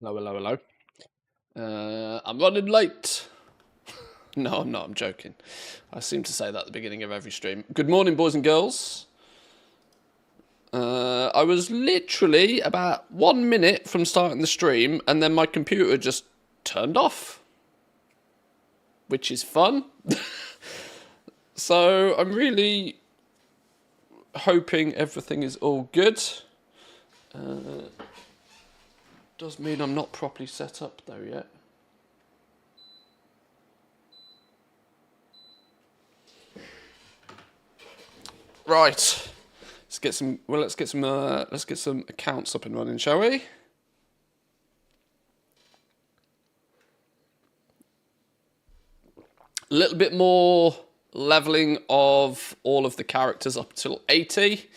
Hello, hello, hello. I'm running late. No, I'm not. I'm joking. I seem to say that at the beginning of every stream. Good morning, boys and girls. I was literally about 1 minute from starting the stream, and then my computer just turned off, which is fun. So I'm really hoping everything is all good. Does mean I'm not properly set up though yet. Right. Let's get some accounts up and running, shall we? A little bit more leveling of all of the characters up till 80.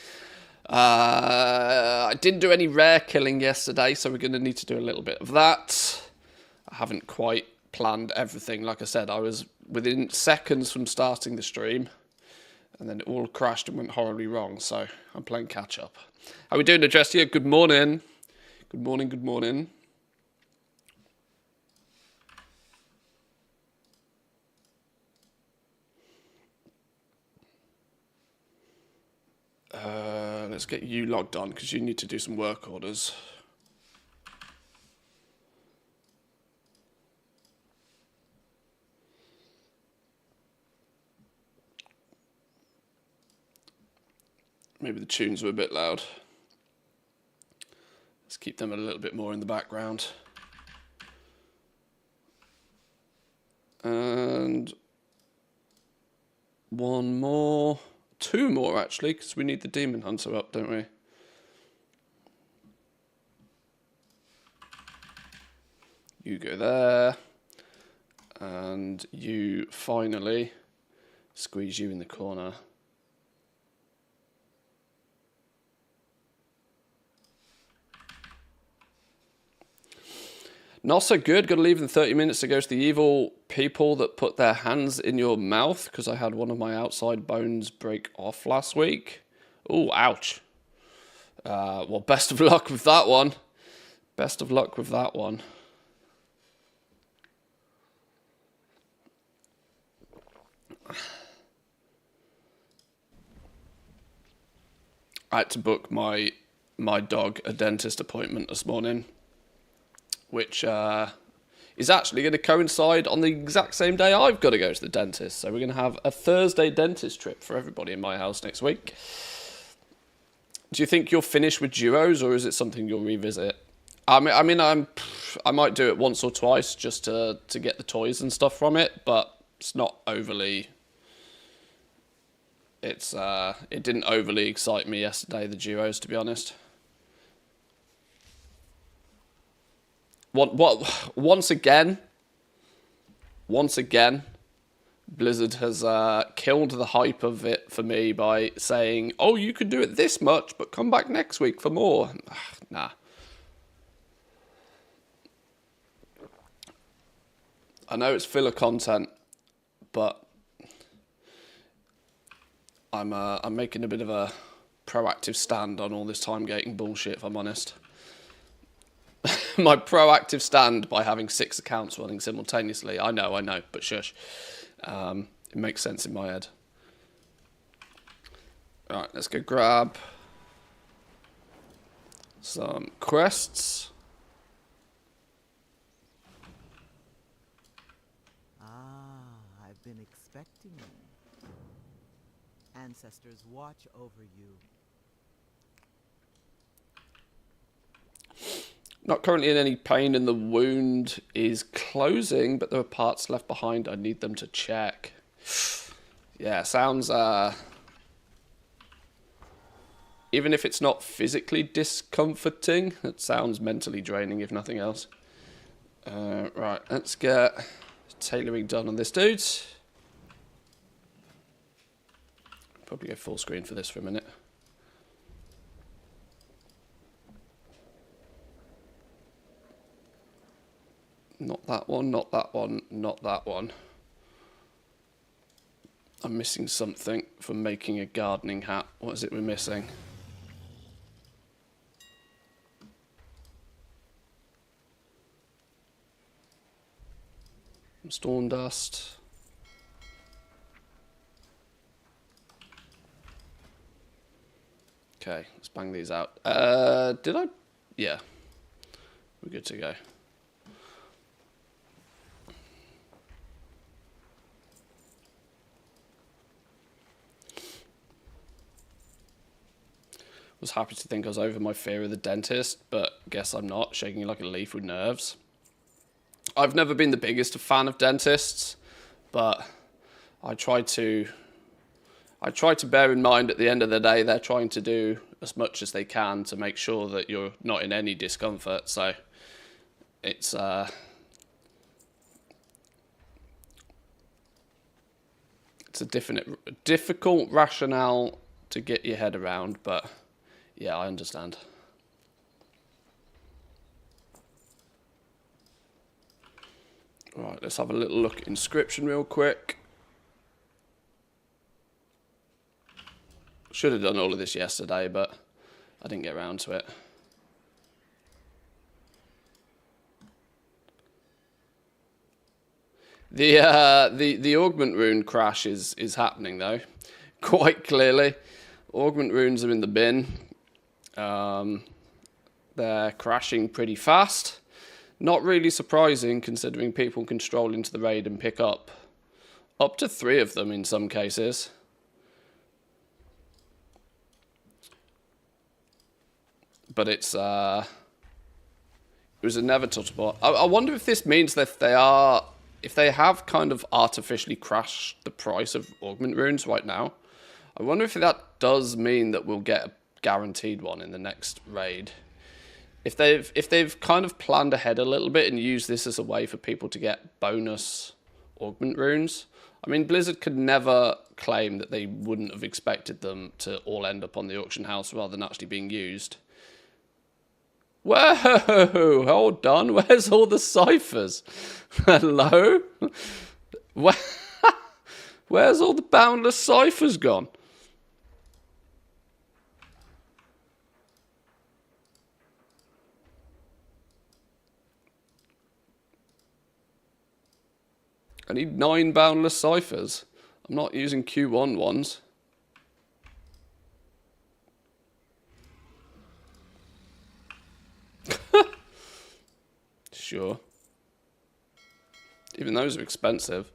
I didn't do any rare killing yesterday, so we're going to need to do a little bit of that. I haven't quite planned everything. Like I said, I was within seconds from starting the stream, and then it all crashed and went horribly wrong, so I'm playing catch up. How are we doing, Adressia? Good morning. Good morning, good morning. Let's get you logged on, because you need to do some work orders. Maybe the tunes were a bit loud. Let's keep them a little bit more in the background. And one more. Two more, actually, because we need the Demon Hunter up, don't we? You go there. And you finally squeeze you in the corner. Not so good. Got to leave in 30 minutes to go to the evil people that put their hands in your mouth, because I had one of my outside bones break off last week. Oh, ouch. Well, best of luck with that one. Best of luck with that one. I had to book my dog a dentist appointment this morning, which is actually going to coincide on the exact same day I've got to go to the dentist. So we're going to have a Thursday dentist trip for everybody in my house next week. Do you think you'll finish with duos, or is it something you'll revisit? I might do it once or twice just to get the toys and stuff from it, but it's not overly. It didn't overly excite me yesterday, the duos, to be honest. Once again, Blizzard has killed the hype of it for me by saying, oh, you can do it this much, but come back next week for more. Nah. I know it's filler content, but I'm making a bit of a proactive stand on all this time gating bullshit, if I'm honest. My proactive stand by having 6 accounts running simultaneously. I know, but shush. It makes sense in my head. Alright, let's go grab some quests. I've been expecting you. Ancestors watch over you. Not currently in any pain, and the wound is closing, but there are parts left behind. I need them to check. Yeah, sounds even if it's not physically discomforting, it sounds mentally draining, if nothing else. Right, let's get tailoring done on this dude. Probably go full screen for this for a minute. Not that one, not that one, not that one. I'm missing something for making a gardening hat. What is it we're missing? Storm dust. Okay, let's bang these out. Did I? Yeah. We're good to go. Was happy to think I was over my fear of the dentist, but guess I'm not, shaking like a leaf with nerves. I've never been the biggest fan of dentists, but I try to bear in mind at the end of the day they're trying to do as much as they can to make sure that you're not in any discomfort. So it's a difficult rationale to get your head around, but yeah, I understand. Right, let's have a little look at inscription real quick. Should have done all of this yesterday, but I didn't get around to it. The augment rune crash is happening though, quite clearly. Augment runes are in the bin. They're crashing pretty fast. Not really surprising considering people can stroll into the raid and pick up to 3 of them in some cases. But it was inevitable. I wonder if this means that if they have kind of artificially crashed the price of augment runes right now. I wonder if that does mean that we'll get a guaranteed one in the next raid. If they've kind of planned ahead a little bit and used this as a way for people to get bonus augment runes. I mean, Blizzard could never claim that they wouldn't have expected them to all end up on the auction house rather than actually being used. Whoa, hold on, where's all the ciphers? Hello? Where's all the boundless ciphers gone? I need 9 boundless ciphers. I'm not using Q1 ones. Sure. Even those are expensive.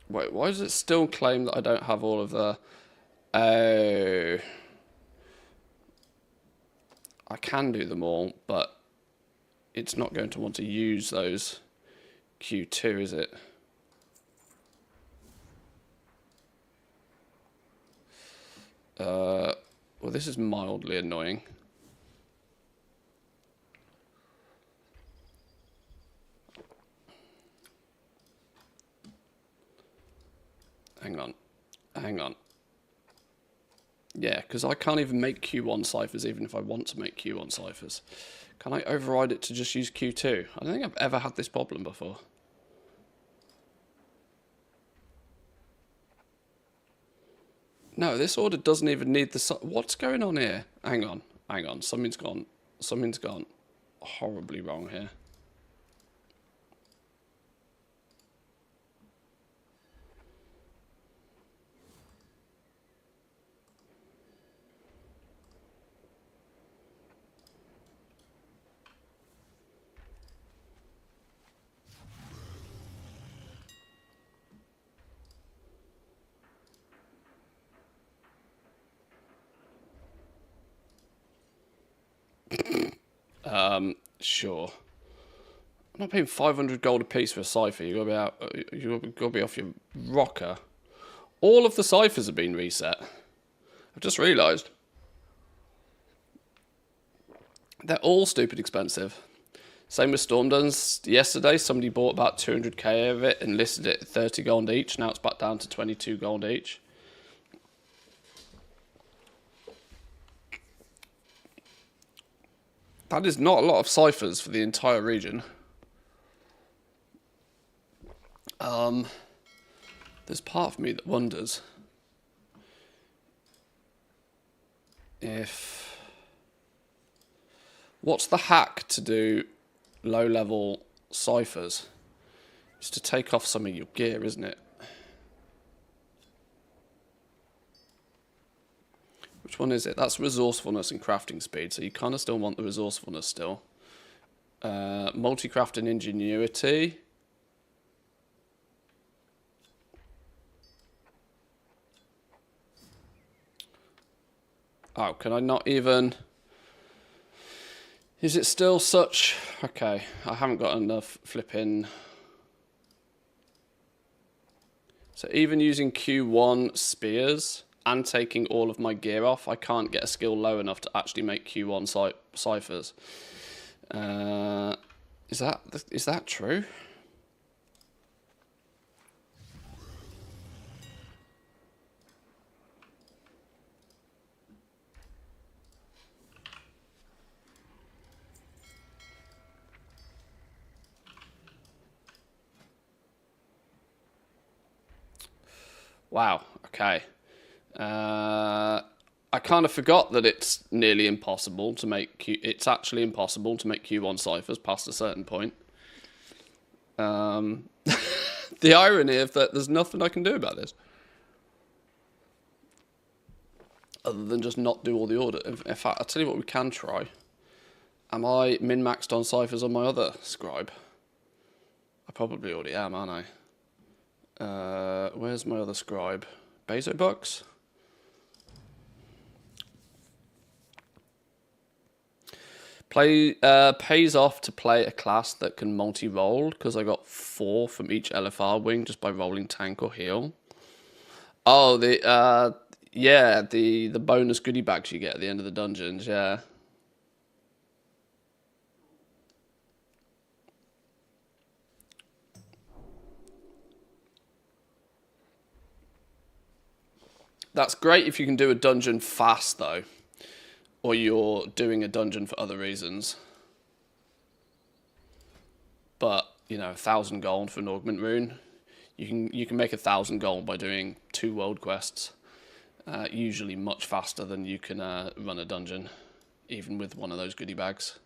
Wait, why does it still claim that I don't have all of the... Oh. I can do them all, but it's not going to want to use those Q2, is it? Well, this is mildly annoying. Hang on. Yeah, because I can't even make Q1 ciphers even if I want to make Q1 ciphers. Can I override it to just use Q2? I don't think I've ever had this problem before. No, this order doesn't even need the... What's going on here? Hang on. Something's gone horribly wrong here. Sure. I'm not paying 500 gold a piece for a cipher. You gotta be off your rocker. All of the ciphers have been reset. I've just realised. They're all stupid expensive. Same with Storm Duns. Yesterday, somebody bought about 200k of it and listed it at 30 gold each. Now it's back down to 22 gold each. That is not a lot of ciphers for the entire region. There's part of me that wonders if... What's the hack to do low-level ciphers? It's to take off some of your gear, isn't it? Which one is it? That's resourcefulness and crafting speed, so you kind of still want the resourcefulness still. Multi-craft and ingenuity. Oh, can I not even... Is it still such... Okay, I haven't got enough flipping... So even using Q1 spears and taking all of my gear off, I can't get a skill low enough to actually make Q1 ciphers. Is that true? Wow, okay. I kind of forgot that it's nearly impossible to make it's actually impossible to make Q1 ciphers past a certain point. The irony of that, there's nothing I can do about this. Other than just not do all the order. In fact, I'll tell you what we can try. Am I min-maxed on ciphers on my other scribe? I probably already am, aren't I? Where's my other scribe? Bezo bucks? Pays off to play a class that can multi-roll, because I got 4 from each LFR wing just by rolling tank or heal. Oh, yeah, the bonus goodie bags you get at the end of the dungeons, yeah. That's great if you can do a dungeon fast, though. Or you're doing a dungeon for other reasons. But, you know, 1,000 gold for an augment rune. You can make 1,000 gold by doing 2 world quests. Usually much faster than you can run a dungeon, even with one of those goodie bags.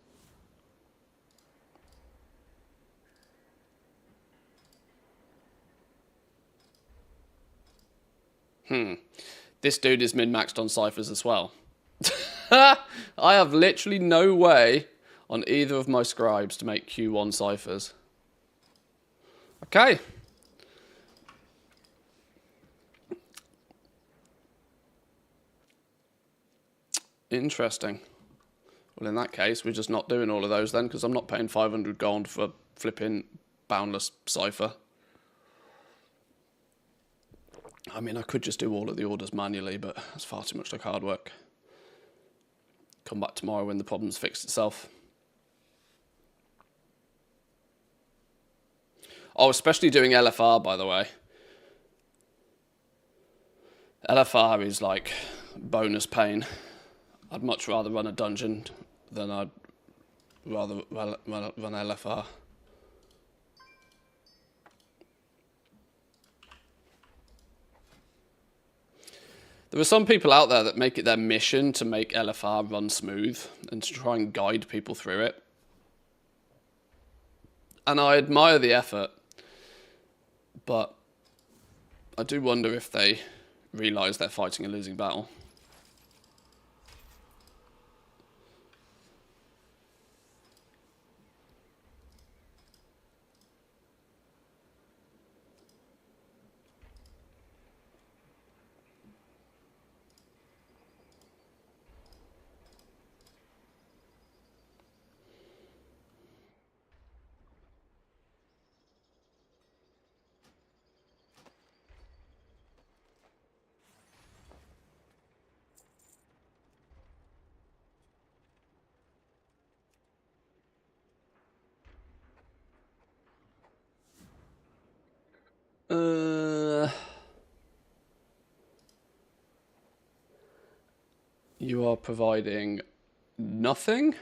This dude is min-maxed on ciphers as well. I have literally no way on either of my scribes to make Q1 ciphers. Okay. Interesting. Well, in that case, we're just not doing all of those then, because I'm not paying 500 gold for flipping boundless cipher. I mean, I could just do all of the orders manually, but that's far too much like hard work. Come back tomorrow when the problem's fixed itself. Oh, especially doing LFR, by the way. LFR is like bonus pain. I'd much rather run a dungeon than I'd rather run LFR. There are some people out there that make it their mission to make LFR run smooth and to try and guide people through it. And I admire the effort, but I do wonder if they realise they're fighting a losing battle. You are providing nothing?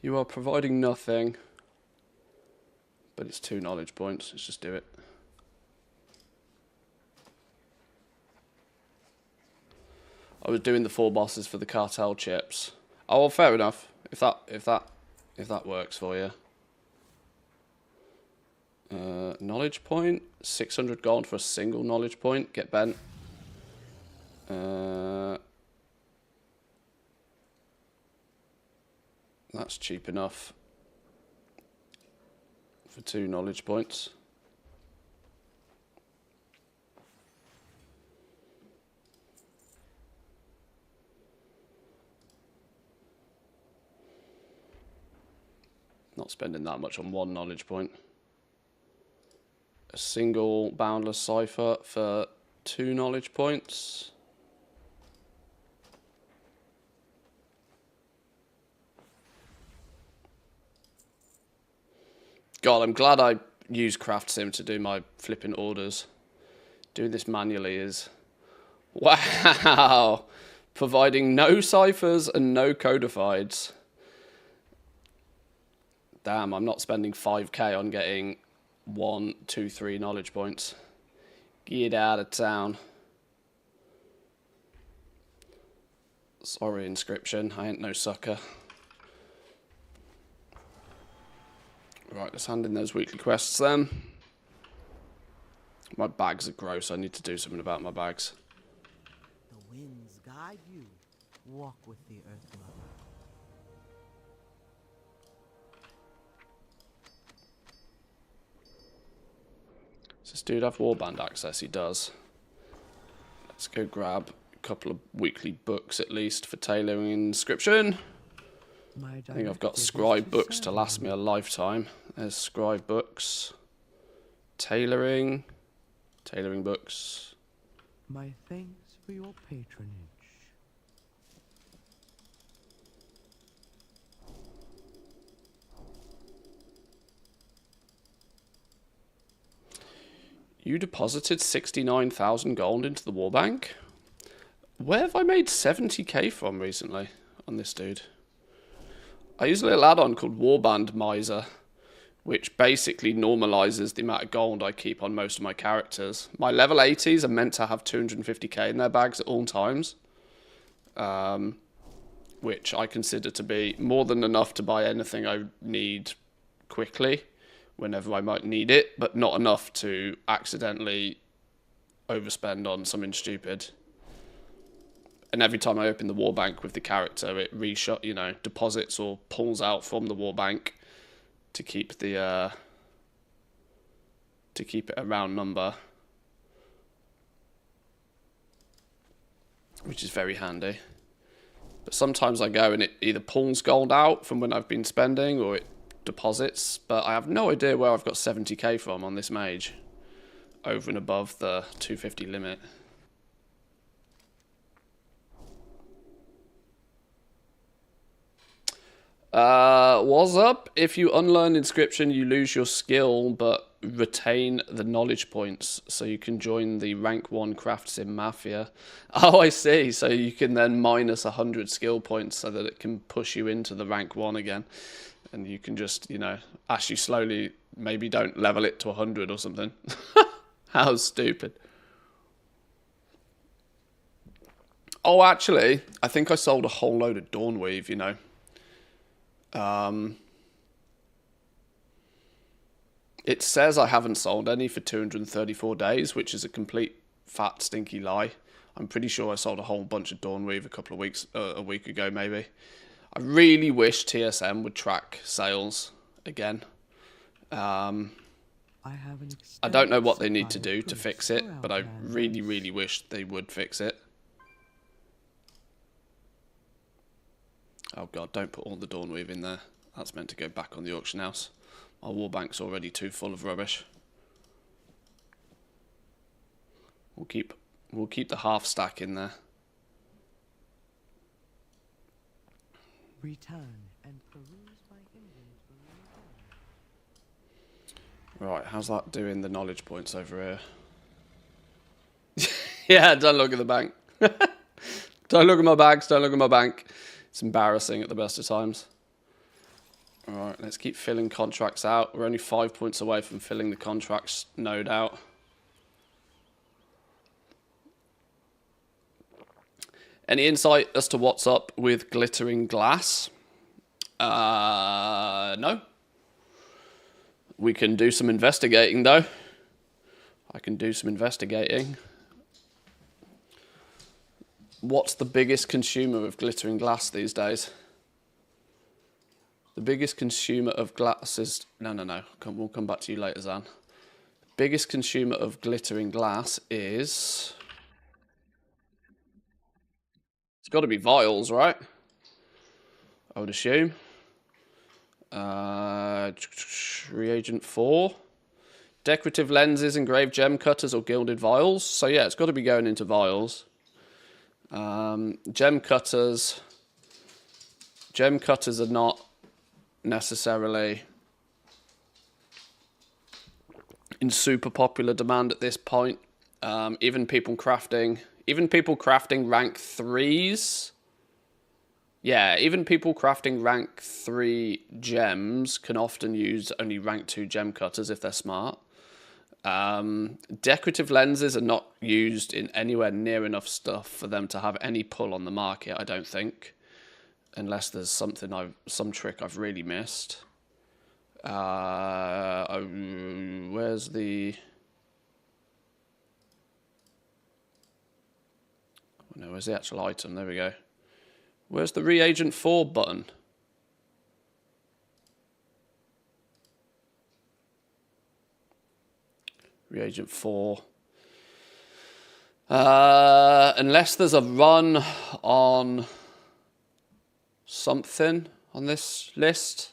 You are providing nothing. But it's 2 knowledge points. Let's just do it. I was doing the 4 bosses for the cartel chips. Oh, well, fair enough. If that works for you. Knowledge point. 600 gold for a single knowledge point. Get bent. That's cheap enough for 2 knowledge points. Not spending that much on 1 knowledge point. A single boundless cipher for 2 knowledge points. God, I'm glad I used Craft Sim to do my flipping orders. Doing this manually is... Wow! Providing no ciphers and no codifieds. Damn, I'm not spending 5k on getting 1, 2, 3 knowledge points. Get out of town. Sorry, Inscription. I ain't no sucker. Right, let's hand in those weekly quests then. My bags are gross. I need to do something about my bags. The winds guide you. Walk with the earth lover. Does this dude have warband access? He does. Let's go grab a couple of weekly books at least for tailoring Inscription. I think I've got scribe books to last me a lifetime. There's scribe books. Tailoring books. My thanks for your patronage. You deposited 69,000 gold into the war bank? Where have I made 70k from recently on this dude? I use a little add-on called Warband Miser, which basically normalizes the amount of gold I keep on most of my characters. My level 80s are meant to have 250k in their bags at all times, which I consider to be more than enough to buy anything I need quickly, whenever I might need it, but not enough to accidentally overspend on something stupid. And every time I open the war bank with the character, it deposits or pulls out from the war bank to keep the to keep it a round number, which is very handy. But sometimes I go and it either pulls gold out from when I've been spending, or it deposits. But I have no idea where I've got 70k from on this mage, over and above the 250 limit. What's up? If you unlearn Inscription, you lose your skill, but retain the knowledge points, so you can join the rank 1 Craft Sim Mafia. Oh, I see. So you can then minus 100 skill points so that it can push you into the rank 1 again. And you can just, as you slowly, maybe don't level it to 100 or something. How stupid. Oh, actually, I think I sold a whole load of Dawnweave, It says I haven't sold any for 234 days, which is a complete fat stinky lie. I'm pretty sure I sold a whole bunch of Dawnweave a week ago maybe. I really wish TSM would track sales again. I don't know what they need to do to fix it, but I really, really wish they would fix it. Oh god, don't put all the Dawnweave in there. That's meant to go back on the auction house. My war bank's already too full of rubbish. We'll keep the half stack in there. Return and peruse my inventory. Right, how's that doing the knowledge points over here? Yeah, don't look at the bank. Don't look at my bags, don't look at my bank. It's embarrassing at the best of times. Alright, let's keep filling contracts out. We're only 5 points away from filling the contracts node out. Any insight as to what's up with glittering glass? No. We can do some investigating, though. I can do some investigating. What's the biggest consumer of glittering glass these days? The biggest consumer of glass is... No. We'll come back to you later, Zan. Biggest consumer of glittering glass is... It's got to be vials, right? I would assume. Reagent 4. Decorative lenses, engraved gem cutters, or gilded vials. So yeah, it's got to be going into vials. Gem cutters are not necessarily in super popular demand at this point. Even people crafting rank 3s. Yeah, even people crafting rank 3 gems can often use only rank 2 gem cutters if they're smart. Decorative lenses are not used in anywhere near enough stuff for them to have any pull on the market, I don't think. Unless there's some trick I've really missed. Where's the... No, where's the actual item? There we go. Where's the reagent 4 button? Reagent 4. Unless there's a run on something on this list,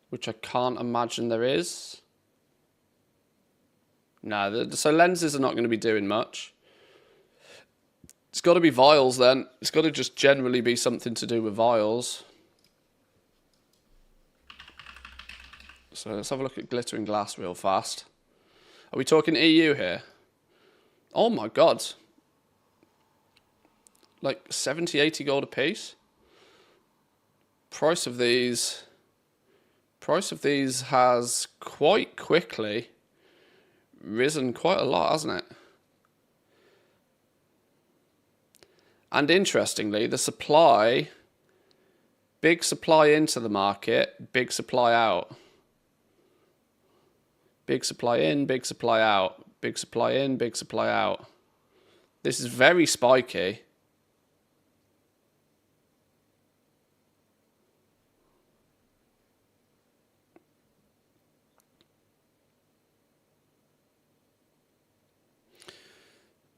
which I can't imagine there is. No, so lenses are not going to be doing much. It's got to be vials then. It's got to just generally be something to do with vials. So let's have a look at glittering glass real fast. Are we talking EU here? Oh my god. Like 70, 80 gold a piece? Price of these has quite quickly risen quite a lot, hasn't it? And interestingly, the supply, big supply into the market, big supply out. Big supply in, big supply out. Big supply in, big supply out. This is very spiky.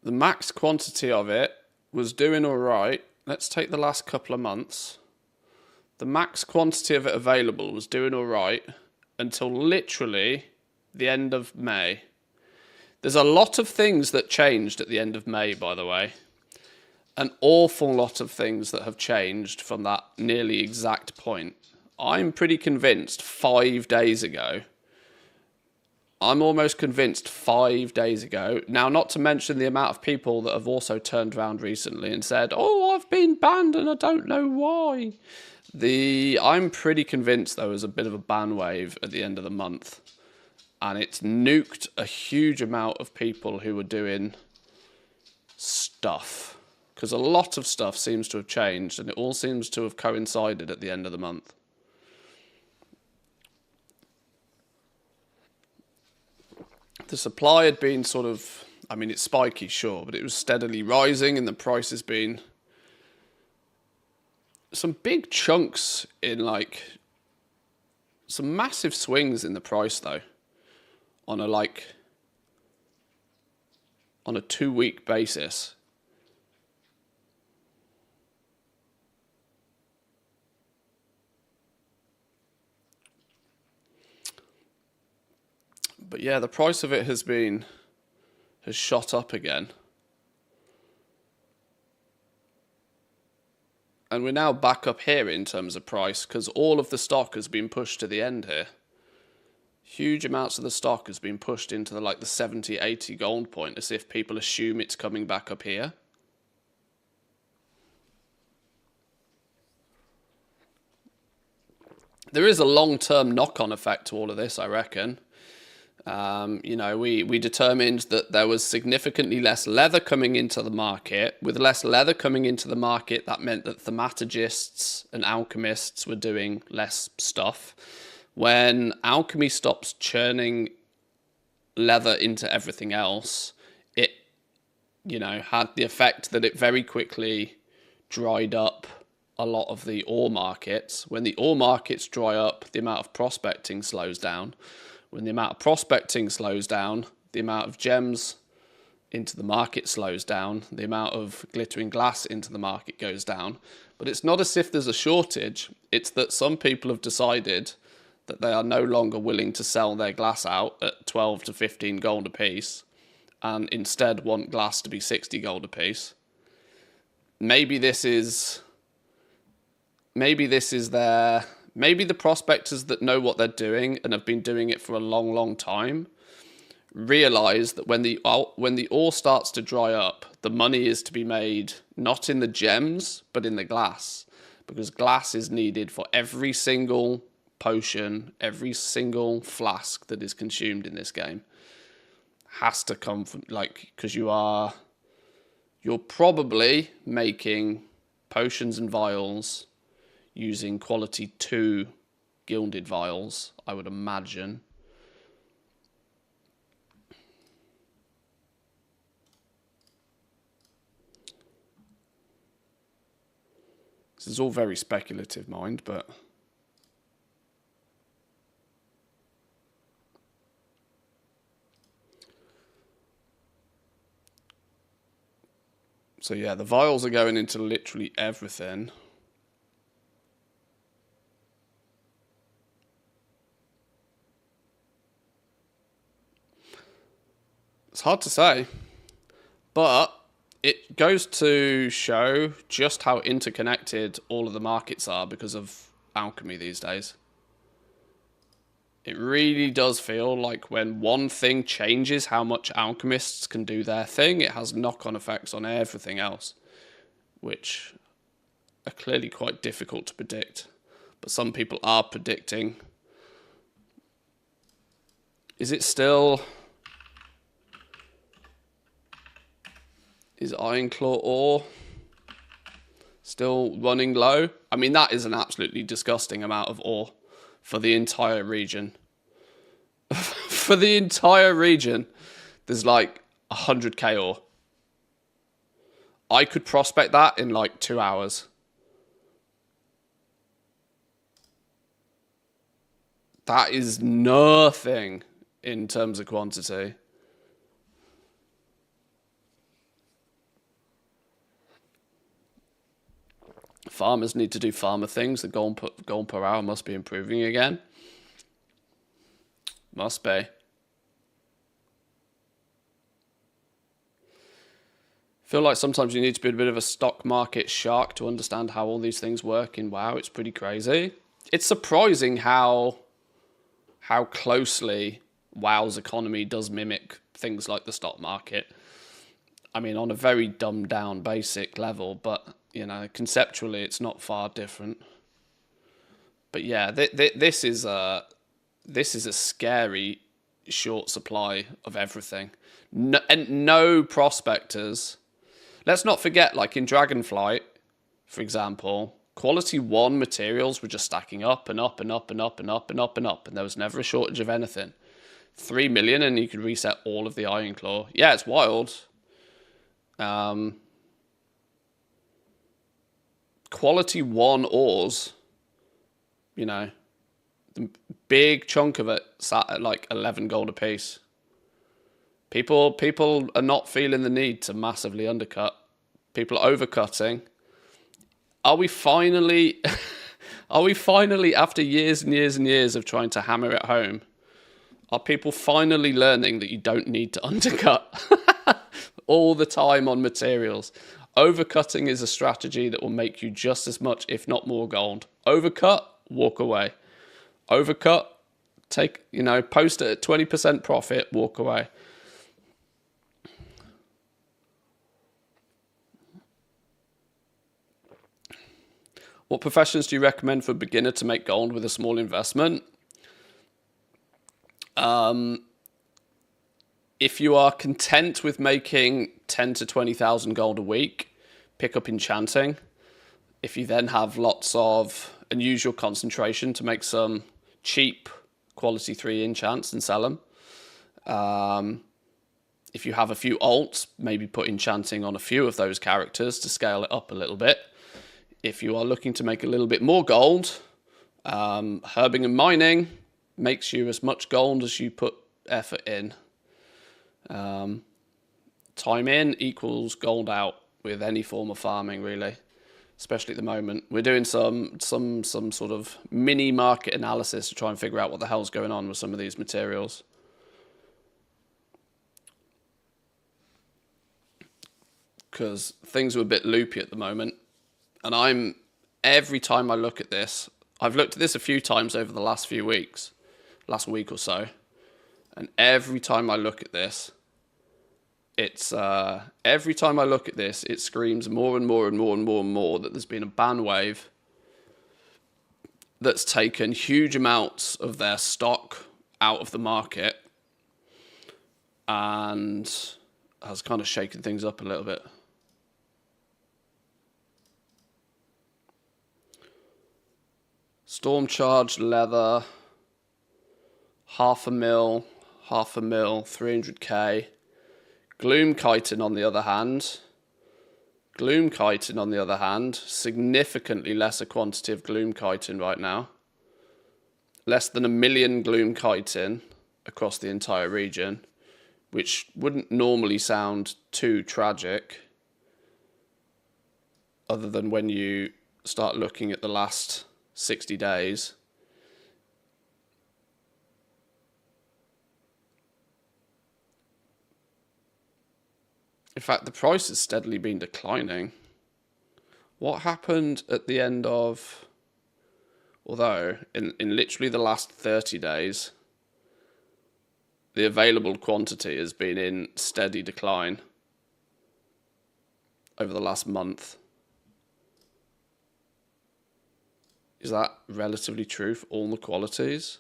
The max quantity of it was doing all right. Let's take the last couple of months. The max quantity of it available was doing all right until literally the end of May. There's a lot of things that changed at the end of May, by the way. An awful lot of things that have changed from that nearly exact point. I'm pretty convinced 5 days ago. I'm almost convinced 5 days ago. Now, not to mention the amount of people that have also turned around recently and said, oh, I've been banned and I don't know why. I'm pretty convinced there was a bit of a ban wave at the end of the month. And it's nuked a huge amount of people who were doing stuff. Because a lot of stuff seems to have changed and it all seems to have coincided at the end of the month. The supply had been sort of, I mean, it's spiky, sure, but it was steadily rising and the price has been some big chunks in like some massive swings in the price though on a 2-week basis. But yeah, the price of it has shot up again. And we're now back up here in terms of price because all of the stock has been pushed to the end here. Huge amounts of the stock has been pushed into the 70, 80 gold point as if people assume it's coming back up here. there is a long-term knock-on effect to all of this, I reckon. You know, we determined that there was significantly less leather coming into the market. With less leather coming into the market, that meant that thaumaturgists and alchemists were doing less stuff. When alchemy stops churning leather into everything else, it, you know, had the effect that it very quickly dried up a lot of the ore markets. When the ore markets dry up, the amount of prospecting slows down. When the amount of prospecting slows down, the amount of gems into the market slows down, the amount of glittering glass into the market goes down. But it's not as if there's a shortage. It's that some people have decided that they are no longer willing to sell their glass out at 12 to 15 gold a piece and instead want glass to be 60 gold a piece. Maybe the prospectors that know what they're doing and have been doing it for a long, long time realize that when the ore starts to dry up, the money is to be made not in the gems, but in the glass, because glass is needed for every single potion, every single flask that is consumed in this game. Has to come from, like, because you're probably making potions and vials using quality 2 gilded vials, I would imagine. This is all very speculative, mind, but so yeah, the vials are going into literally everything. It's hard to say, but it goes to show just how interconnected all of the markets are because of alchemy these days. It really does feel like when one thing changes how much alchemists can do their thing, it has knock-on effects on everything else, which are clearly quite difficult to predict. But some people are predicting. Is it still... Is Ironclaw ore still running low? I mean, that is an absolutely disgusting amount of ore for the entire region. For the entire region, there's like 100k ore. I could prospect that in like 2 hours. That is nothing in terms of quantity. Farmers need to do farmer things. The gold per hour must be improving again. Must be. Feel like sometimes you need to be a bit of a stock market shark to understand how all these things work in WoW. It's pretty crazy. It's surprising how closely WoW's economy does mimic things like the stock market. I mean, on a very dumbed down basic level, but you know, conceptually, it's not far different. But yeah, this is a scary short supply of everything. No prospectors. Let's not forget, like in Dragonflight, for example, quality 1 materials were just stacking up and up and up and up and up and up and up, and there was never a shortage of anything. 3 million, and you could reset all of the Ironclaw. Yeah, it's wild. Quality 1 ores, you know, the big chunk of it sat at like 11 gold a piece. People are not feeling the need to massively undercut. People are overcutting. Are we finally after years and years and years of trying to hammer it home, are people finally learning that you don't need to undercut all the time on materials? Overcutting is a strategy that will make you just as much, if not more gold. Overcut, walk away. Overcut, post it at 20% profit, walk away. What professions do you recommend for a beginner to make gold with a small investment? If you are content with making 10 to 20,000 gold a week, pick up enchanting. If you then have lots of unusual concentration, to make some cheap quality 3 enchants and sell them. If you have a few alts, maybe put enchanting on a few of those characters to scale it up a little bit. If you are looking to make a little bit more gold, herbing and mining makes you as much gold as you put effort in. Time in equals gold out with any form of farming, really. Especially at the moment, we're doing some sort of mini market analysis to try and figure out what the hell's going on with some of these materials. Because things are a bit loopy at the moment, and every time I look at this, I've looked at this a few times over the last few weeks, last week or so, and every time I look at this, it screams more and more and more and more and more that there's been a ban wave that's taken huge amounts of their stock out of the market and has kind of shaken things up a little bit. Storm charged leather, half a mil, 300k. Gloom chitin on the other hand, significantly lesser quantity of gloom chitin right now. Less than 1 million gloom chitin across the entire region, which wouldn't normally sound too tragic, other than when you start looking at the last 60 days. In fact, the price has steadily been declining. What happened at the end of... Although, in literally the last 30 days, the available quantity has been in steady decline over the last month. Is that relatively true for all the qualities?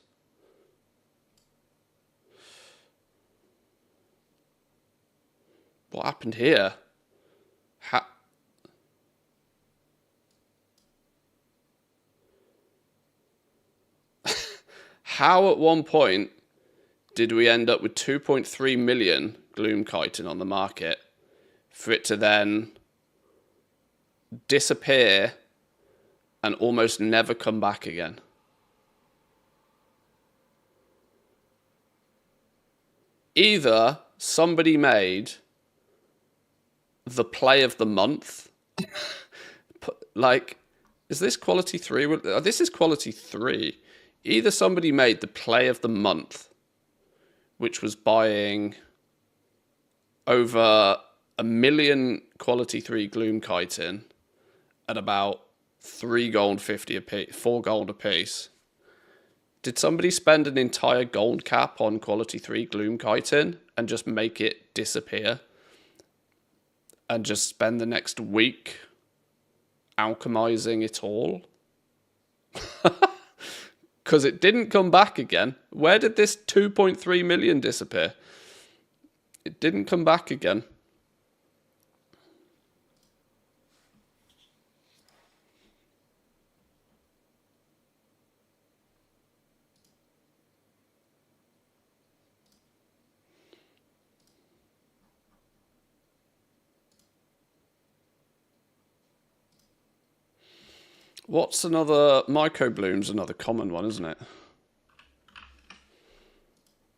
What happened here? How at one point did we end up with 2.3 million gloom chitin on the market for it to then disappear and almost never come back again? Either somebody made the play of the month. Like, is this quality 3? This is quality 3. Either somebody made the play of the month, which was buying over 1 million quality 3 gloom chitin at about 3 gold 50 a piece, 4 gold a piece. Did somebody spend an entire gold cap on quality 3 gloom chitin and just make it disappear? And just spend the next week alchemizing it all? Because it didn't come back again. Where did this 2.3 million disappear? It didn't come back again. What's another... Microbloom's another common one, isn't it?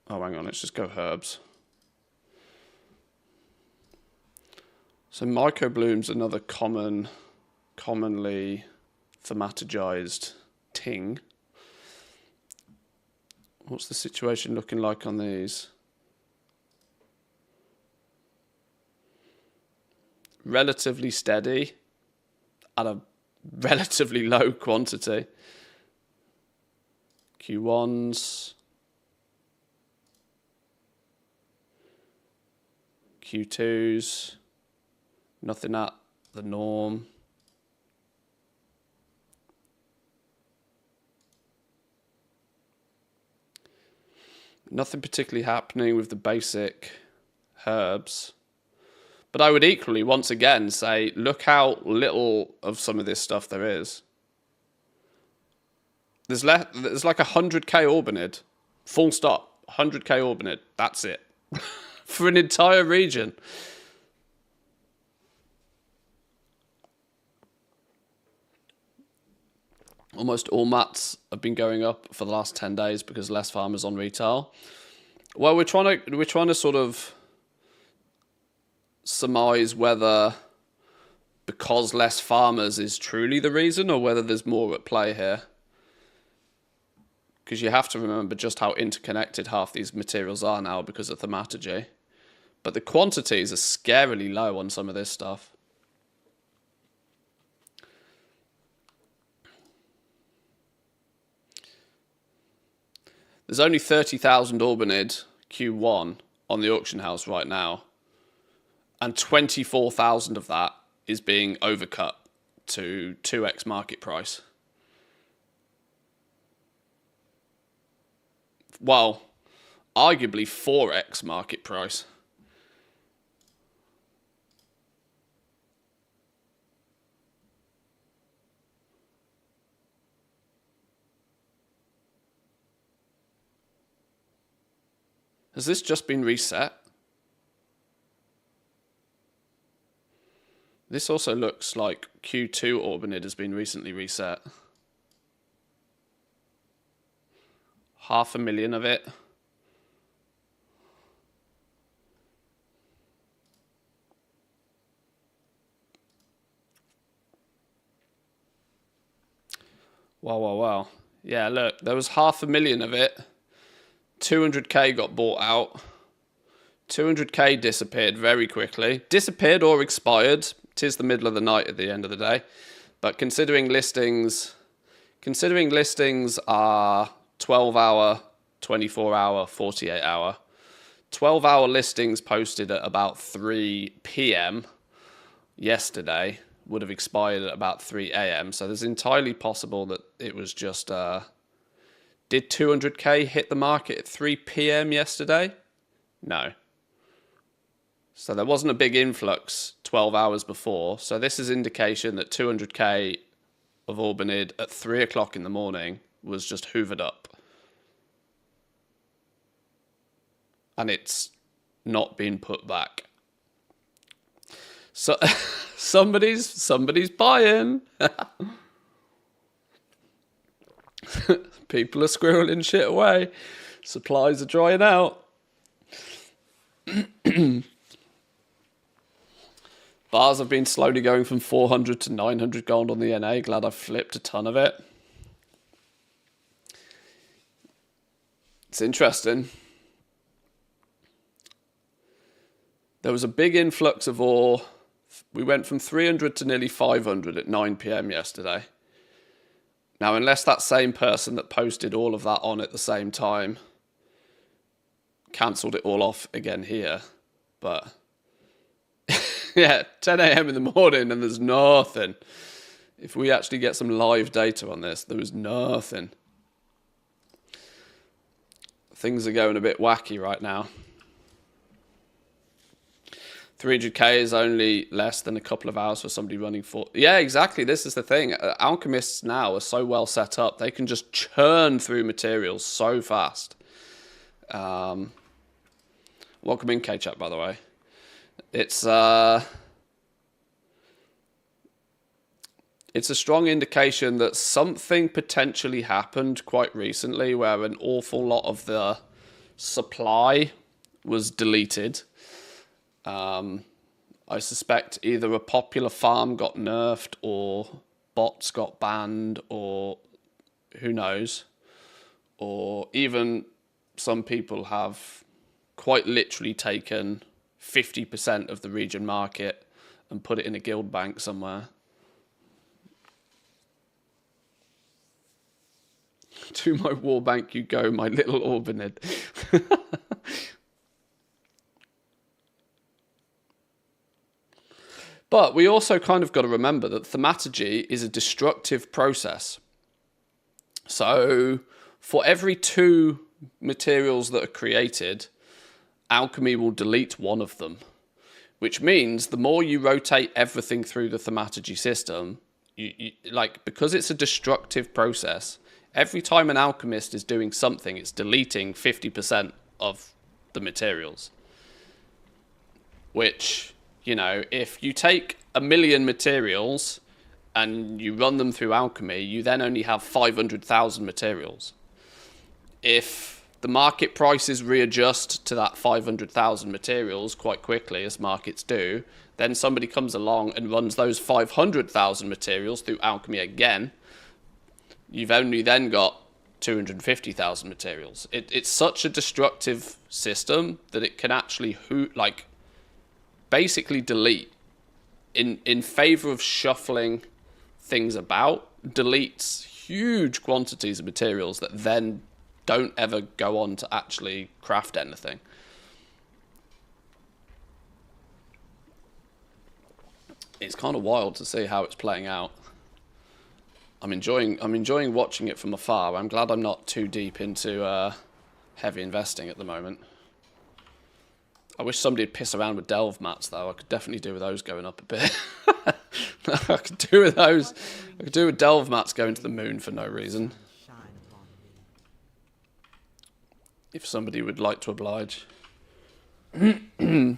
Oh, hang on, let's just go herbs. So microbloom's another commonly thematigized ting. What's the situation looking like on these? Relatively steady at a relatively low quantity. Q1s, Q2s, nothing at the norm. Nothing particularly happening with the basic herbs. But I would equally, once again, say, look how little of some of this stuff there is. There's like 100k Orbinid. Full stop. 100k Orbinid. That's it. For an entire region. Almost all mats have been going up for the last 10 days because less farmers on retail. Well, we're trying to sort of surmise whether because less farmers is truly the reason or whether there's more at play here. Because you have to remember just how interconnected half these materials are now because of thaumaturgy. But the quantities are scarily low on some of this stuff. There's only 30,000 Orbinid Q1 on the auction house right now. And 24,000 of that is being overcut to 2x market price. Well, arguably 4x market price. Has this just been reset? This also looks like Q2 Orbinid has been recently reset. 500,000 of it. Wow. Yeah, look, there was 500,000 of it. 200k got bought out. 200k disappeared very quickly. Disappeared or expired. 'Tis the middle of the night at the end of the day. But considering listings are 12-hour, 24-hour, 48-hour. 12-hour listings posted at about 3 p.m. yesterday would have expired at about 3 a.m. So there's entirely possible that it was just... Did 200k hit the market at 3 p.m. yesterday? No. So there wasn't a big influx 12 hours before. So this is indication that 200k of Orbinid at 3 o'clock in the morning was just hoovered up. And it's not been put back. So somebody's buying. People are squirreling shit away. Supplies are drying out. Bars have been slowly going from 400 to 900 gold on the NA. Glad I've flipped a ton of it. It's interesting. There was a big influx of ore. We went from 300 to nearly 500 at 9 p.m. yesterday. Now, unless that same person that posted all of that on at the same time cancelled it all off again here. But, yeah, 10 a.m. in the morning and there's nothing. If we actually get some live data on this, there was nothing. Things are going a bit wacky right now. 300k is only less than a couple of hours for somebody running for... Yeah, exactly. This is the thing. Alchemists now are so well set up. They can just churn through materials so fast. Welcome in, K-Chat, by the way. It's a strong indication that something potentially happened quite recently where an awful lot of the supply was deleted. I suspect either a popular farm got nerfed or bots got banned or who knows. Or even some people have quite literally taken 50% of the region market and put it in a guild bank somewhere. To my war bank you go, my little Orbinid. But we also kind of got to remember that thaumaturgy is a destructive process. So for every 2 materials that are created, alchemy will delete one of them, which means the more you rotate everything through the thaumaturgy system, because it's a destructive process, every time an alchemist is doing something, it's deleting 50% of the materials. Which, if you take 1 million materials and you run them through alchemy, you then only have 500,000 materials. If the market prices readjust to that 500,000 materials quite quickly, as markets do, then somebody comes along and runs those 500,000 materials through alchemy again. You've only then got 250,000 materials. It's such a destructive system that it can actually basically delete in favor of shuffling things about, deletes huge quantities of materials that then don't ever go on to actually craft anything. It's kind of wild to see how it's playing out. I'm enjoying watching it from afar. I'm glad I'm not too deep into heavy investing at the moment. I wish somebody would piss around with delve mats, though. I could definitely do with those going up a bit. I could do with those. I could do with delve mats going to the moon for no reason. If somebody would like to oblige. 1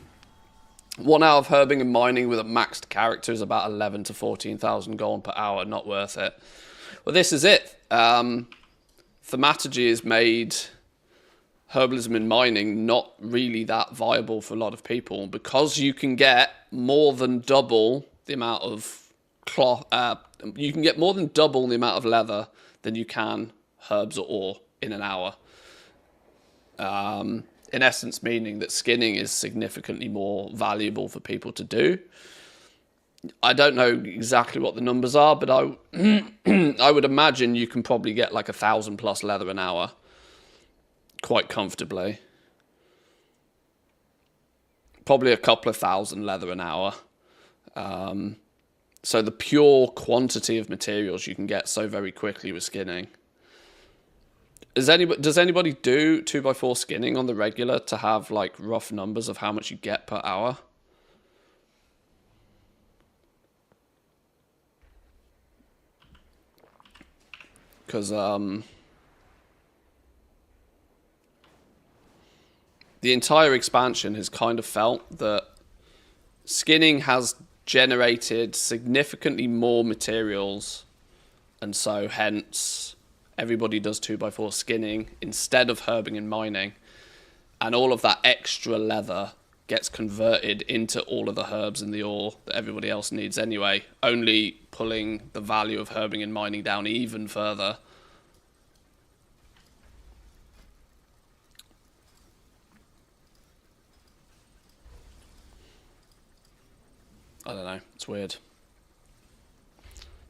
hour of herbing and mining with a maxed character is about 11 to 14,000 gold per hour. Not worth it. Well, this is it. Thaumaturgy has made herbalism and mining not really that viable for a lot of people because you can get more than double the amount of cloth. You can get more than double the amount of leather than you can herbs or ore in an hour. In essence, meaning that skinning is significantly more valuable for people to do. I don't know exactly what the numbers are, but I would imagine you can probably get like 1,000 plus leather an hour quite comfortably. Probably a couple of thousand leather an hour. So the pure quantity of materials you can get so very quickly with skinning. Does anybody do 2x4 skinning on the regular to have like rough numbers of how much you get per hour? Because the entire expansion has kind of felt that skinning has generated significantly more materials, and so hence everybody does 2x4 skinning instead of herbing and mining, and all of that extra leather gets converted into all of the herbs and the ore that everybody else needs anyway, only pulling the value of herbing and mining down even further. I don't know, it's weird.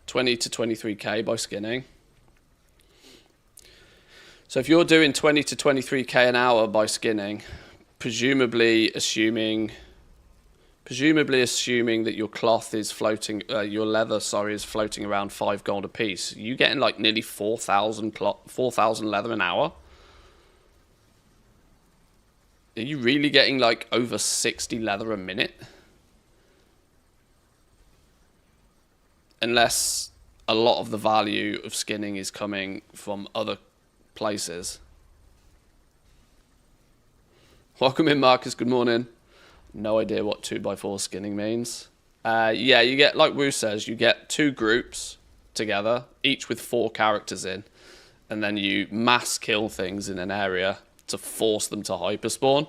20 to 23k by skinning. So if you're doing 20 to 23k an hour by skinning, presumably assuming that your cloth is floating, your leather, is floating around 5 gold a piece, you getting like nearly 4,000 leather an hour? Are you really getting like over 60 leather a minute? Unless a lot of the value of skinning is coming from other places. Welcome in, Marcus. Good morning. No idea what 2x4 skinning means. Yeah, you get, like Wu says, you get 2 groups together, each with 4 characters in, and then you mass kill things in an area to force them to hyperspawn.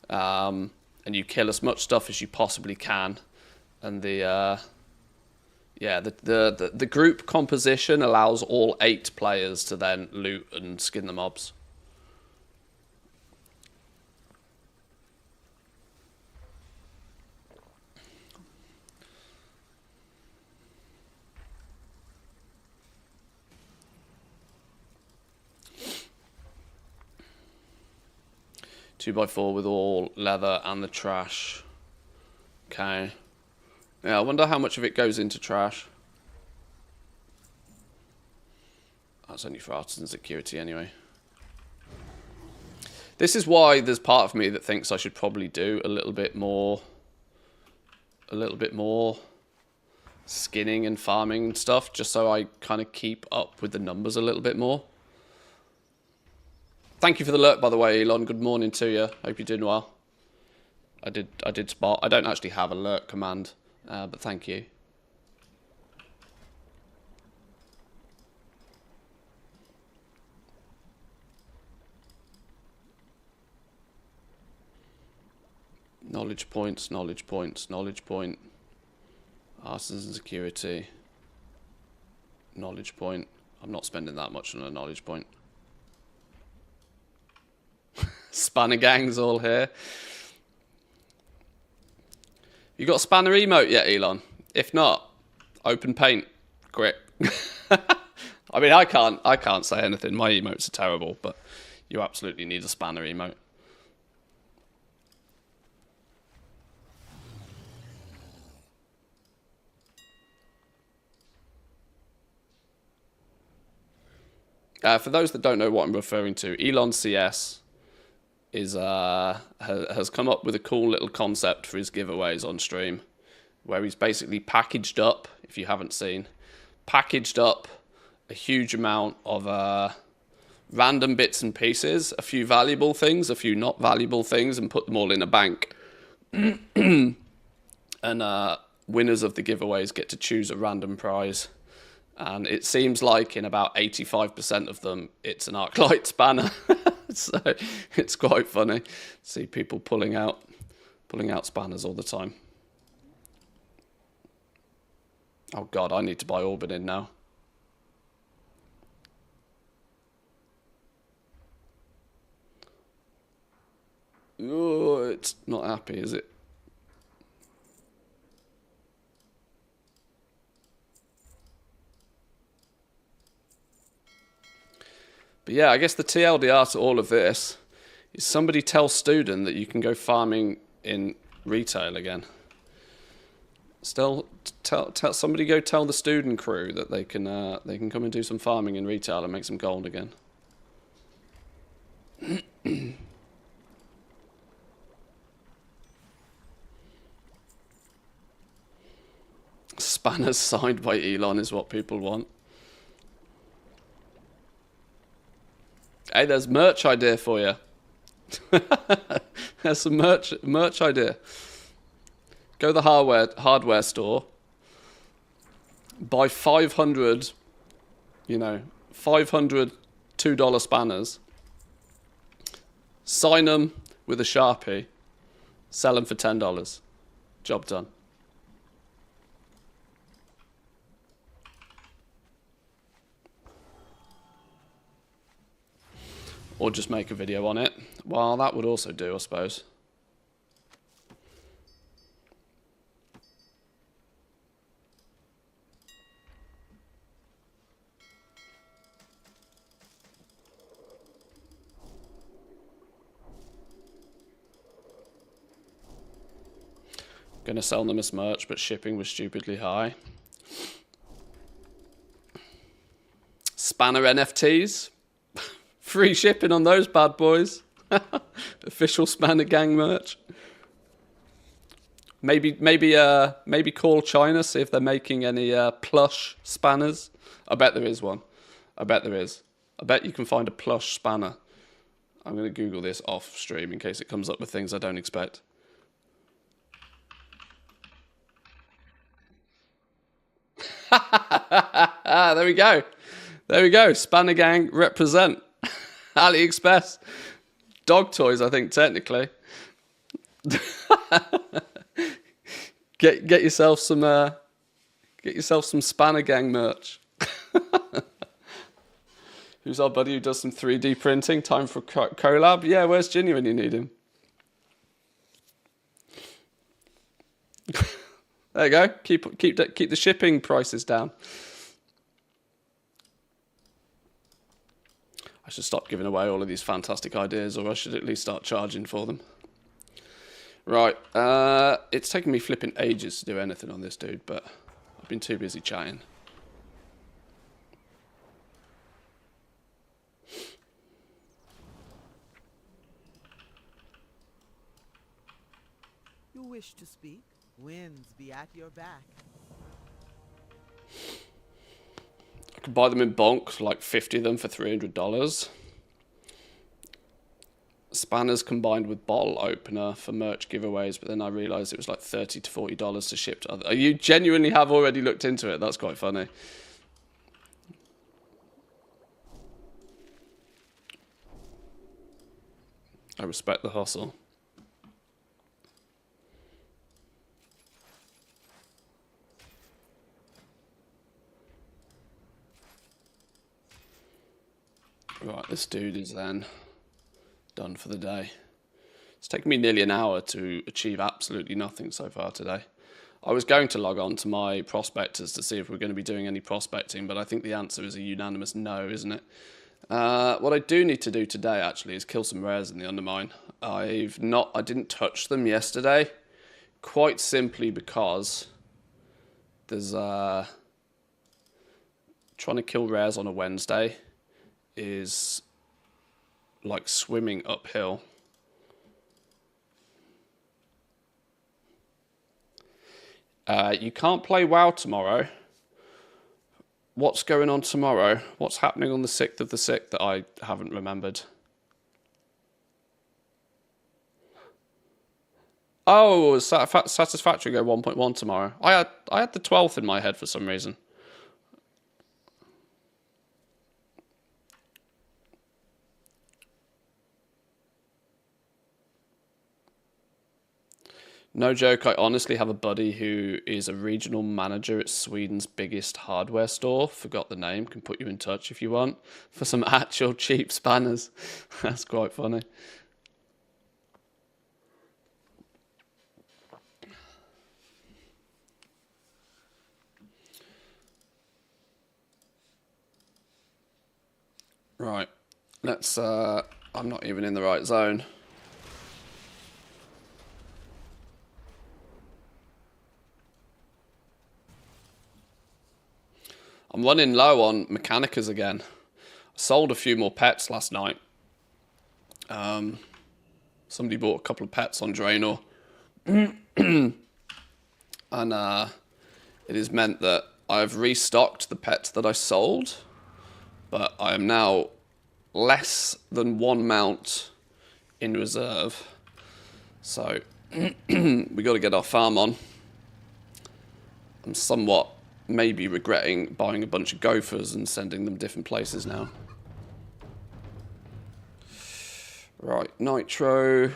And you kill as much stuff as you possibly can. And the group composition allows all 8 players to then loot and skin the mobs. Two by 4 with all leather and the trash. Okay. Yeah, I wonder how much of it goes into trash. That's only for artisan security anyway. This is why there's part of me that thinks I should probably do a little bit more skinning and farming and stuff, just so I kind of keep up with the numbers a little bit more. Thank you for the alert, by the way, Elon. Good morning to you. Hope you're doing well. I did spot. I don't actually have alert command, but thank you. Knowledge points, knowledge points, knowledge point. Artisans and security. Knowledge point. I'm not spending that much on a knowledge point. Spanner gang's all here. You got a spanner emote yet, Elon? If not, open paint. Quick. I mean, I can't say anything. My emotes are terrible, but you absolutely need a spanner emote. For those that don't know what I'm referring to, Elon CS is has come up with a cool little concept for his giveaways on stream, where he's basically packaged up, if you haven't seen, packaged up a huge amount of random bits and pieces, a few valuable things, a few not valuable things, and put them all in a bank. And winners of the giveaways get to choose a random prize. And it seems like in about 85% of them, it's an Arclight spanner. So it's quite funny to see people pulling out spanners all the time. Oh God, I need to buy Orbit in now. Oh, it's not happy, is it? But yeah, I guess the TLDR to all of this is somebody tell Student that you can go farming in retail again. Still, tell somebody go tell the Student crew that they can come and do some farming in retail and make some gold again. Spanners signed by Elon is what people want. Hey, there's merch idea for you. There's some merch idea. Go to the hardware store. Buy 500, 500 $2 spanners. Sign them with a Sharpie. Sell them for $10. Job done. Or just make a video on it. Well, that would also do, I suppose. Gonna sell them as merch, but shipping was stupidly high. Spanner NFTs. Free shipping on those bad boys. Official Spanner Gang merch. Maybe call China, see if they're making any plush spanners. I bet there is one. I bet there is. I bet you can find a plush spanner. I'm going to Google this off stream in case it comes up with things I don't expect. There we go. There we go. Spanner Gang represent. AliExpress. Dog toys, I think, technically. Get yourself some Spanner Gang merch. Who's our buddy who does some 3D printing? Time for collab? Yeah, where's Ginny when you need him? There you go. Keep the shipping prices down. I should stop giving away all of these fantastic ideas, or I should at least start charging for them. Right, it's taken me flipping ages to do anything on this dude, but I've been too busy chatting. You wish to speak? Winds be at your back. I could buy them in bulk, like 50 of them for $300. Spanners combined with bottle opener for merch giveaways, but then I realised it was like $30 to $40 to ship to other. You genuinely have already looked into it. That's quite funny. I respect the hustle. Right, this dude is then done for the day. It's taken me nearly an hour to achieve absolutely nothing so far today. I was going to log on to my prospectors to see if we're going to be doing any prospecting, but I think the answer is a unanimous no, isn't it? What I do need to do today, actually, is kill some rares in the Undermine. I didn't touch them yesterday, quite simply because there's trying to kill rares on a Wednesday is like swimming uphill. You can't play WoW tomorrow. What's going on tomorrow? What's happening on the 6th of the 6th that I haven't remembered? Oh, Satisfactory go 1.1 tomorrow. I had the 12th in my head for some reason. No joke, I honestly have a buddy who is a regional manager at Sweden's biggest hardware store. Forgot the name, can put you in touch if you want, for some actual cheap spanners. That's quite funny. Right, let's, I'm not even in the right zone. I'm running low on Mechanicas again. I sold a few more pets last night. Somebody bought a couple of pets on Draenor. And it has meant that I've restocked the pets that I sold, but I am now less than one mount in reserve. So we got to get our farm on. I'm somewhat maybe regretting buying a bunch of gophers and sending them different places now. Right, nitro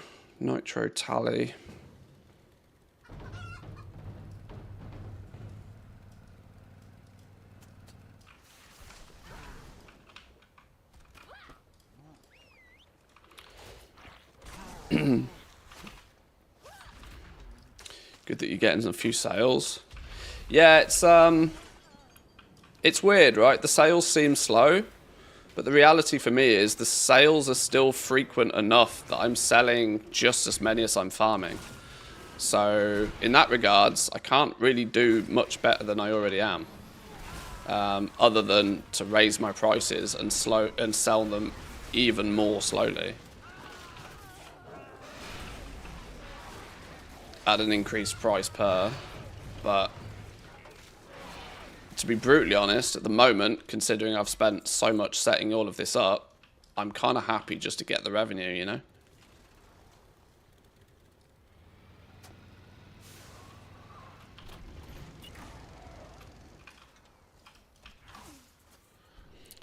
tally. Good that you're getting a few sales. Yeah, it's weird, right? The sales seem slow, but the reality for me is the sales are still frequent enough that I'm selling just as many as I'm farming. So in that regards, I can't really do much better than I already am, other than to raise my prices and sell them even more slowly at an increased price per. But to be brutally honest, at the moment, considering I've spent so much setting all of this up, I'm kind of happy just to get the revenue, you know?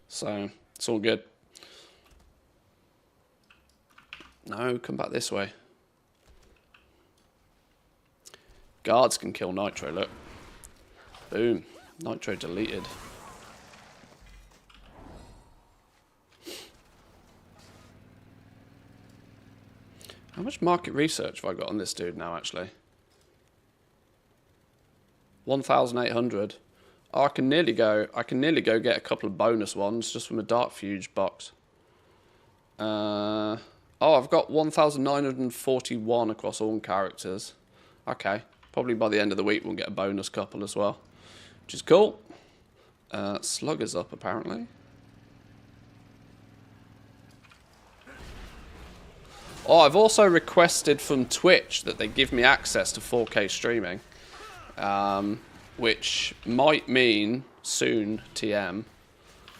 So, it's all good. No, come back this way. Guards can kill Nitro, look. Boom. Nitro deleted. How much market research have I got on this dude now, actually? 1,800. Oh, I can nearly go get a couple of bonus ones just from a Dark Fuge box. Oh, I've got 1,941 across all characters. Okay. Probably by the end of the week we'll get a bonus couple as well, which is cool. Slugger's up apparently. Oh, I've also requested from Twitch that they give me access to 4K streaming, which might mean soon, TM,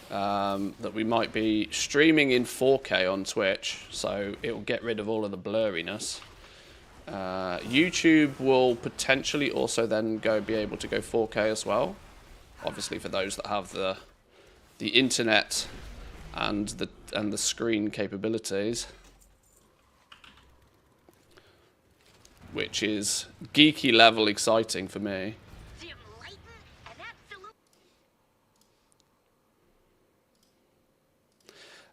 that we might be streaming in 4K on Twitch, so it will get rid of all of the blurriness. YouTube will potentially also then be able to go 4K as well, obviously for those that have the internet and the screen capabilities, which is geeky level exciting for me.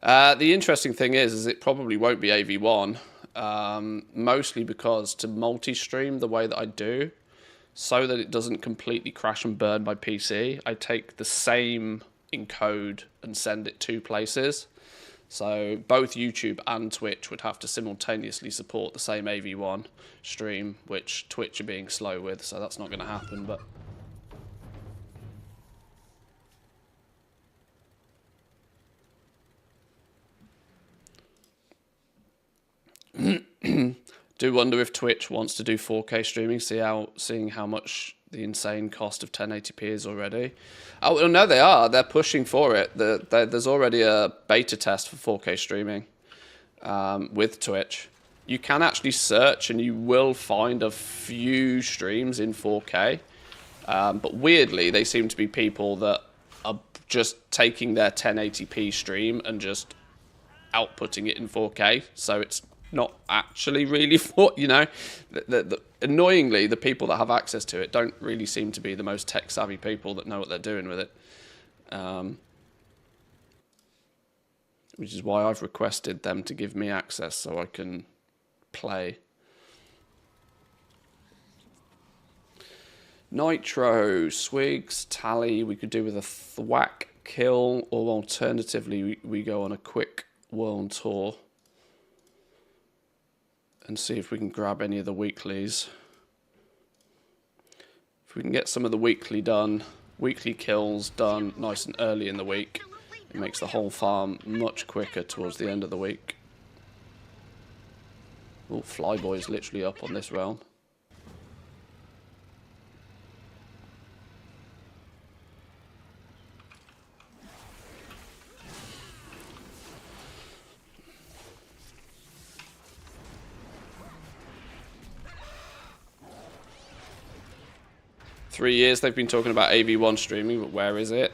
The interesting thing is it probably won't be AV1, mostly because to multi-stream the way that I do, so that it doesn't completely crash and burn my PC, I take the same encode and send it 2 places. So both YouTube and Twitch would have to simultaneously support the same AV1 stream, which Twitch are being slow with, so that's not going to happen. But do wonder if Twitch wants to do 4K streaming, seeing how much the insane cost of 1080p is already. Oh no, they are. They're pushing for it. There's already a beta test for 4K streaming with Twitch. You can actually search, and you will find a few streams in 4K. But weirdly, they seem to be people that are just taking their 1080p stream and just outputting it in 4K. So it's not actually really annoyingly, the people that have access to it don't really seem to be the most tech savvy people that know what they're doing with it, which is why I've requested them to give me access so I can play. Nitro, Swigs, Tally, we could do with a thwack kill, or alternatively we go on a quick world tour and see if we can grab any of the weeklies. If we can get some of the weekly kills done nice and early in the week, it makes the whole farm much quicker towards the end of the week. Oh, Flyboy's literally up on this realm. Three years they've been talking about AV1 streaming, but where is it?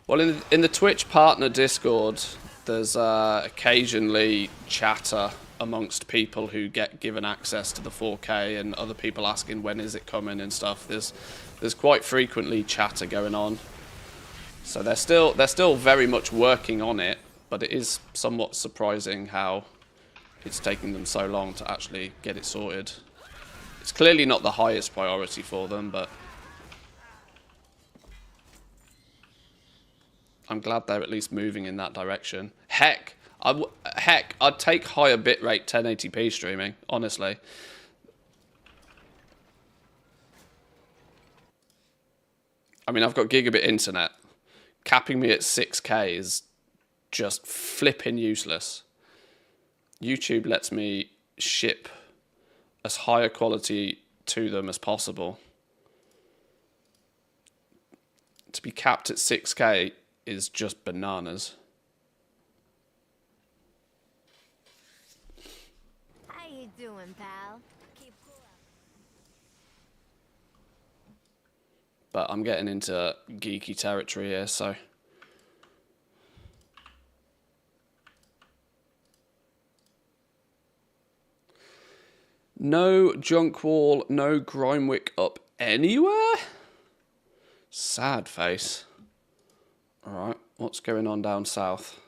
Well, in the Twitch partner Discord, there's occasionally chatter amongst people who get given access to the 4K, and other people asking when is it coming and stuff. There's quite frequently chatter going on, so they're still very much working on it, but it is somewhat surprising how it's taking them so long to actually get it sorted. It's clearly not the highest priority for them, but I'm glad they're at least moving in that direction. Heck, I'd take higher bitrate 1080p streaming, honestly. I mean, I've got gigabit internet. Capping me at 6K is just flipping useless. YouTube lets me ship as high a quality to them as possible. To be capped at 6K is just bananas. How you doing, pal? Keep cool. But I'm getting into geeky territory here, so no junk wall, no Grimewick up anywhere? Sad face. Alright, what's going on down south?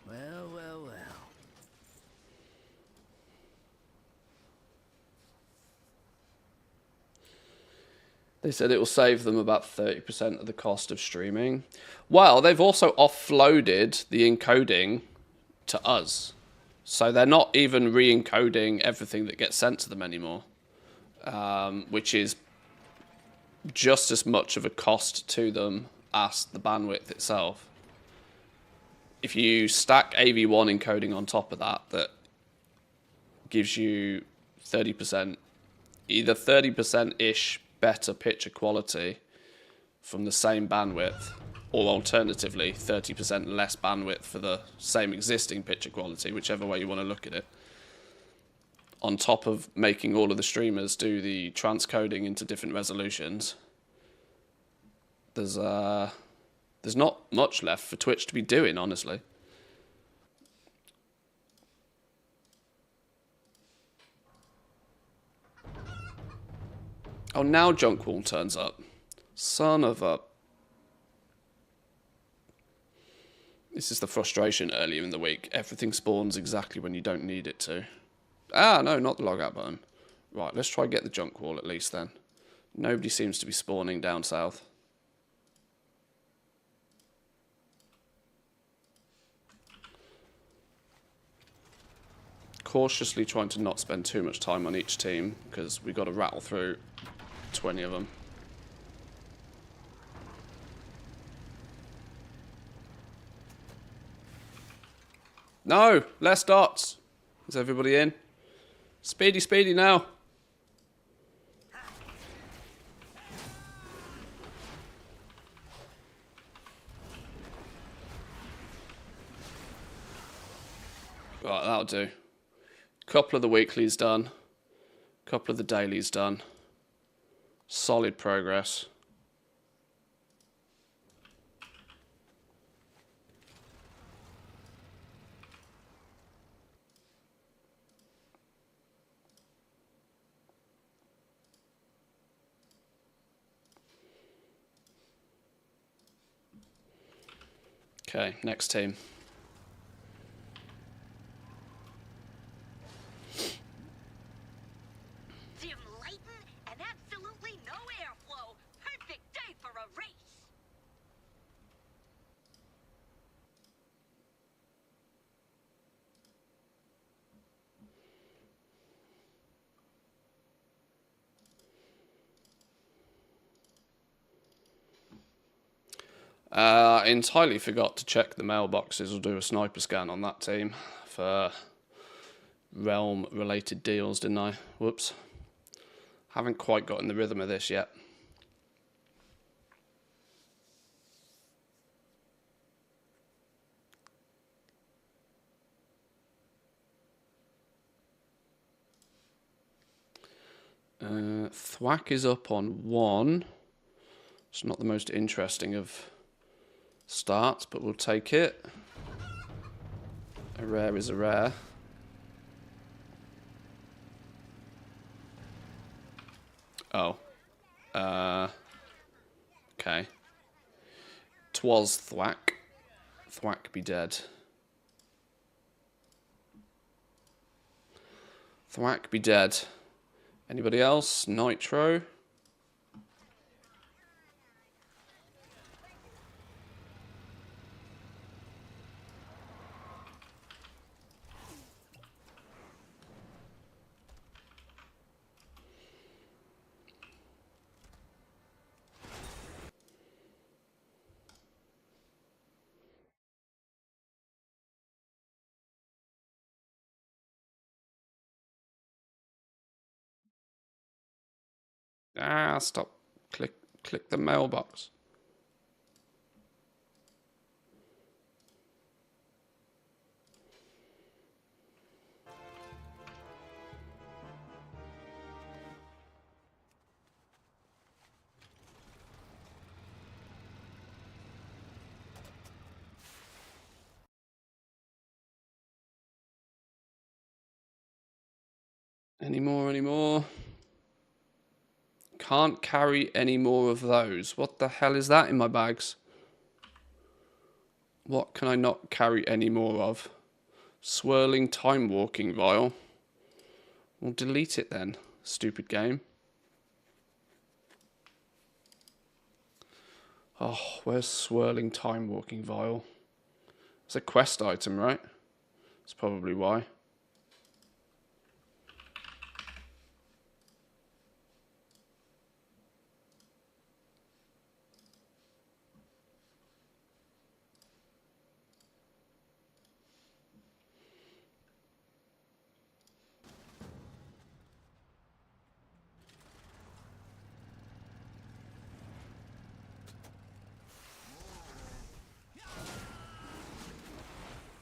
Well, well, well. They said it will save them about 30% of the cost of streaming. Well, they've also offloaded the encoding to us. So they're not even re-encoding everything that gets sent to them anymore. which is just as much of a cost to them as the bandwidth itself. If you stack AV1 encoding on top of that, that gives you 30%, either 30%-ish better picture quality from the same bandwidth, or alternatively 30% less bandwidth for the same existing picture quality, whichever way you want to look at it. On top of making all of the streamers do the transcoding into different resolutions, there's not much left for Twitch to be doing, honestly. Oh, now Junkwall turns up. Son of a... This is the frustration earlier in the week. Everything spawns exactly when you don't need it to. Ah, no, not the logout button. Right, let's try and get the Junkwall at least then. Nobody seems to be spawning down south. Cautiously trying to not spend too much time on each team, because we've got to rattle through 20 of them. No! Less dots! Is everybody in? Speedy, speedy now! Right, that'll do. Couple of the weeklies done. Couple of the dailies done. Solid progress. Okay, next team. Dim lightin' and absolutely no airflow. Perfect day for a race. Entirely forgot to check the mailboxes or do a sniper scan on that team for realm-related deals, didn't I? Whoops. Haven't quite got in the rhythm of this yet. Thwack is up on 1. It's not the most interesting of starts, but we'll take it. A rare is a rare. Oh. Okay. 'Twas Thwack. Thwack be dead. Thwack be dead. Anybody else? Nitro? Ah, stop. Click the mailbox. Any more? Can't carry any more of those. What the hell is that in my bags? What can I not carry any more of? Swirling time walking vial. Well, delete it then, stupid game. Oh, where's swirling time walking vial? It's a quest item, right? That's probably why.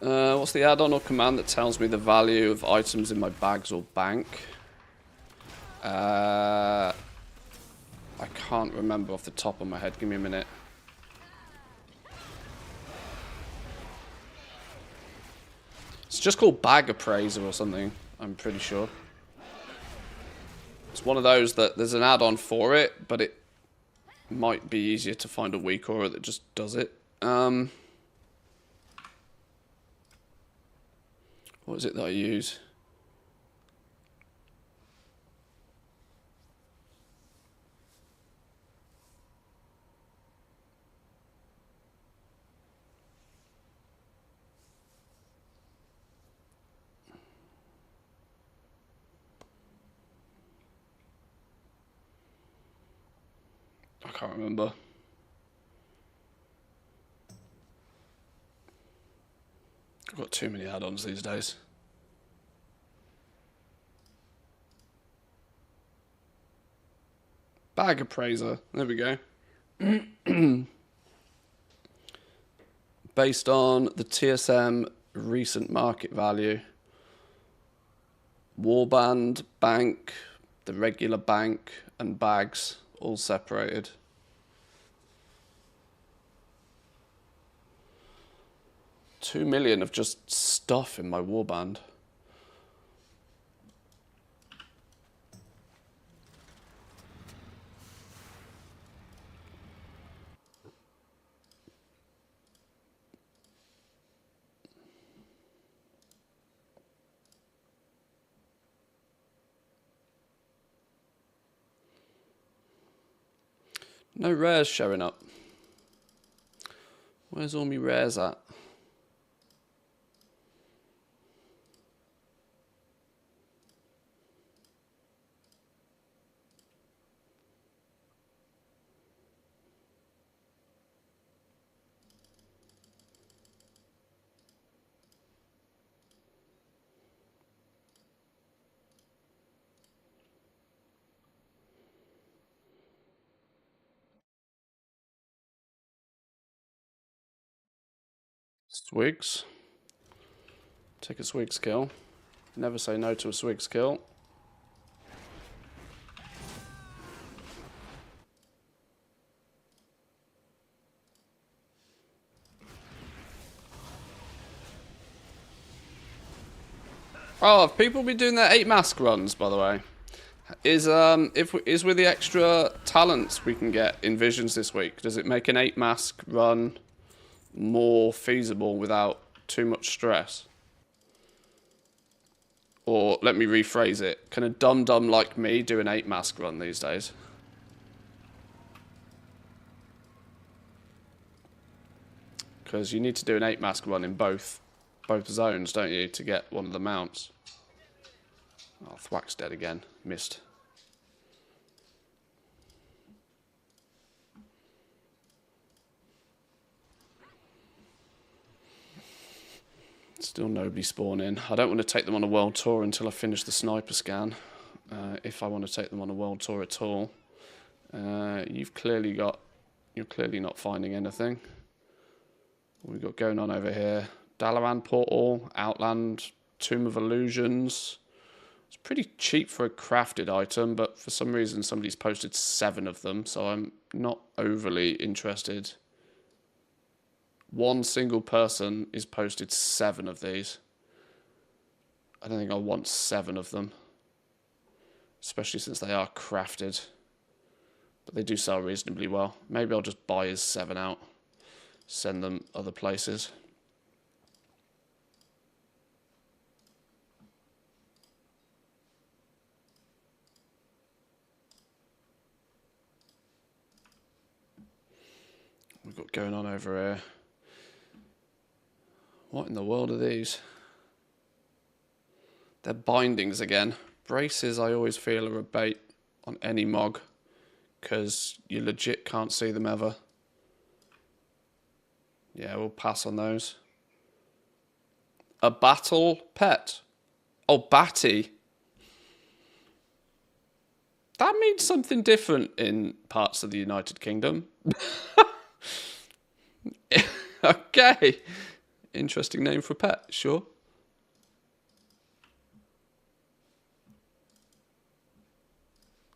What's the add-on or command that tells me the value of items in my bags or bank? I can't remember off the top of my head. Give me a minute. It's just called Bag Appraiser or something, I'm pretty sure. It's one of those that there's an add-on for it, but it might be easier to find a weak aura that just does it. What is it that I use? I can't remember. I've got too many add-ons these days. Bag Appraiser. There we go. Based on the TSM recent market value. Warband, bank, the regular bank, and bags all separated. $2 million of just stuff in my warband. No rares showing up. Where's all my rares at? Swigs. Take a swig skill. Never say no to a swig skill. Oh, have people been doing their 8 mask runs, by the way? Is with the extra talents we can get in Visions this week, does it make an 8 mask run more feasible without too much stress? Or let me rephrase it. Can a dum-dum like me do an 8 mask run these days? Because you need to do an 8 mask run in both zones, don't you, to get one of the mounts. Oh, Thwack's dead again. Missed. Still nobody spawn in. I don't want to take them on a world tour until I finish the sniper scan. If I want to take them on a world tour at all. You're clearly not finding anything. What we've got going on over here. Dalaran Portal, Outland, Tomb of Illusions. It's pretty cheap for a crafted item, but for some reason somebody's posted 7 of them, so I'm not overly interested. One single person is posted 7 of these. I don't think I want 7 of them. Especially since they are crafted. But they do sell reasonably well. Maybe I'll just buy his 7 out. Send them other places. We've got going on over here. What in the world are these? They're bindings again. Braces I always feel are a bait on any MOG. Because you legit can't see them ever. Yeah, we'll pass on those. A battle pet. Oh, Batty. That means something different in parts of the United Kingdom. Okay. Interesting name for a pet, sure.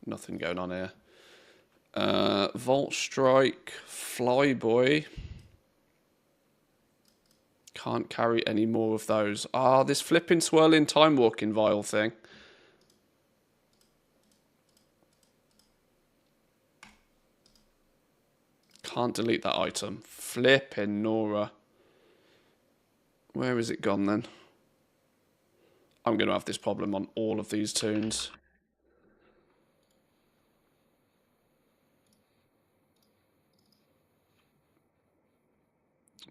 Nothing going on here. Volt Strike, Flyboy. Can't carry any more of those. Ah, this flipping swirling time walking vial thing. Can't delete that item. Flipping Nora. Where is it gone then? I'm going to have this problem on all of these tunes.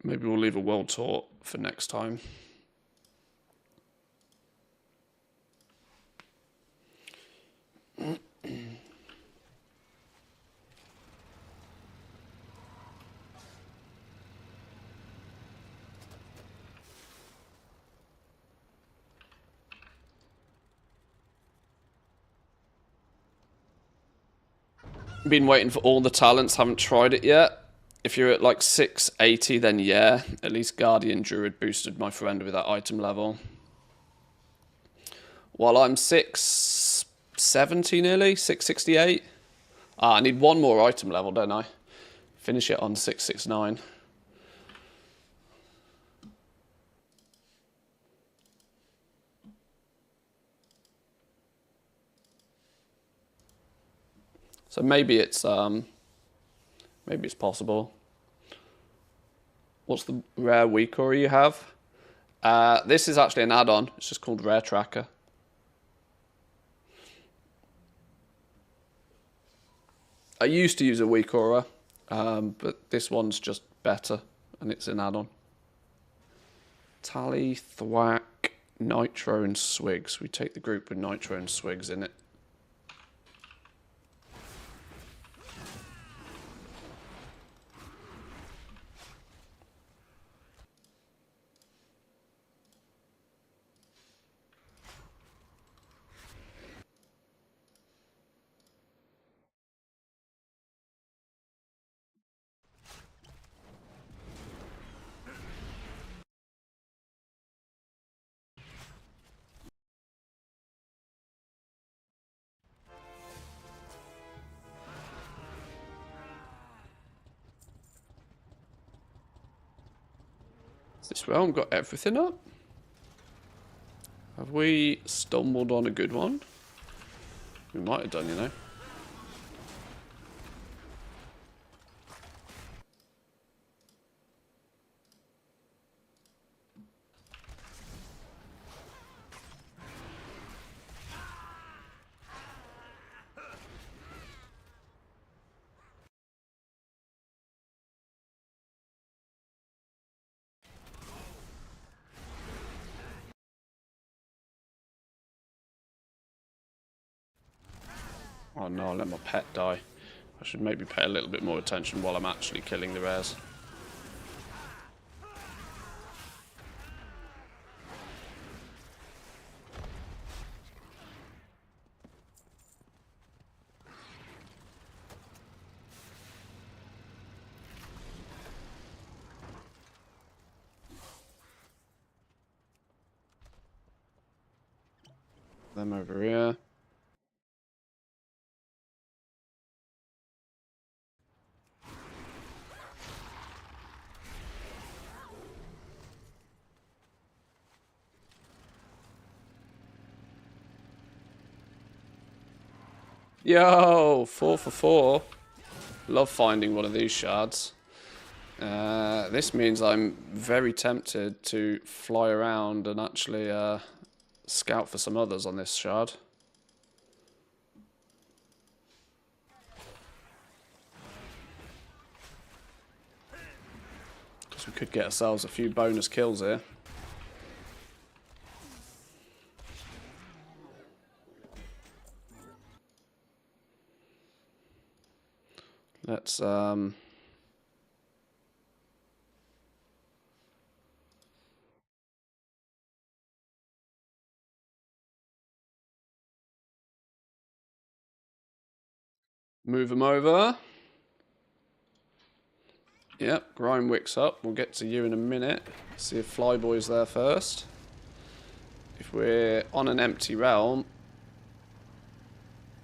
Maybe we'll leave a world tour for next time. Been waiting for all the talents, haven't tried it yet. If you're at like 680, then yeah. At least Guardian Druid boosted my friend with that item level. While I'm 670 nearly, 668. Ah, I need one more item level, don't I? Finish it on 669. So maybe it's possible. What's the rare weak aura you have? This is actually an add-on. It's just called Rare Tracker. I used to use a weak aura, but this one's just better, and it's an add-on. Tally, Thwack, Nitro, and Swigs. We take the group with Nitro and Swigs in it. Is this realm got everything up? Have we stumbled on a good one? We might have done, you know. Oh no, I let my pet die. I should maybe pay a little bit more attention while I'm actually killing the rares. Them over here. Yo, 4 for 4. Love finding one of these shards. This means I'm very tempted to fly around and actually scout for some others on this shard. Because we could get ourselves a few bonus kills here. Let's move them over. Yep, Grimewick's up. We'll get to you in a minute. See if Flyboy's there first. If we're on an empty realm,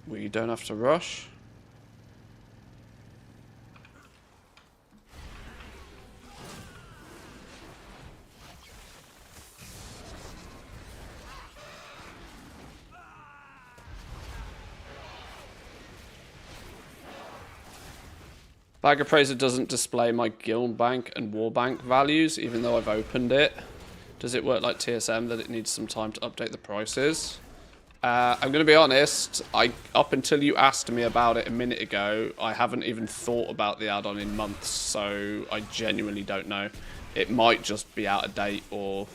we don't have to rush. Bag Appraiser doesn't display my guild bank and war bank values, even though I've opened it. Does it work like TSM that it needs some time to update the prices? I'm going to be honest, up until you asked me about it a minute ago, I haven't even thought about the add-on in months, so I genuinely don't know. It might just be out of date or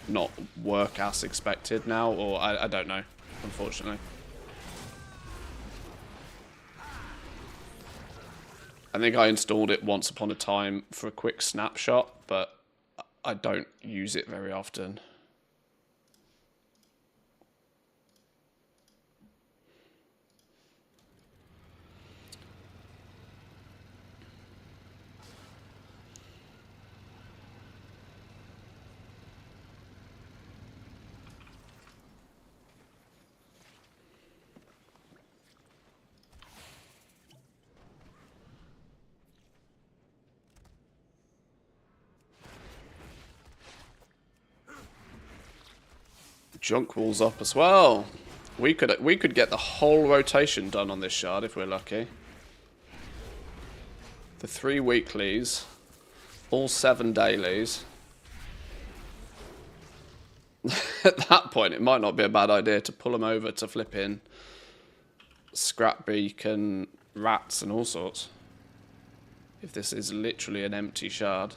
not work as expected now, or I don't know, unfortunately. I think I installed it once upon a time for a quick snapshot, but I don't use it very often. Junk wall's up as well. We could get the whole rotation done on this shard if we're lucky. The 3 weeklies, all 7 dailies. At that point, it might not be a bad idea to pull them over to flip in Scrapbeak and rats and all sorts. If this is literally an empty shard.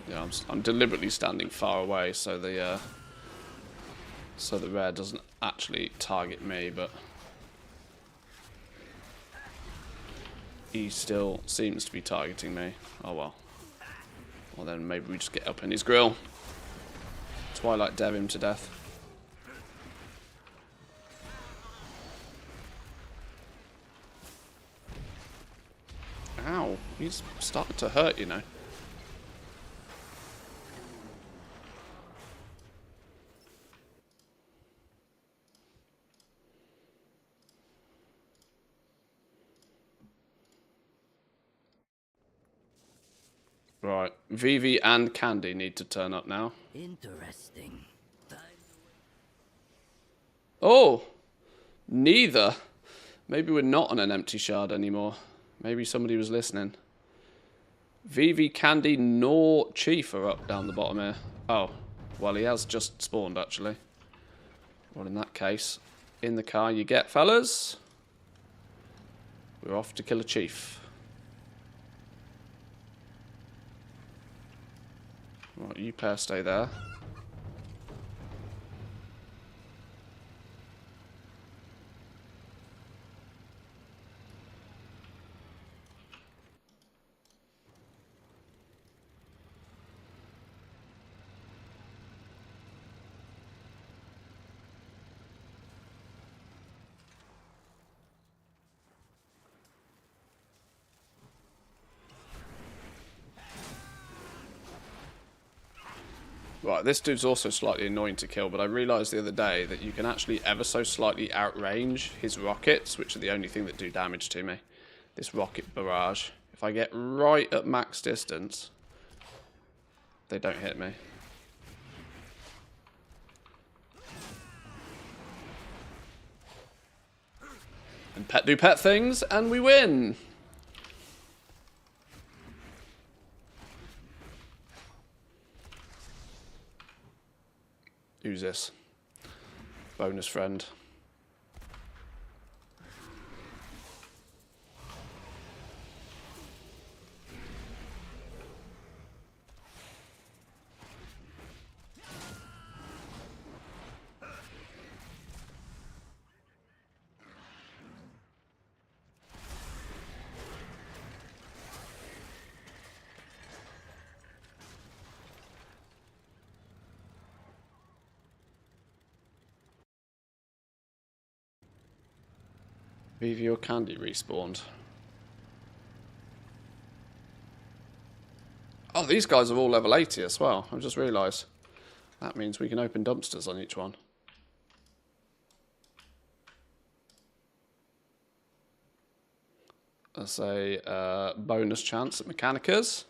Yeah, I'm deliberately standing far away so the rare doesn't actually target me, but he still seems to be targeting me. Oh well. Well then maybe we just get up in his grill. Twilight Dev him to death. Ow, he's starting to hurt, you know. Right, Vivi and Candy need to turn up now. Interesting. Oh, neither. Maybe we're not on an empty shard anymore. Maybe somebody was listening. Vivi, Candy, nor Chief are up down the bottom here. Oh, well, he has just spawned, actually. Well, in that case, in the car you get, fellas. We're off to kill a Chief. Right, you pair stay there. Right, this dude's also slightly annoying to kill, but I realised the other day that you can actually ever so slightly outrange his rockets, which are the only thing that do damage to me. This rocket barrage. If I get right at max distance, they don't hit me. And pet do pet things, and we win! Who's this? Bonus friend. Vivi or Candy respawned. Oh, these guys are all level 80 as well. I've just realised. That means we can open dumpsters on each one. That's a bonus chance at Mechanicas.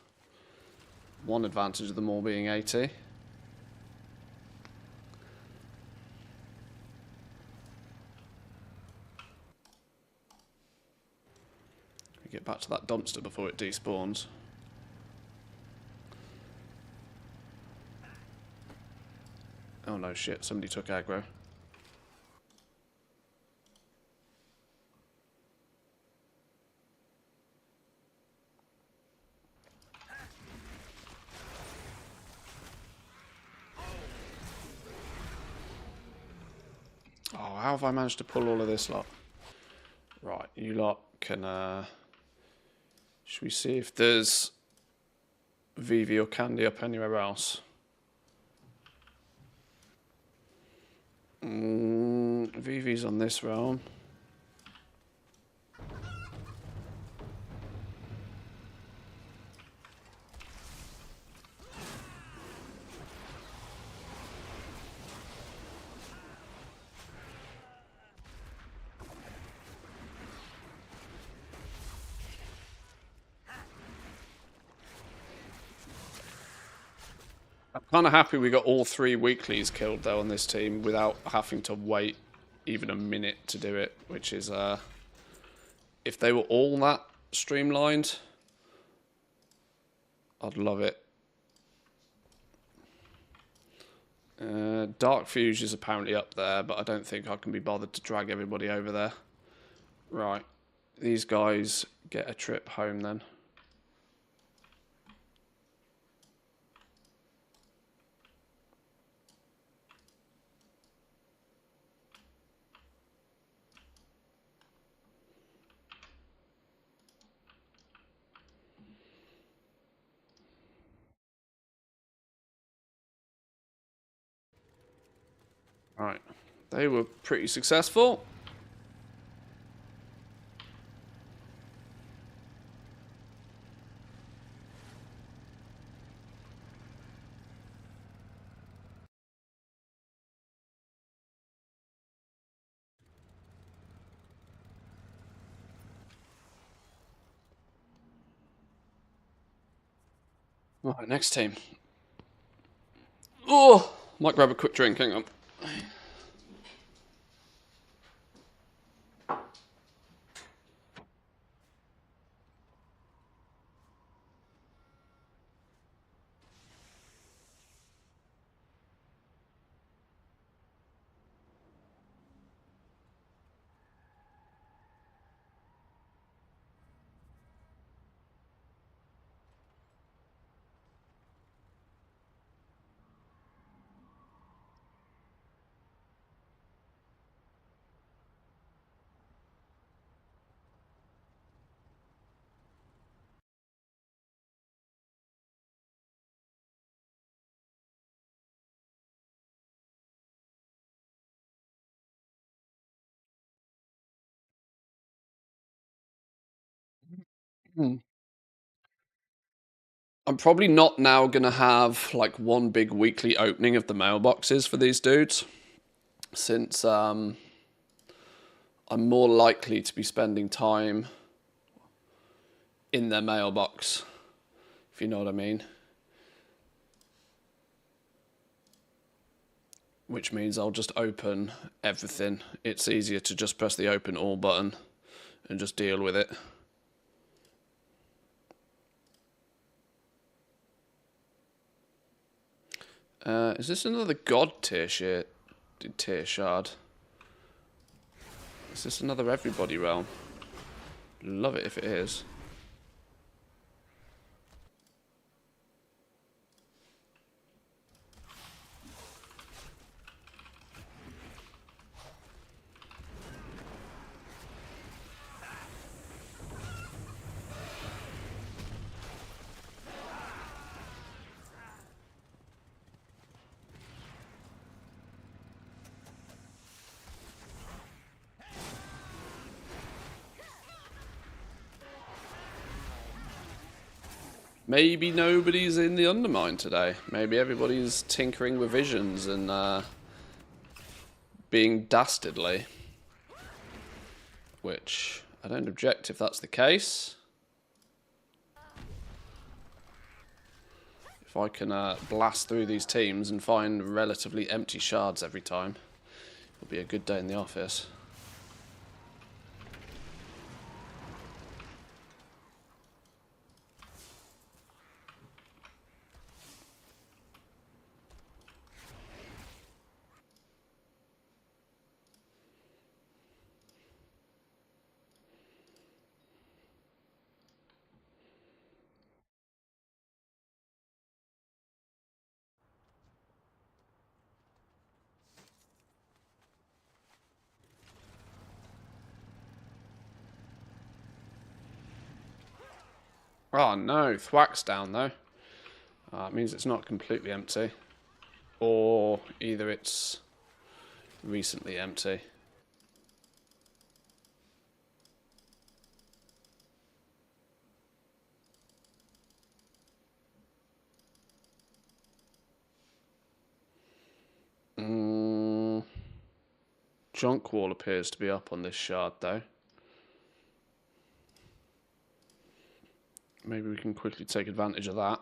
One advantage of them all being 80. We get back to that dumpster before it despawns. Oh no, shit, somebody took aggro. Oh, how have I managed to pull all of this lot? Right, you lot can, should we see if there's Vivi or Candy up anywhere else? Vivi's on this realm. I'm kind of happy we got all 3 weeklies killed though on this team without having to wait even a minute to do it, which is, if they were all that streamlined, I'd love it. Dark Fuse is apparently up there, but I don't think I can be bothered to drag everybody over there. Right, these guys get a trip home then. Right, they were pretty successful. Right, next team. Oh, might grab a quick drink, hang on. Hmm. I'm probably not now going to have like one big weekly opening of the mailboxes for these dudes, since I'm more likely to be spending time in their mailbox, if you know what I mean. Which means I'll just open everything. It's easier to just press the open all button and just deal with it. Is this another god tier shard? Is this another everybody realm? Love it if it is. Maybe nobody's in the Undermine today. Maybe everybody's tinkering with visions and being dastardly. Which, I don't object if that's the case. If I can blast through these teams and find relatively empty shards every time, it'll be a good day in the office. Oh no, Thwack's down though. It means it's not completely empty. Or either it's recently empty. Junk wall appears to be up on this shard though. Maybe we can quickly take advantage of that.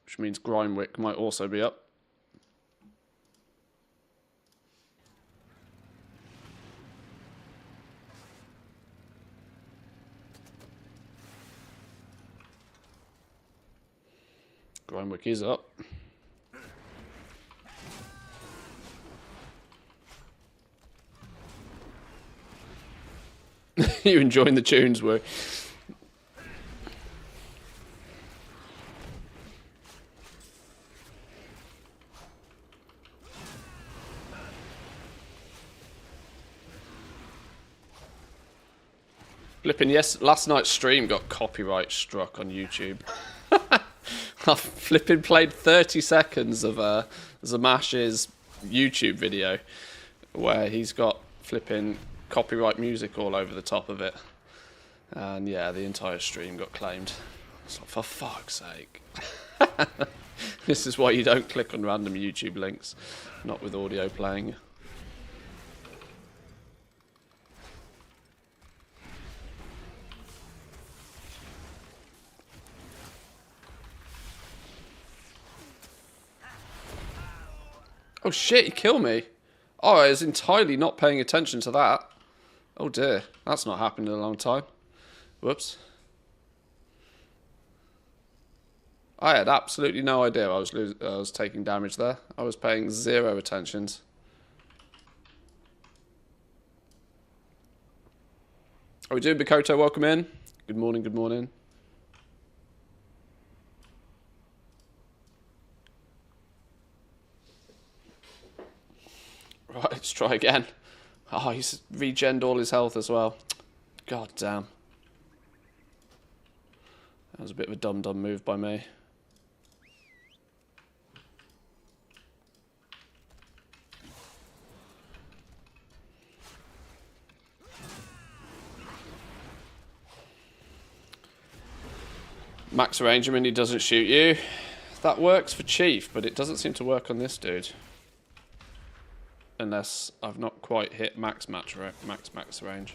Which means Grimewick might also be up. Grimewick is up. You enjoying the tunes, were? Flipping, yes, last night's stream got copyright struck on YouTube. I flipping played 30 seconds of Zamash's YouTube video where he's got flipping copyright music all over the top of it. And yeah, the entire stream got claimed. It's like, for fuck's sake. This is why you don't click on random YouTube links, not with audio playing. Oh shit, he killed me. Oh, I was entirely not paying attention to that. Oh dear, that's not happened in a long time. Whoops. I had absolutely no idea I was taking damage there. I was paying zero attentions. Are we doing Bikoto? Welcome in. Good morning, good morning. Right, let's try again. Oh, he's regened all his health as well. God damn. That was a bit of a dumb move by me. Max range him and he doesn't shoot you. That works for Chief, but it doesn't seem to work on this dude. Unless I've not quite hit max range.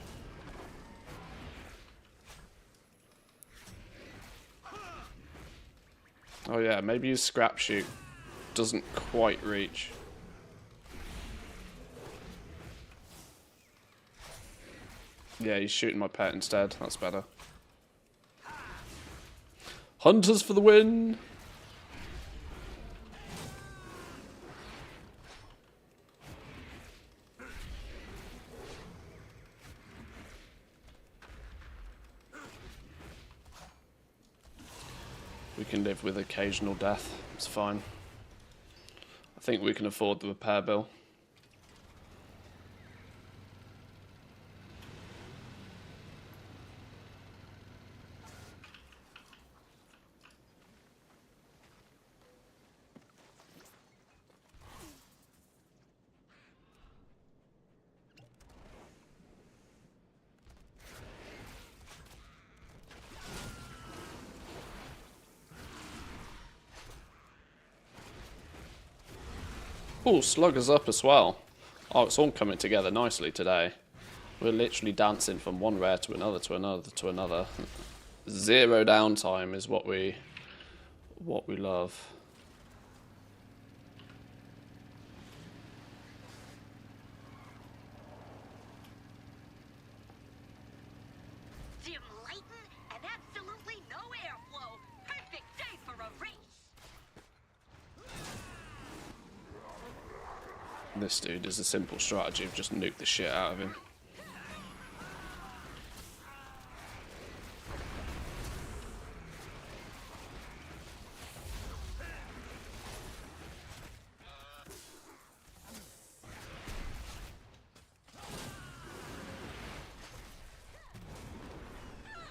Oh yeah, maybe his scrap shoot doesn't quite reach. Yeah, he's shooting my pet instead. That's better. Hunters for the win! We can live with occasional death. It's fine. I think we can afford the repair bill. Oh, Slugger's up as well. Oh, it's all coming together nicely today. We're literally dancing from one rare to another, to another, to another. Zero downtime is what we love. Dim lighting and absolutely no airflow. Perfect day for a race. This dude is a simple strategy of just nuke the shit out of him.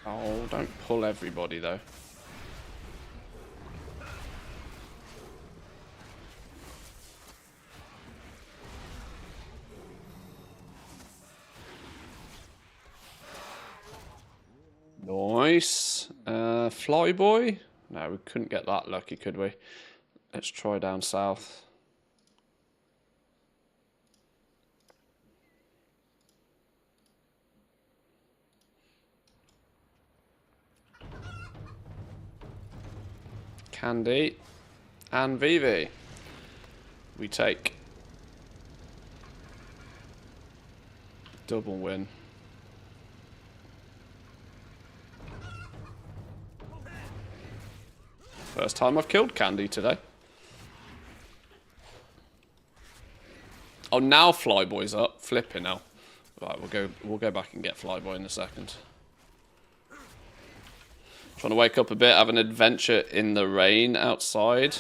Oh, don't pull everybody though. Nice. Flyboy? No, we couldn't get that lucky, could we? Let's try down south. Candy and Vivi. We take. Double win. First time I've killed Candy today. Oh, now Flyboy's up. Flipping now. Right, we'll go back and get Flyboy in a second. Trying to wake up a bit, have an adventure in the rain outside.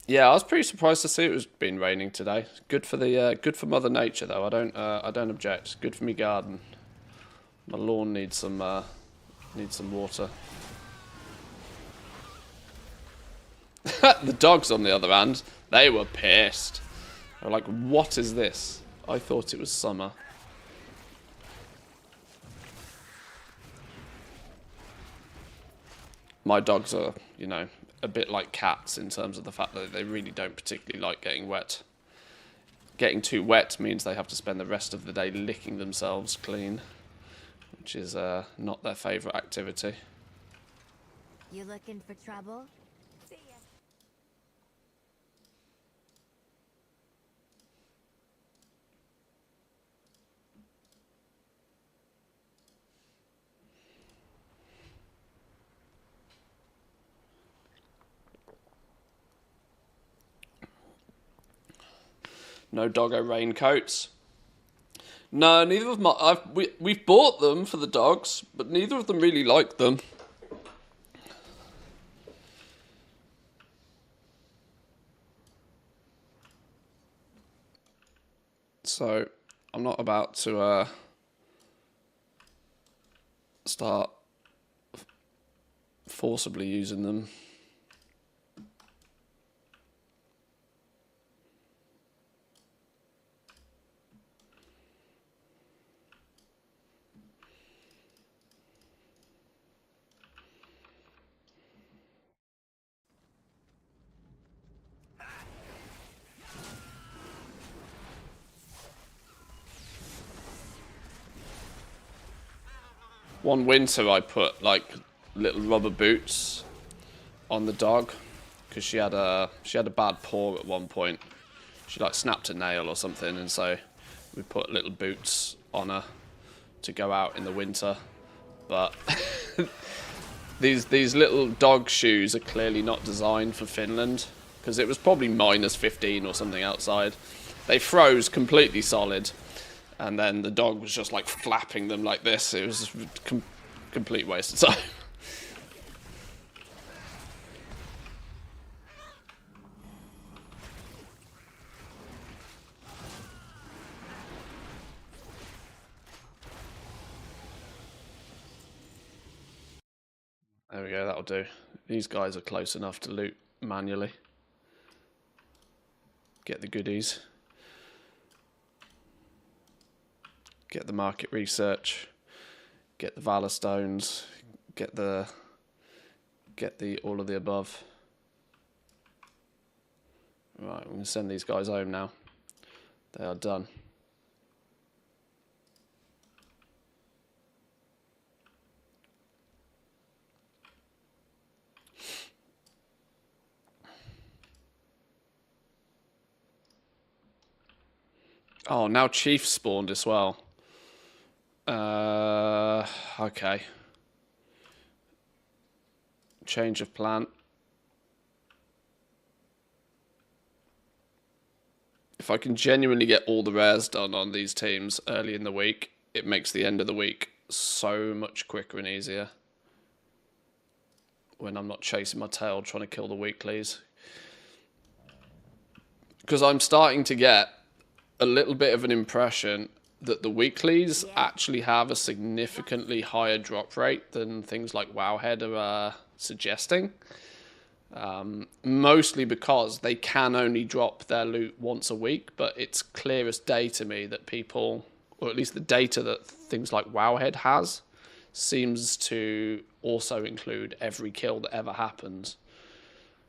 Yeah, I was pretty surprised to see it was been raining today. Good for Mother Nature though. I don't object. Good for me garden. My lawn needs some water. The dogs, on the other hand, they were pissed. They were like, "What is this? I thought it was summer." My dogs are, you know, a bit like cats in terms of the fact that they really don't particularly like getting wet. Getting too wet means they have to spend the rest of the day licking themselves clean, which is not their favourite activity. You looking for trouble? See ya. No doggo raincoats. No, neither of my. We've bought them for the dogs, but neither of them really like them. So I'm not about to start forcibly using them. One winter I put like little rubber boots on the dog because she had a bad paw at one point. She like snapped a nail or something, and so we put little boots on her to go out in the winter. But these little dog shoes are clearly not designed for Finland because it was probably -15 or something outside. They froze completely solid. And then the dog was just like flapping them like this. It was a complete waste of time. There we go, that'll do. These guys are close enough to loot manually. Get the goodies. Get the market research, get the Valor Stones, get the all of the above. Right, I'm going to send these guys home now. They are done. Oh, now Chief spawned as well. Okay. Change of plan. If I can genuinely get all the rares done on these teams early in the week, it makes the end of the week so much quicker and easier. When I'm not chasing my tail trying to kill the weeklies. Because I'm starting to get a little bit of an impression that the weeklies actually have a significantly higher drop rate than things like Wowhead are suggesting. Mostly because they can only drop their loot once a week, but it's clear as day to me that people, or at least the data that things like Wowhead has, seems to also include every kill that ever happens.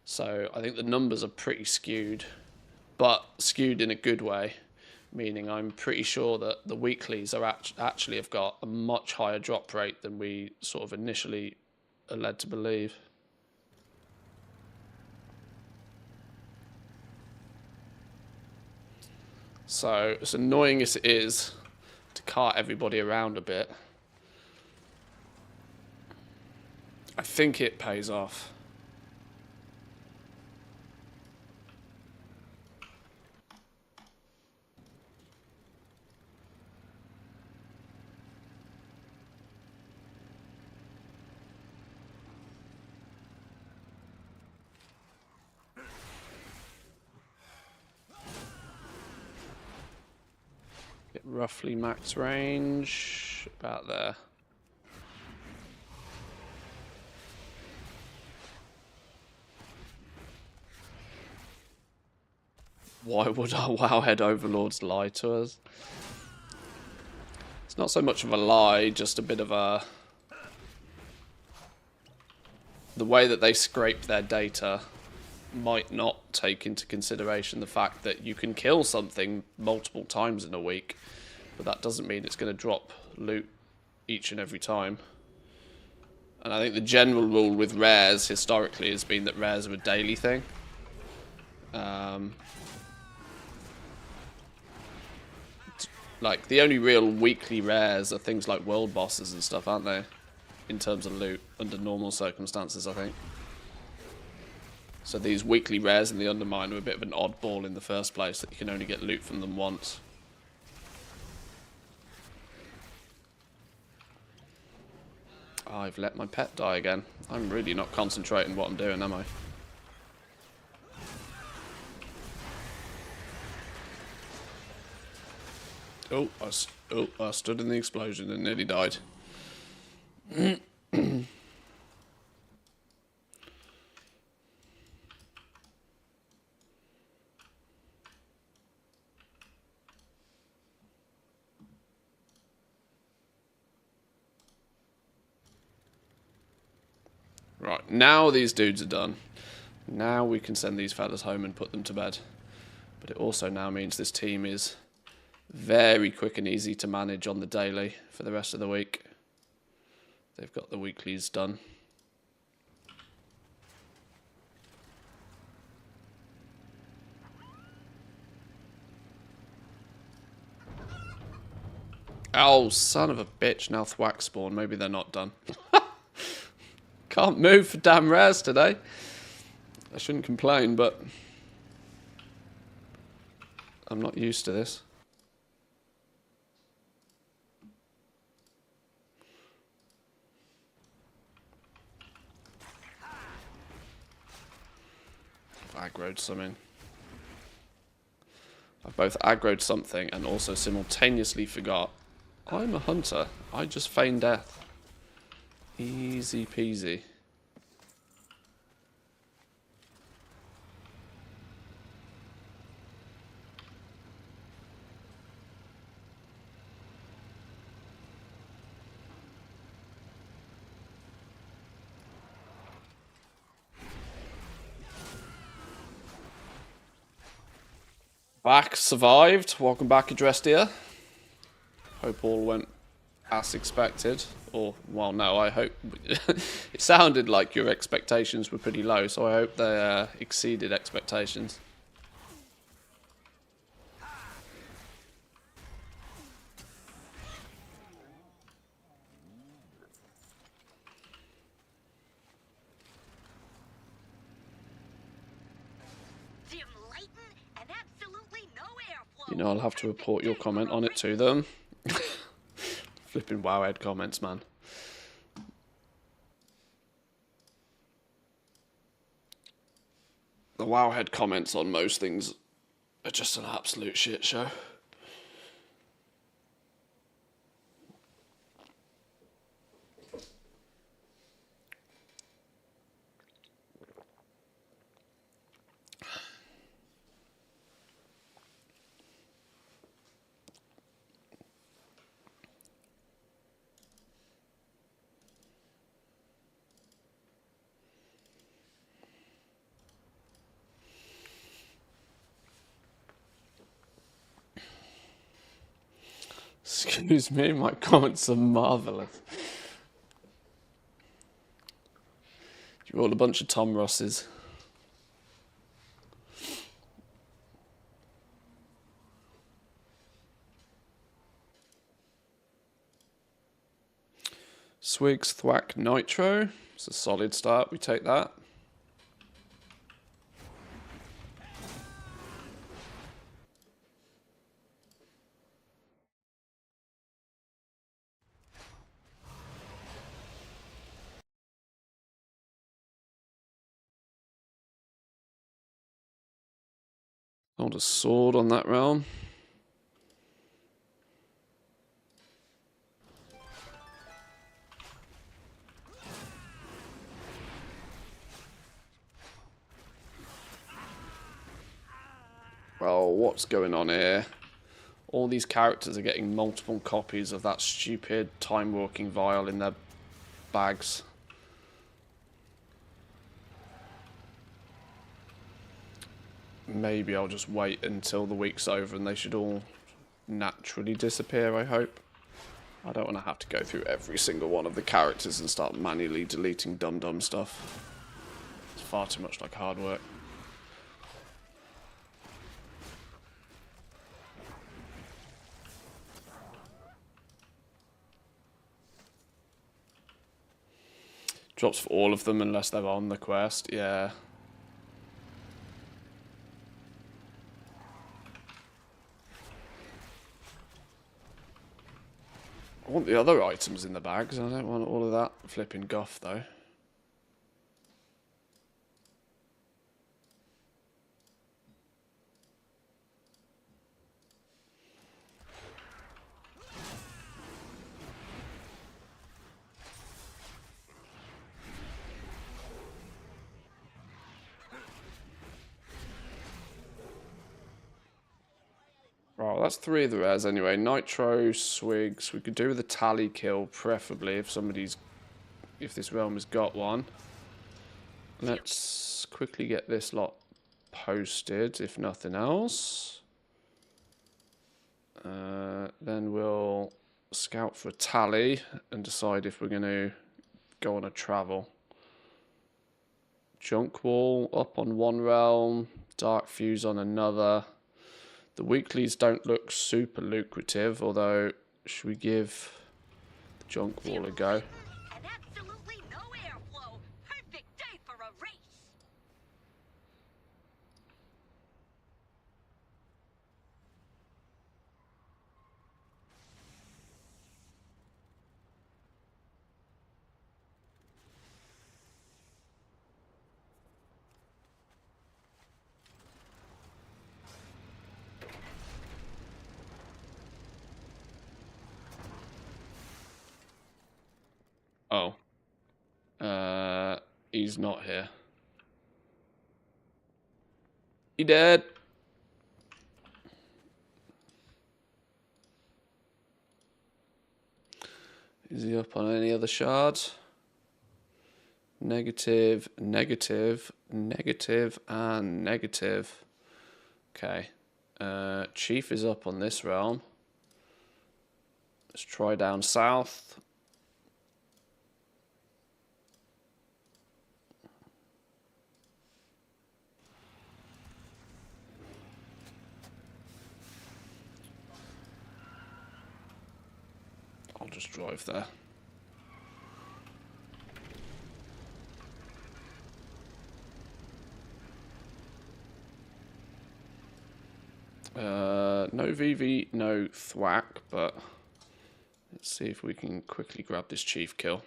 So I think the numbers are pretty skewed, but skewed in a good way, meaning I'm pretty sure that the weeklies are actually have got a much higher drop rate than we sort of initially are led to believe. So, as annoying as it is to cart everybody around a bit, I think it pays off. Get roughly max range, about there. Why would our Wowhead overlords lie to us? It's not so much of a lie, just a bit of a... The way that they scrape their data might not take into consideration the fact that you can kill something multiple times in a week, but that doesn't mean it's going to drop loot each and every time. And I think the general rule with rares historically has been that rares are a daily thing. Like, the only real weekly rares are things like world bosses and stuff, aren't they? In terms of loot, under normal circumstances, I think. So these weekly rares in the Undermine are a bit of an oddball in the first place, that you can only get loot from them once. Oh, I've let my pet die again. I'm really not concentrating what I'm doing, am I? Oh, I stood in the explosion and nearly died. Right, now these dudes are done. Now we can send these fellas home and put them to bed. But it also now means this team is very quick and easy to manage on the daily for the rest of the week. They've got the weeklies done. Oh, son of a bitch, now thwack spawn. Maybe they're not done. Can't move for damn rares today. I shouldn't complain, but I'm not used to this. I've aggroed something. I've both aggroed something and also simultaneously forgot I'm a hunter. I just feign death. Easy peasy. Back, survived. Welcome back, Addressed here. Hope all went as expected. Or, well, no, I hope... it sounded like your expectations were pretty low, so I hope they exceeded expectations. Dim lighting and absolutely no airflow. You know, I'll have to report your comment on it to them. Flipping wowhead comments, man. The wowhead comments on most things are just an absolute shit show. Excuse me, my comments are marvellous. You're all a bunch of Tom Rosses. Swigs Thwack Nitro. It's a solid start, we take that. Hold a sword on that realm. Well, what's going on here? All these characters are getting multiple copies of that stupid time-walking vial in their bags. Maybe I'll just wait until the week's over and they should all naturally disappear, I hope. I don't want to have to go through every single one of the characters and start manually deleting dumb stuff. It's far too much like hard work. Drops for all of them unless they're on the quest, yeah. I want the other items in the bags. I don't want all of that flipping guff, though. Right, well, that's 3 of the rares anyway. Nitro, Swigs. We could do with a tally kill, preferably, if this realm has got one. Let's quickly get this lot posted, if nothing else. Then we'll scout for a tally and decide if we're going to go on a travel. Junk Wall up on one realm, Dark Fuse on another. The weeklies don't look super lucrative, although should we give the Junk Wall a go? And absolutely no airflow. Perfect day for a race. Oh. He's not here. He dead. Is he up on any other shards? Negative, negative, negative, and negative. Okay. Chief is up on this realm. Let's try down south. I'll just drive there. No VV, no thwack, but let's see if we can quickly grab this chief kill.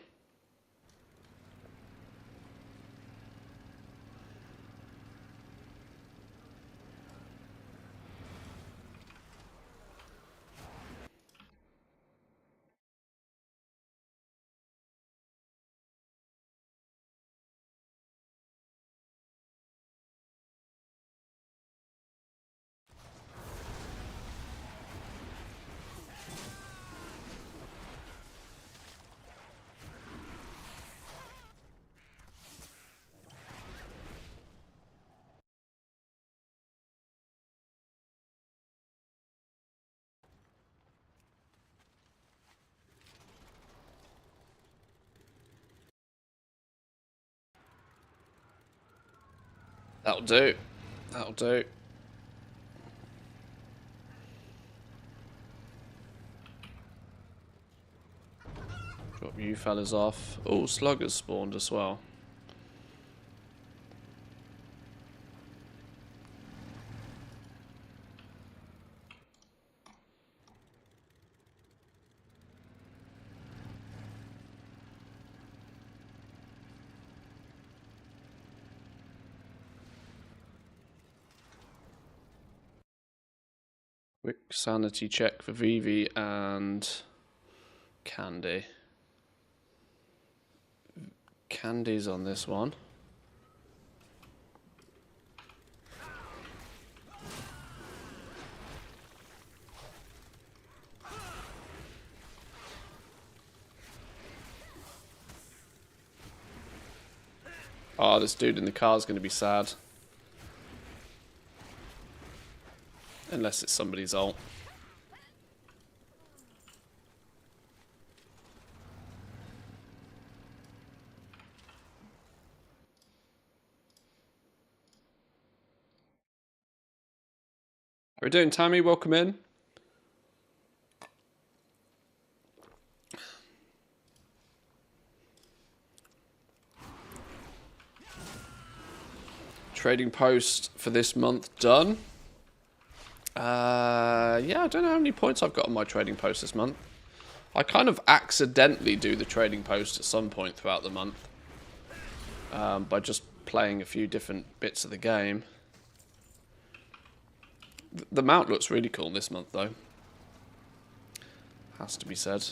That'll do. That'll do. Drop you fellas off. Oh, sluggers spawned as well. Quick sanity check for Vivi and Candy. Candy's on this one. Oh, this dude in the car is going to be sad. Unless it's somebody's ult. How are we doing, Tammy? Welcome in. Trading post for this month done. Yeah, I don't know how many points I've got on my trading post this month. I kind of accidentally do the trading post at some point throughout the month. By just playing a few different bits of the game. The mount looks really cool this month, though. Has to be said.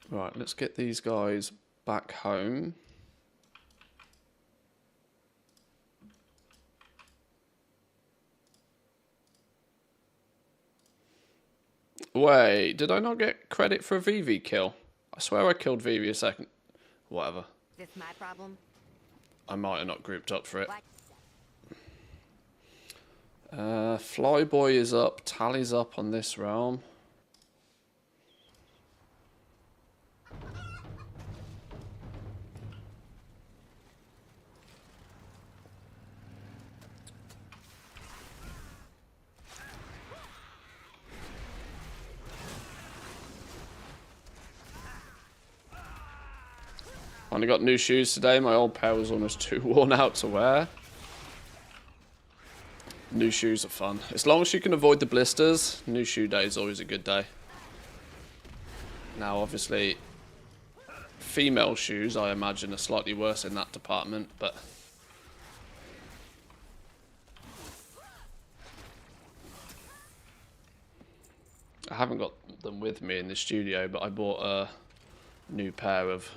Right, let's get these guys back home. Wait, did I not get credit for a VV kill? I swear I killed VV a second. Whatever. Is this my problem? I might have not grouped up for it. What? Flyboy is up. Tally's up on this realm. Only got new shoes today. My old pair was almost too worn out to wear. New shoes are fun. As long as you can avoid the blisters, new shoe day is always a good day. Now, obviously, female shoes, I imagine, are slightly worse in that department, but... I haven't got them with me in the studio, but I bought a new pair of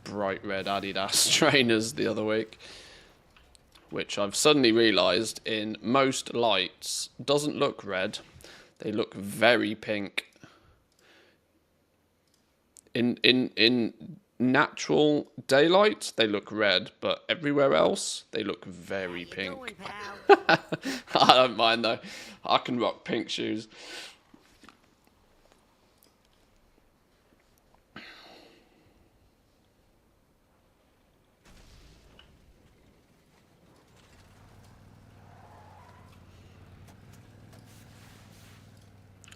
bright red Adidas trainers the other week, which I've suddenly realised in most lights doesn't look red. They look very pink. In natural daylight, they look red, but everywhere else, they look very pink. I don't mind though. I can rock pink shoes.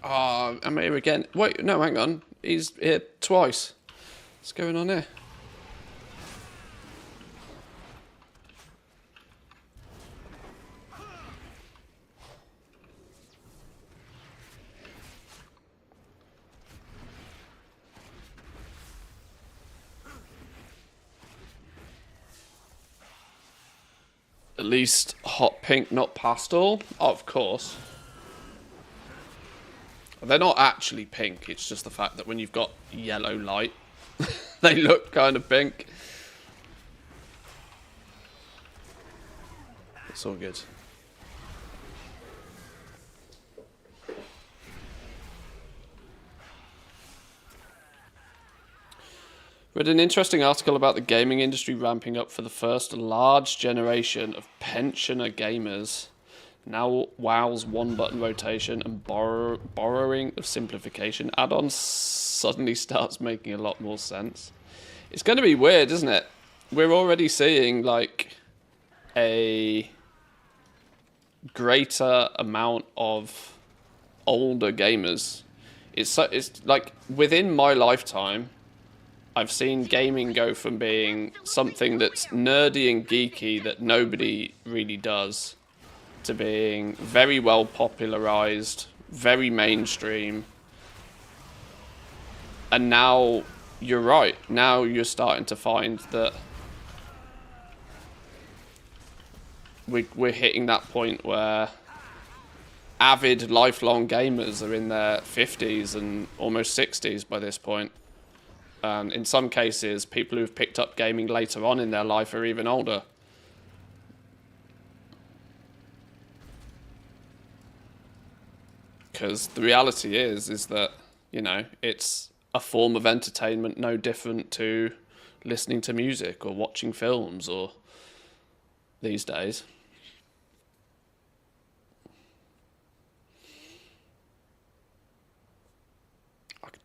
Oh, I'm here again. Wait, no, hang on. He's here twice. What's going on here? At least hot pink, not pastel. Oh, of course. They're not actually pink. It's just the fact that when you've got yellow light, they look kind of pink. It's all good. Read an interesting article about the gaming industry ramping up for the first large generation of pensioner gamers. Now WoW's one-button rotation and borrowing of simplification add-ons suddenly starts making a lot more sense. It's going to be weird, isn't it? We're already seeing, like, a greater amount of older gamers. It's like, within my lifetime, I've seen gaming go from being something that's nerdy and geeky that nobody really does to being very well popularized, very mainstream. And now, you're right, now you're starting to find that we're hitting that point where avid lifelong gamers are in their 50s and almost 60s by this point. In some cases, people who've picked up gaming later on in their life are even older. Because the reality is that, you know, it's a form of entertainment no different to listening to music or watching films or these days.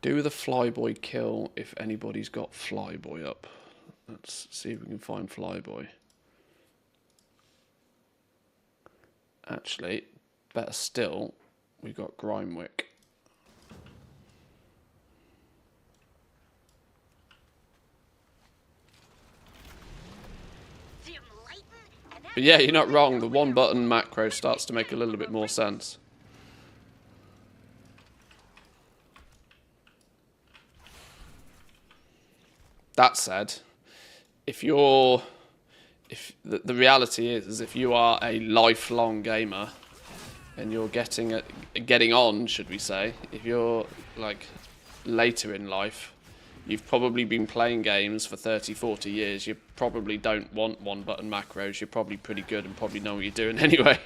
Do with a flyboy kill if anybody's got flyboy up. Let's see if we can find flyboy. Actually, better still, we got Grimewick. But yeah, you're not wrong. The one button macro starts to make a little bit more sense. That said, if the reality is if you are a lifelong gamer and you're getting on, should we say, if you're like later in life, you've probably been playing games for 30, 40 years, you probably don't want one button macros, you're probably pretty good and probably know what you're doing anyway.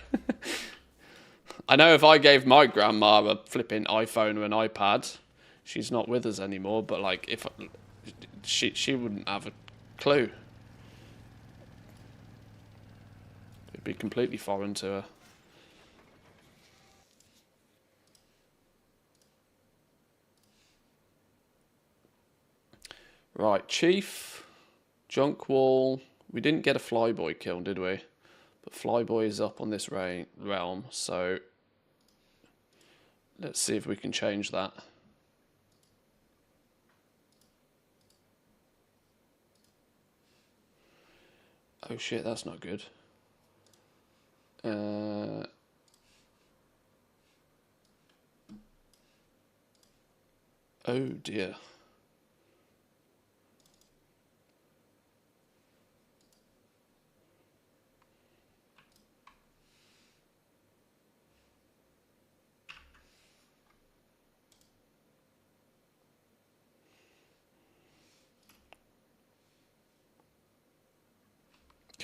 I know if I gave my grandma a flipping iPhone or an iPad, she's not with us anymore, but like if she wouldn't have a clue. It'd be completely foreign to her. Right, Chief, Junk Wall. We didn't get a Flyboy kill, did we? But Flyboy is up on this realm, so let's see if we can change that. Oh shit, that's not good. Oh dear.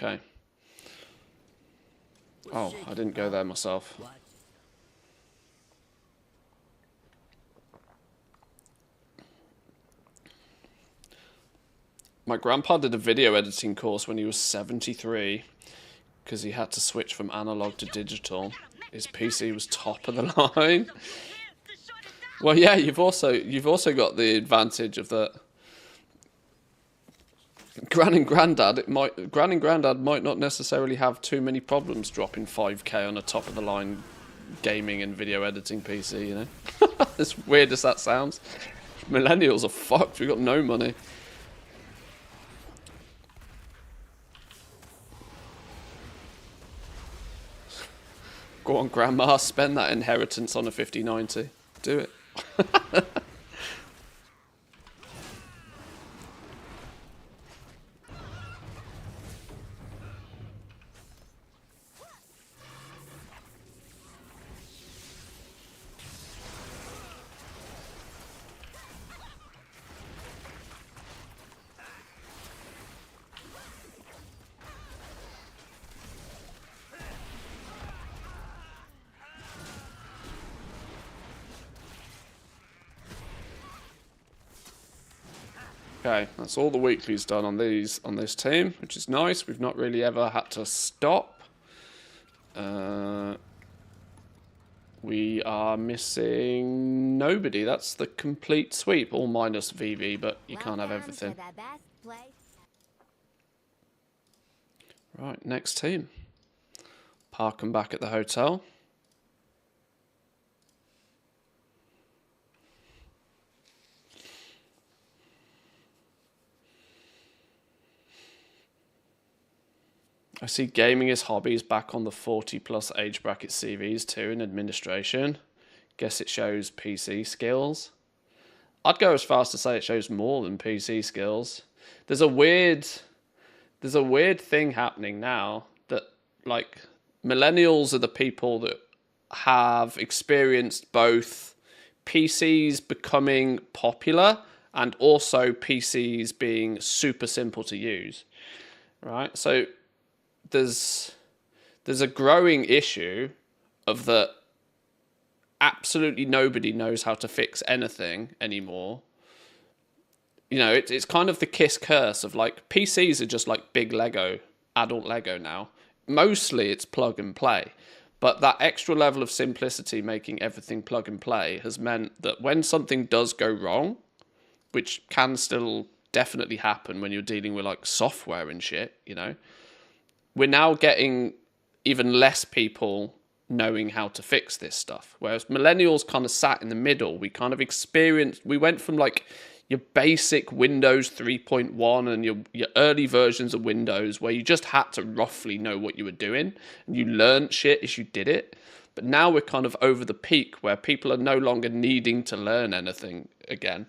Okay. Oh, I didn't go there myself. My grandpa did a video editing course when he was 73 because he had to switch from analog to digital. His PC was top of the line. Well, yeah, you've also got the advantage of that. Gran and Grandad might not necessarily have too many problems dropping 5K on a top of the line gaming and video editing PC, you know. As weird as that sounds. Millennials are fucked, we got no money. Go on, Grandma, spend that inheritance on a 5090. Do it. Okay, that's all the weeklies done on this team, which is nice. We've not really ever had to stop. We are missing nobody. That's the complete sweep, all minus VV, but you can't have everything. Right, next team. Park 'em back at the hotel. I see gaming as hobbies back on the 40+ age bracket CVs too in administration. Guess it shows PC skills. I'd go as far as to say it shows more than PC skills. There's a weird thing happening now that, like, millennials are the people that have experienced both PCs becoming popular and also PCs being super simple to use, right? So there's a growing issue of that absolutely nobody knows how to fix anything anymore. You know, it's kind of the kiss curse of, like, PCs are just like big Lego, adult Lego now. Mostly it's plug and play. But that extra level of simplicity making everything plug and play has meant that when something does go wrong, which can still definitely happen when you're dealing with, like, software and shit, you know, we're now getting even less people knowing how to fix this stuff. Whereas millennials kind of sat in the middle. We kind of experienced, we went from, like, your basic Windows 3.1 and your early versions of Windows where you just had to roughly know what you were doing and you learned shit as you did it. But now we're kind of over the peak where people are no longer needing to learn anything again.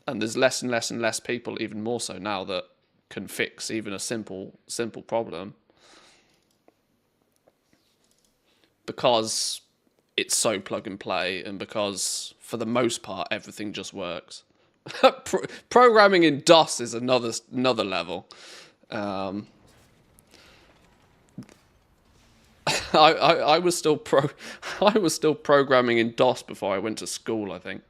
And there's less and less and less people, even more so now, that can fix even a simple problem. Because it's so plug and play and because, for the most part, everything just works. Programming in DOS is another level. I was still programming in DOS before I went to school, I think.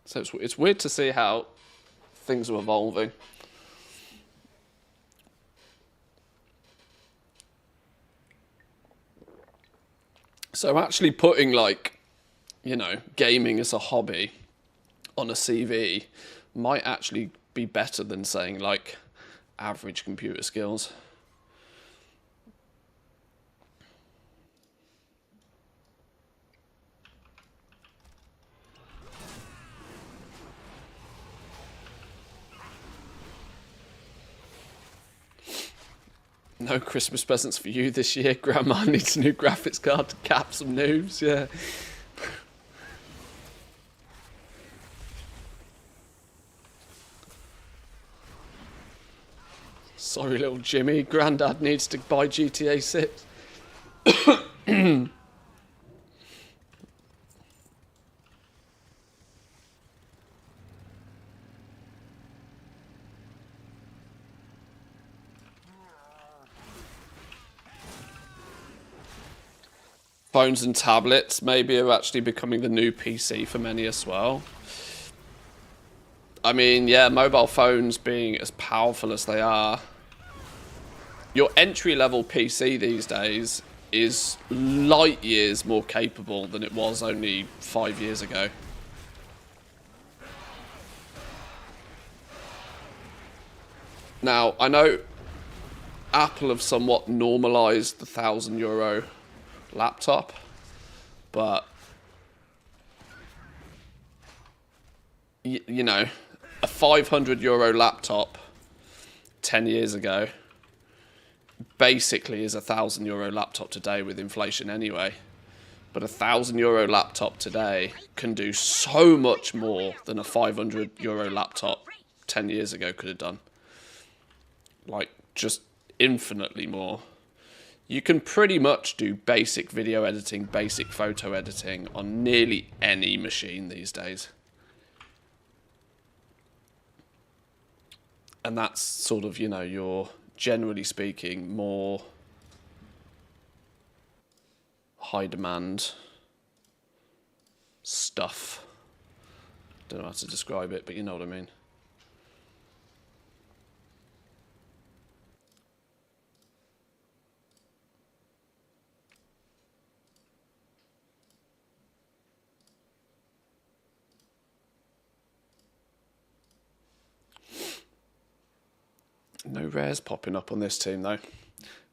So it's weird to see how things are evolving. So actually putting, like, you know, gaming as a hobby on a CV might actually be better than saying, like, average computer skills. No Christmas presents for you this year. Grandma needs a new graphics card to cap some noobs, yeah. Sorry, little Jimmy. Grandad needs to buy GTA 6. Phones and tablets maybe are actually becoming the new PC for many as well. I mean, yeah, mobile phones being as powerful as they are, your entry-level PC these days is light years more capable than it was only 5 years ago. Now, I know Apple have somewhat normalized the €1,000 laptop, but you know, a €500 laptop 10 years ago basically is a €1,000 laptop today with inflation anyway. But a €1,000 laptop today can do so much more than a €500 laptop 10 years ago could have done. Like, just infinitely more. You can pretty much do basic video editing, basic photo editing on nearly any machine these days. And that's sort of, you know, your, generally speaking, more high demand stuff. Don't know how to describe it, but you know what I mean. No rares popping up on this team though.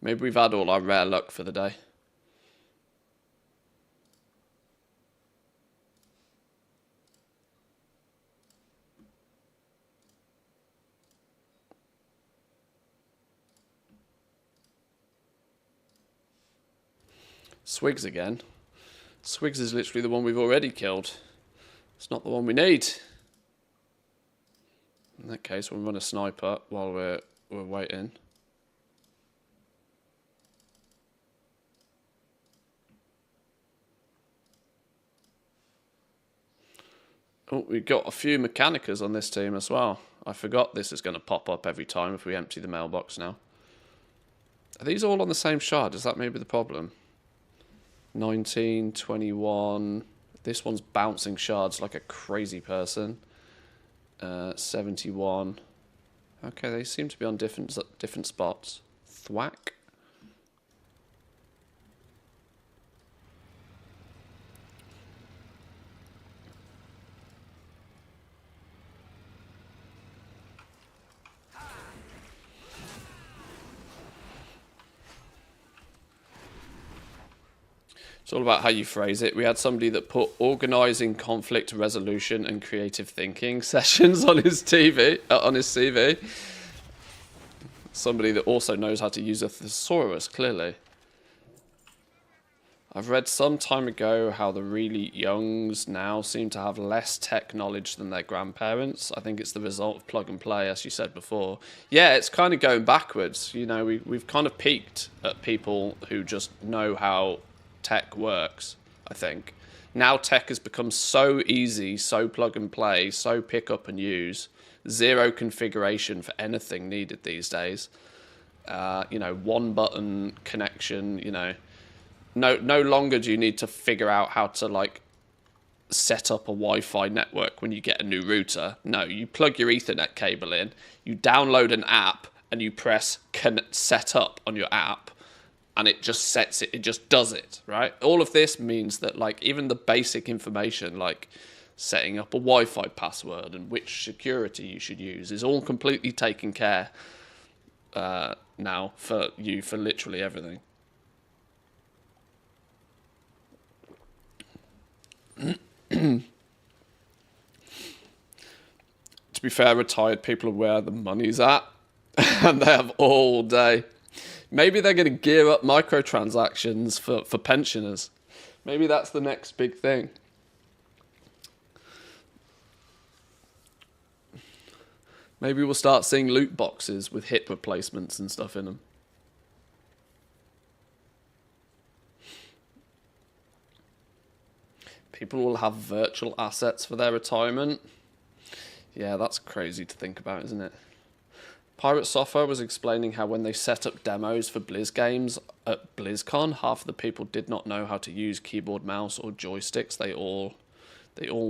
Maybe we've had all our rare luck for the day. Swigs again. Swigs is literally the one we've already killed. It's not the one we need. In that case, we'll run a sniper while we're waiting. Oh, we've got a few Mechanicas on this team as well. I forgot this is going to pop up every time if we empty the mailbox now. Are these all on the same shard? Is that maybe the problem? 19, 21. This one's bouncing shards like a crazy person. 71. Okay, they seem to be on different spots. Thwack. It's all about how you phrase it. We had somebody that put organising conflict resolution and creative thinking sessions on his on his CV. Somebody that also knows how to use a thesaurus, clearly. I've read some time ago how the really youngs now seem to have less tech knowledge than their grandparents. I think it's the result of plug and play, as you said before. Yeah, it's kind of going backwards. You know, we've kind of peaked at people who just know how tech works, I think. Now tech has become so easy, so plug and play, so pick up and use. Zero configuration for anything needed these days. You know, one button connection, you know. No longer do you need to figure out how to, like, set up a Wi-Fi network when you get a new router. No, you plug your Ethernet cable in, you download an app, and you press set up on your app, and it just sets it, it just does it, right? All of this means that, like, even the basic information, like setting up a Wi-Fi password and which security you should use, is all completely taken care now for you for literally everything. To be fair, retired people are where the money's at, and they have all day. Maybe they're going to gear up microtransactions for pensioners. Maybe that's the next big thing. Maybe we'll start seeing loot boxes with hip replacements and stuff in them. People will have virtual assets for their retirement. Yeah, that's crazy to think about, isn't it? Pirate Software was explaining how when they set up demos for Blizz games at BlizzCon, half of the people did not know how to use keyboard, mouse, or joysticks. They all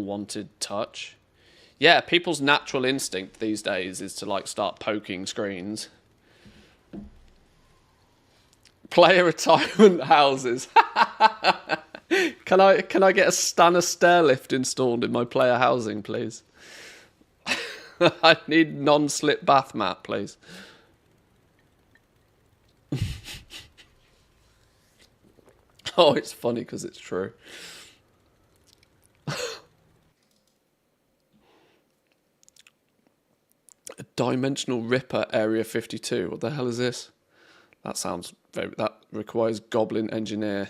wanted touch. Yeah, people's natural instinct these days is to like start poking screens. Player retirement houses. Can I get a Stanner stair lift installed in my player housing, please? I need non-slip bath mat, please. Oh, it's funny because it's true. A Dimensional Ripper Area 52. What the hell is this? That sounds very... That requires Goblin Engineer.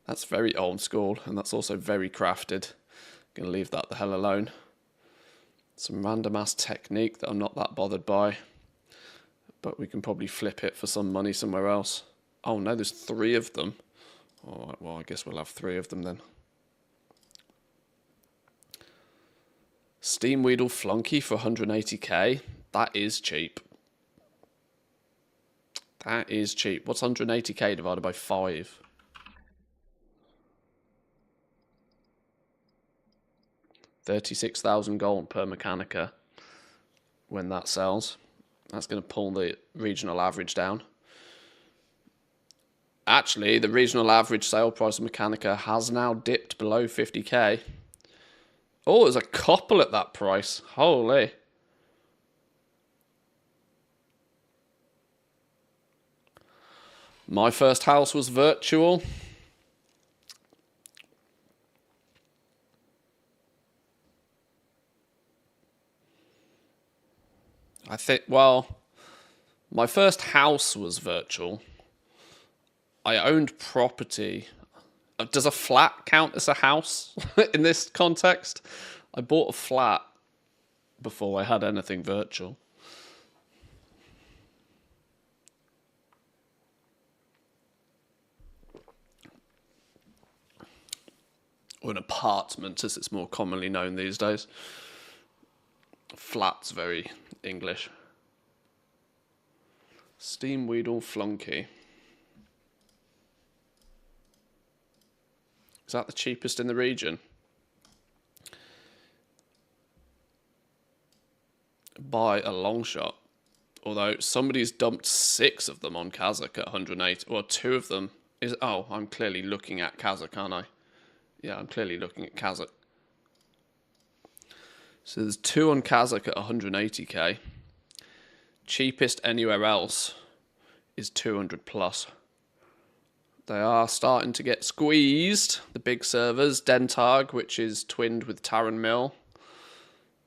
That's very old school, and that's also very crafted. Gonna leave that the hell alone. Some random ass technique that I'm not that bothered by. But we can probably flip it for some money somewhere else. Oh no, there's 3 of them. Alright, well I guess we'll have 3 of them then. Steam Weedle Flunky for 180k. That is cheap. That is cheap. What's 180k divided by 5? 36,000 gold per Mechanica when that sells. That's going to pull the regional average down. Actually, the regional average sale price of Mechanica has now dipped below 50k. Oh, there's a couple at that price. Holy. My first house was virtual. I think, well, my first house was virtual. I owned property. Does a flat count as a house in this context? I bought a flat before I had anything virtual. Or an apartment, as it's more commonly known these days. Flat's very English. Steam Weedle Flunky. Is that the cheapest in the region? By a long shot. Although somebody's dumped 6 of them on Kazakh at 180, or 2 of them is... Oh, I'm clearly looking at Kazakh, aren't I? Yeah, I'm clearly looking at Kazakh. So there's 2 on Kazakh at 180k. Cheapest anywhere else is 200 plus. They are starting to get squeezed. The big servers, Dentag, which is twinned with Taran Mill.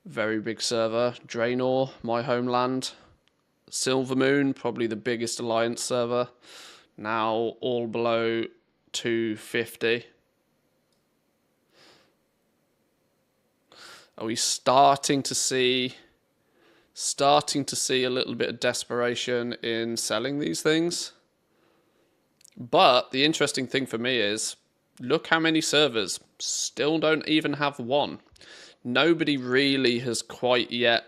Very big server. Draenor, my homeland. Silvermoon, probably the biggest alliance server. Now all below 250. Are we starting to see a little bit of desperation in selling these things? But the interesting thing for me is, look how many servers still don't even have one. Nobody really has quite yet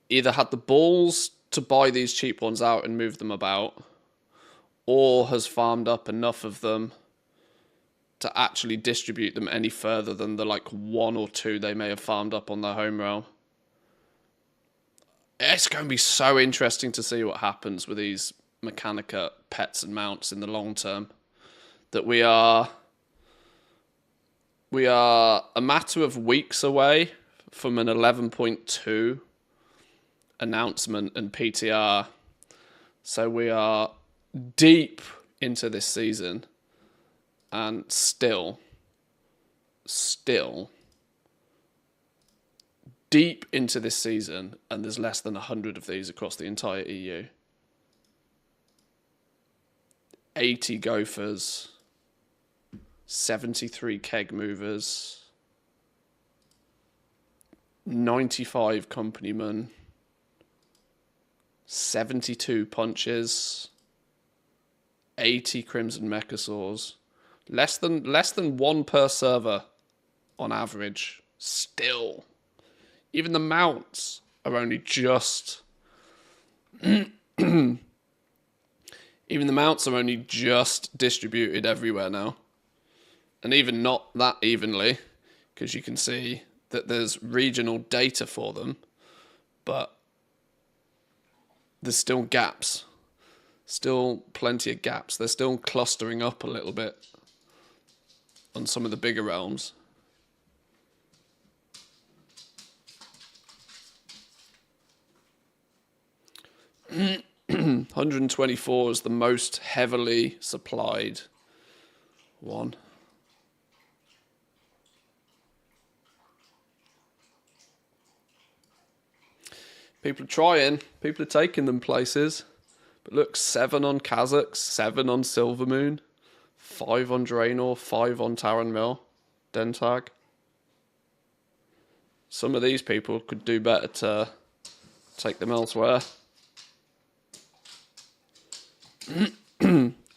either had the balls to buy these cheap ones out and move them about, or has farmed up enough of them to actually distribute them any further than the like 1 or 2 they may have farmed up on their home realm. It's going to be so interesting to see what happens with these Mechanica pets and mounts in the long term. That we are a matter of weeks away from an 11.2 announcement and PTR. So we are deep into this season. And still deep into this season, and there's less than 100 of these across the entire EU. 80 gophers, 73 keg movers, 95 companymen, 72 punches, 80 crimson mechasaurs. Less than 1 per server on average. Still. Even the mounts are only just... Even the mounts are only just distributed everywhere now. And even not that evenly, because you can see that there's regional data for them, but there's still gaps. Still plenty of gaps. They're still clustering up a little bit on some of the bigger realms. $124 is the most heavily supplied one. People are trying. People are taking them places. But look, 7 on Kazakh, 7 on Silvermoon, 5 on Draenor, 5 on Taran Mill, Dentag. Some of these people could do better to take them elsewhere.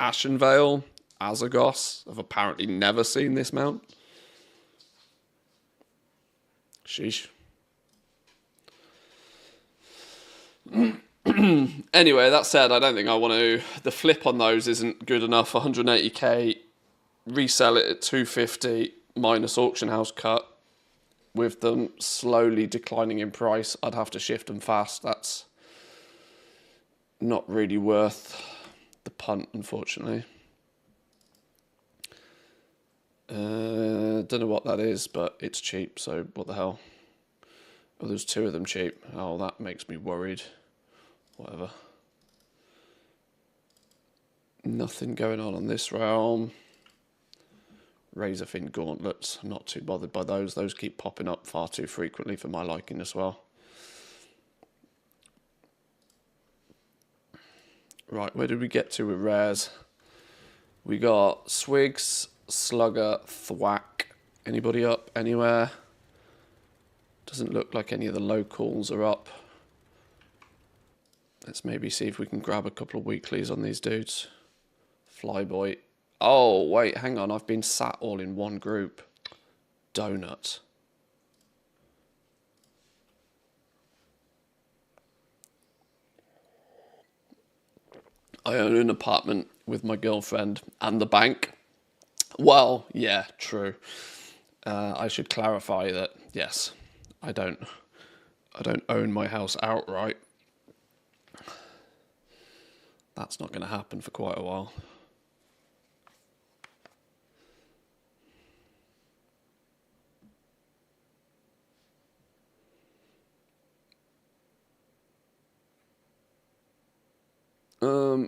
Ashenvale, Azagos have apparently never seen this mount. Sheesh. Anyway, that said, I don't think I want to... The flip on those isn't good enough. 180k, resell it at 250 minus auction house cut. With them slowly declining in price, I'd have to shift them fast. That's not really worth the punt, unfortunately. Don't know what that is, but it's cheap, so what the hell. Oh, there's 2 of them cheap. Oh, that makes me worried. Whatever. Nothing going on this realm. Razorfin gauntlets. Not too bothered by those. Those keep popping up far too frequently for my liking as well. Right, where did we get to with rares? We got Swigs, Slugger, Thwack. Anybody up anywhere? Doesn't look like any of the locals are up. Let's maybe see if we can grab a couple of weeklies on these dudes. Flyboy. Oh, wait, hang on. I've been sat all in one group. Donut. I own an apartment with my girlfriend and the bank. Well, yeah, true. I should clarify that, yes, I don't own my house outright. That's not going to happen for quite a while.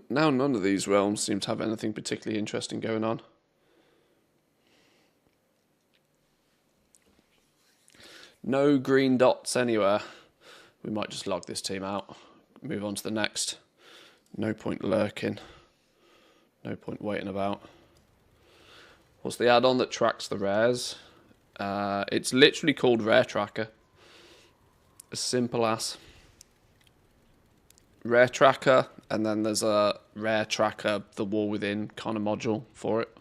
Now none of these realms seem to have anything particularly interesting going on. No green dots anywhere. We might just log this team out. Move on to the next. No point lurking. No point waiting about. What's the add-on that tracks the rares? It's literally called Rare Tracker. As simple as. Rare Tracker, and then there's a Rare Tracker, the War Within kind of module for it.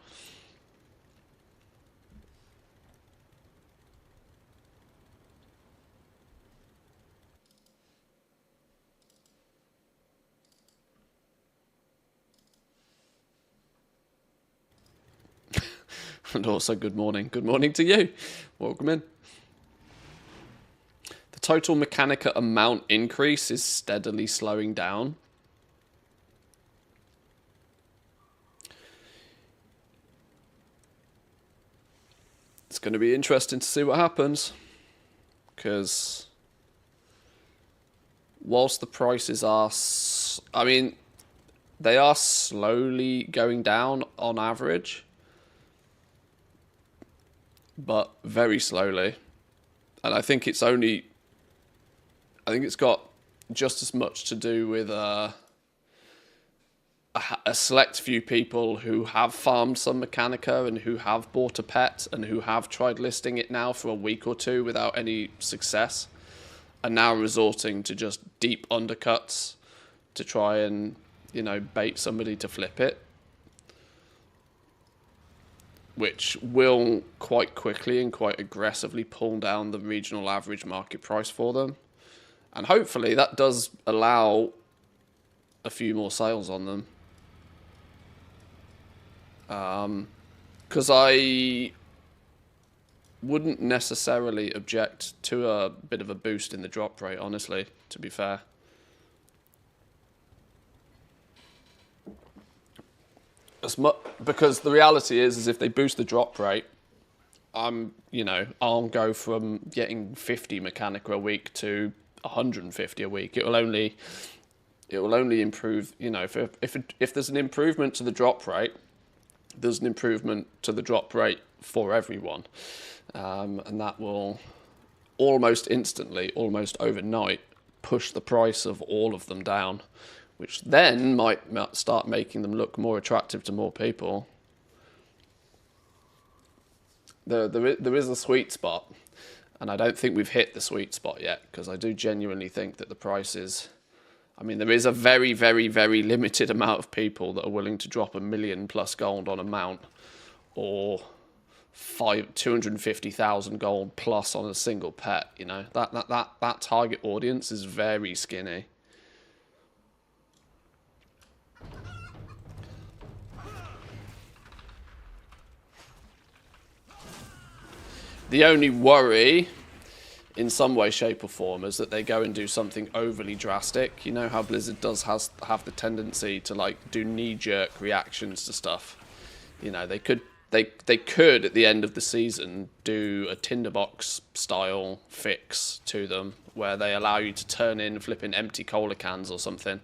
And also good morning. Good morning to you. Welcome in. The total Mechanica amount increase is steadily slowing down. It's going to be interesting to see what happens. Because whilst the prices are... I mean, they are slowly going down on average. But very slowly. And I think it's only... I think it's got just as much to do with a select few people who have farmed some Mechanica and who have bought a pet and who have tried listing it now for a week or two without any success, and now resorting to just deep undercuts to try and, you know, bait somebody to flip it, which will quite quickly and quite aggressively pull down the regional average market price for them. And hopefully that does allow a few more sales on them. Because I wouldn't necessarily object to a bit of a boost in the drop rate, honestly, to be fair. Because the reality is if they boost the drop rate, I'll go from getting 50 Mechanica a week to 150 a week. It will only improve, if there's an improvement to the drop rate, there's an improvement to the drop rate for everyone. And that will almost instantly, almost overnight, push the price of all of them down, which then might start making them look more attractive to more people. There is a sweet spot, and I don't think we've hit the sweet spot yet, because I do genuinely think that the price is... I mean, there is a very, very, very limited amount of people that are willing to drop $1 million plus gold on a mount, or 250,000 gold plus on a single pet. That target audience is very skinny. The only worry, in some way, shape or form, is that they go and do something overly drastic. You know how Blizzard does have the tendency to do knee-jerk reactions to stuff. They could at the end of the season do a tinderbox style fix to them where they allow you to turn in flipping empty cola cans or something,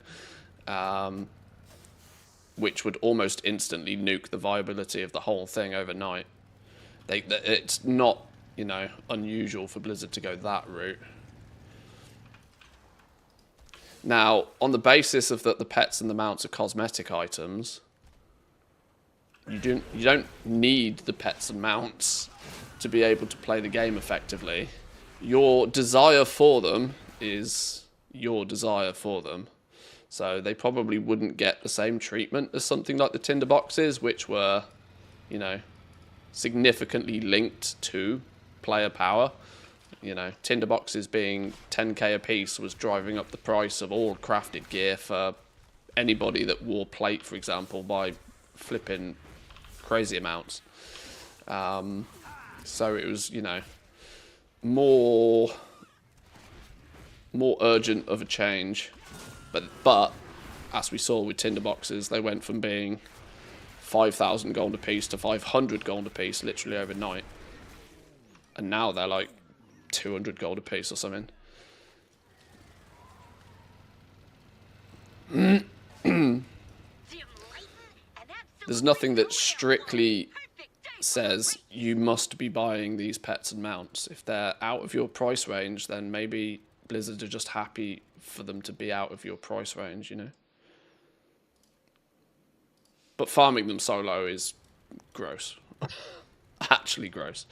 which would almost instantly nuke the viability of the whole thing overnight. It's not unusual for Blizzard to go that route. Now, on the basis of that the pets and the mounts are cosmetic items, you don't need the pets and mounts to be able to play the game effectively. Your desire for them is your desire for them. So they probably wouldn't get the same treatment as something like the tinderboxes, which were, significantly linked to player power. Tinderboxes being 10k a piece was driving up the price of all crafted gear for anybody that wore plate, for example, by flipping crazy amounts. So it was, more urgent of a change. But as we saw with tinderboxes, they went from being 5,000 gold a piece to 500 gold a piece literally overnight. And now they're like 200 gold a piece or something. There's nothing that strictly says you must be buying these pets and mounts. If they're out of your price range, then maybe Blizzard are just happy for them to be out of your price range, But farming them solo is gross. Actually gross.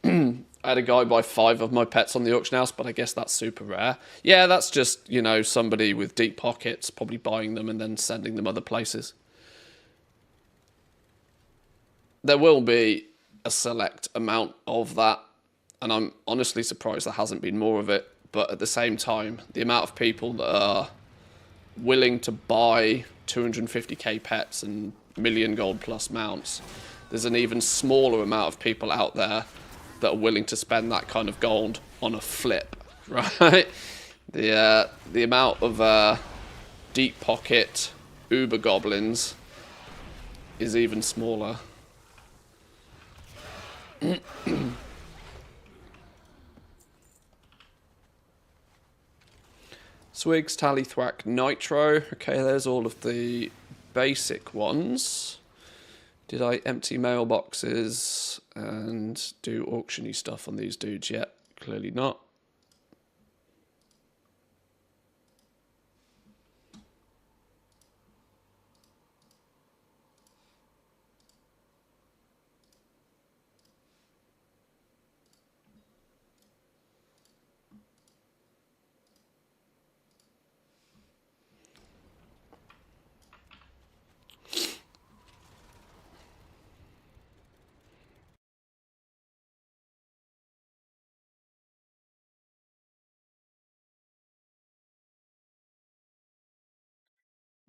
I had a guy buy 5 of my pets on the auction house, but I guess that's super rare. Yeah, that's just, somebody with deep pockets probably buying them and then sending them other places. There will be a select amount of that, and I'm honestly surprised there hasn't been more of it. But at the same time, the amount of people that are willing to buy 250k pets and million gold plus mounts, there's an even smaller amount of people out there that are willing to spend that kind of gold on a flip, right? The amount of deep pocket uber goblins is even smaller. Swigs, Tally, Thwack, Nitro. Okay, there's all of the basic ones. Did I empty mailboxes and do auctiony stuff on these dudes yet? Clearly not.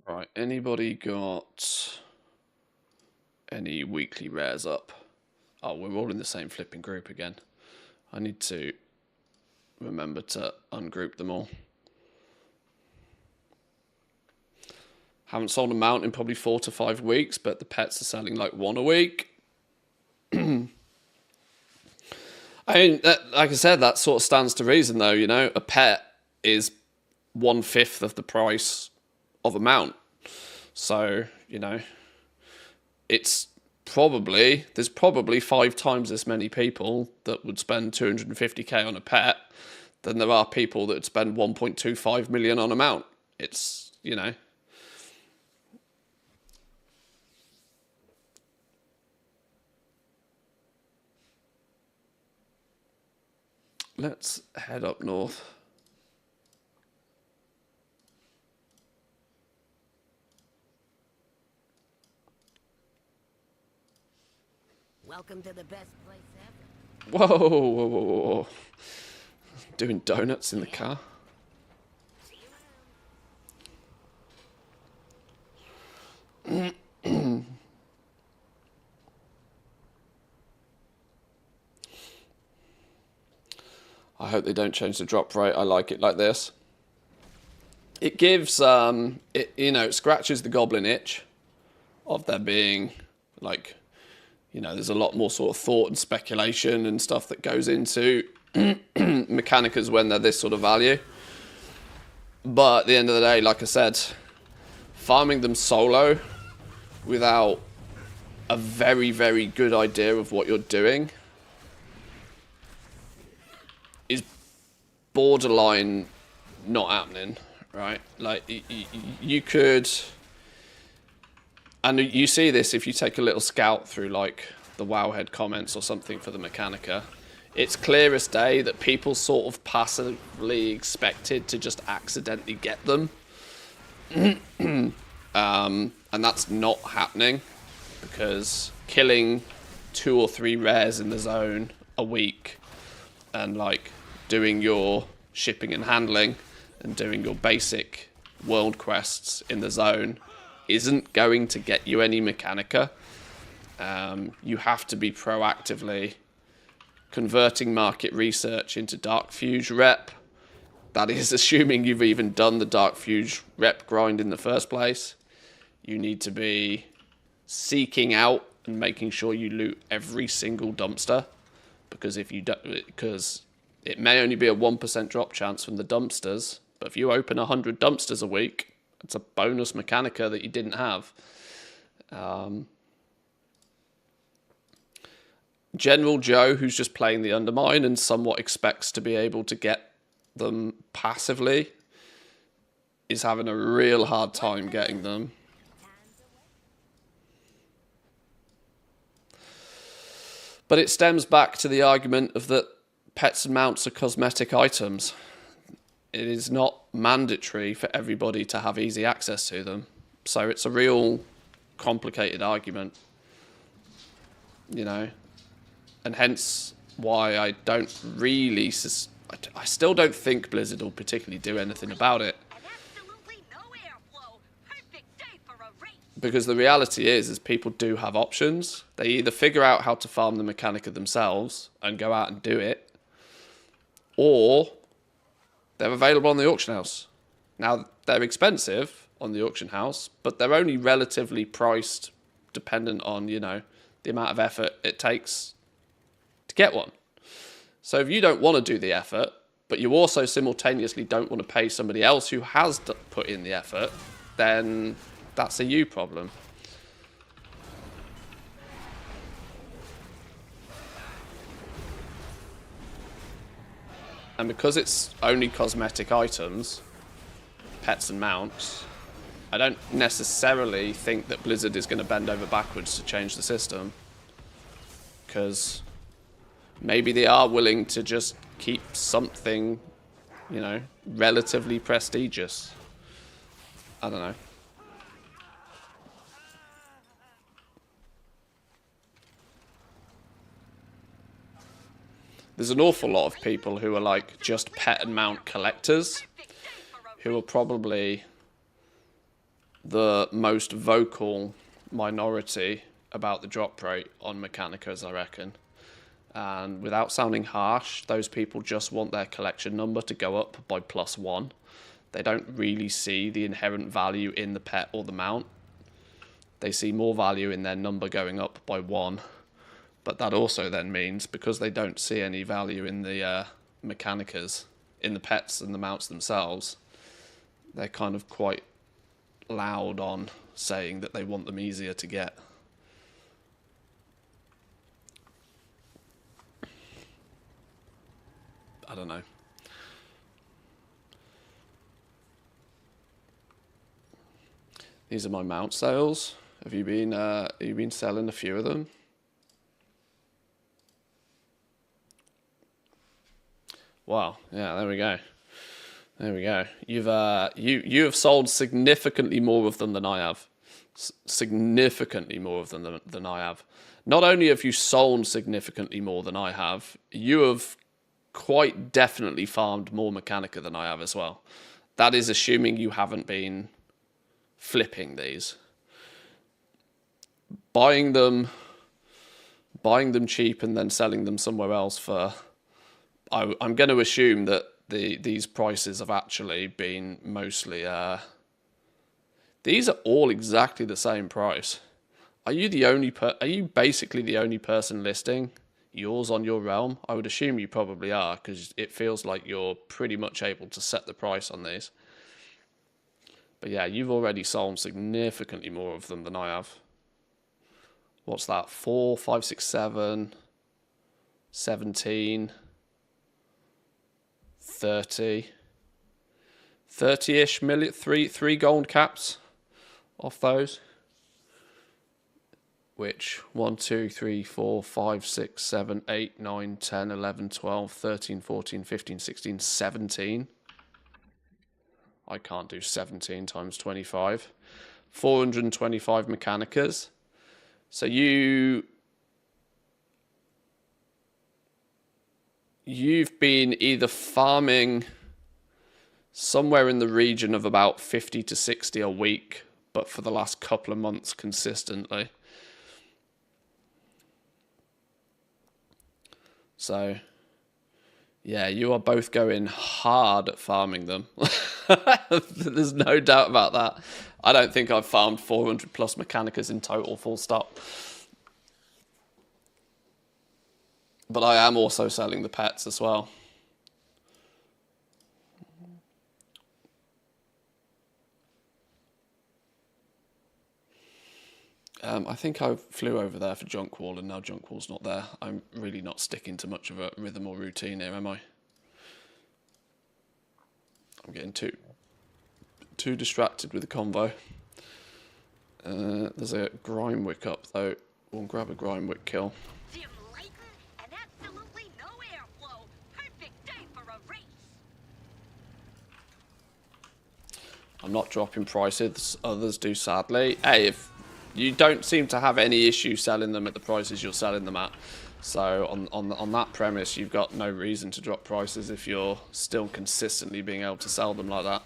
Right, anybody got any weekly rares up? Oh, we're all in the same flipping group again. I need to remember to ungroup them all. Haven't sold a mount in probably 4 to 5 weeks, but the pets are selling like 1 a week. I mean, like I said, that sort of stands to reason, though. You know, a pet is 1/5 of the price of a mount. So, you know, there's probably 5 times as many people that would spend 250k on a pet than there are people that would spend 1.25 million on a mount. It's, you know. Let's head up north. Welcome to the best place ever. Whoa, whoa, whoa, whoa, whoa. Doing donuts in the car. See you around. I hope they don't change the drop rate. I like it like this. It gives, it scratches the goblin itch of there being, like, you know, there's a lot more sort of thought and speculation and stuff that goes into Mechanicas when they're this sort of value. But at the end of the day, like I said, farming them solo without a very, very good idea of what you're doing is borderline not happening, right? Like, you could... And you see this if you take a little scout through, like, the Wowhead comments or something for the Mechanica. It's clear as day that people sort of passively expected to just accidentally get them. And that's not happening, because killing 2 or 3 rares in the zone a week and, like, doing your shipping and handling and doing your basic world quests in the zone isn't going to get you any Mechanica. You have to be proactively converting market research into Dark Fuge rep. That is assuming you've even done the Dark Fuge rep grind in the first place. You need to be seeking out and making sure you loot every single dumpster, because if you don't, because it may only be a 1% drop chance from the dumpsters, but if you open 100 dumpsters a week, it's a bonus Mechanica that you didn't have. General Joe, who's just playing the Undermine and somewhat expects to be able to get them passively, is having a real hard time getting them. But it stems back to the argument of that pets and mounts are cosmetic items. It is not mandatory for everybody to have easy access to them. So it's a real complicated argument, you know. And hence why I don't really... I still don't think Blizzard will particularly do anything about it. And absolutely no airflow. Perfect day for a race. Because the reality is people do have options. They either figure out how to farm the Mechanica themselves and go out and do it, or they're available on the auction house. Now, they're expensive on the auction house, but they're only relatively priced dependent on, you know, the amount of effort it takes to get one. So if you don't want to do the effort, but you also simultaneously don't want to pay somebody else who has put in the effort, then that's a you problem. And because it's only cosmetic items, pets and mounts, I don't necessarily think that Blizzard is going to bend over backwards to change the system. Because maybe they are willing to just keep something, you know, relatively prestigious. I don't know. There's an awful lot of people who are like just pet and mount collectors, who are probably the most vocal minority about the drop rate on Mechanicas, I reckon. And without sounding harsh, those people just want their collection number to go up by +1. They don't really see the inherent value in the pet or the mount. They see more value in their number going up by 1. But that also then means, because they don't see any value in the Mechanicas, in the pets and the mounts themselves, they're kind of quite loud on saying that they want them easier to get. I don't know. These are my mount sales. Have you been selling a few of them? Wow. Yeah, there we go. There we go. You have sold significantly more of them than I have. Significantly more of them than I have. Not only have you sold significantly more than I have, you have quite definitely farmed more Mechanica than I have as well. That is assuming you haven't been flipping these. Buying them cheap and then selling them somewhere else for... I'm going to assume that these prices have actually been mostly... these are all exactly the same price. Are you basically the only person listing yours on your realm? I would assume you probably are, because it feels like you're pretty much able to set the price on these. But yeah, you've already sold significantly more of them than I have. What's that? 4, 5, 6, 7, 17, 30. 30-ish million, three gold caps off those. Which 1, 2, 3, 4, 5, 6, 7, 8, 9, 10, 11, 12, 13, 14, 15, 16, 17. I can't do 17 times 25. 425 Mechanicas. So you've been either farming somewhere in the region of about 50 to 60 a week, but for the last couple of months consistently. So, yeah, you are both going hard at farming them. There's no doubt about that. I don't think I've farmed 400 plus Mechanicas in total, full stop. But I am also selling the pets as well. I think I flew over there for Junk Wall, and now Junk Wall's not there. I'm really not sticking to much of a rhythm or routine here, am I? I'm getting too distracted with the convo. There's a Grimewick up, though. We'll grab a Grimewick kill. Dim lightin' and absolutely no airflow. Perfect day for a race. I'm not dropping prices. Others do, sadly. Hey, if you don't seem to have any issue selling them at the prices you're selling them at. So on that premise, you've got no reason to drop prices if you're still consistently being able to sell them like that.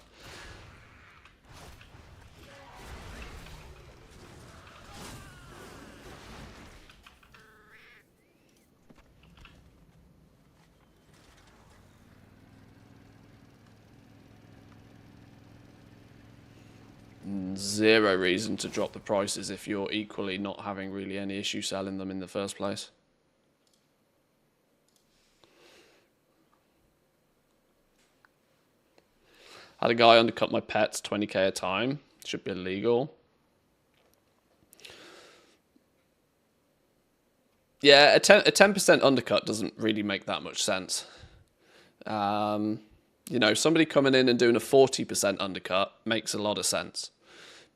Zero reason to drop the prices if you're equally not having really any issue selling them in the first place. Had a guy undercut my pets 20k a time. Should be illegal. Yeah, a 10% undercut doesn't really make that much sense. You know, somebody coming in and doing a 40% undercut makes a lot of sense,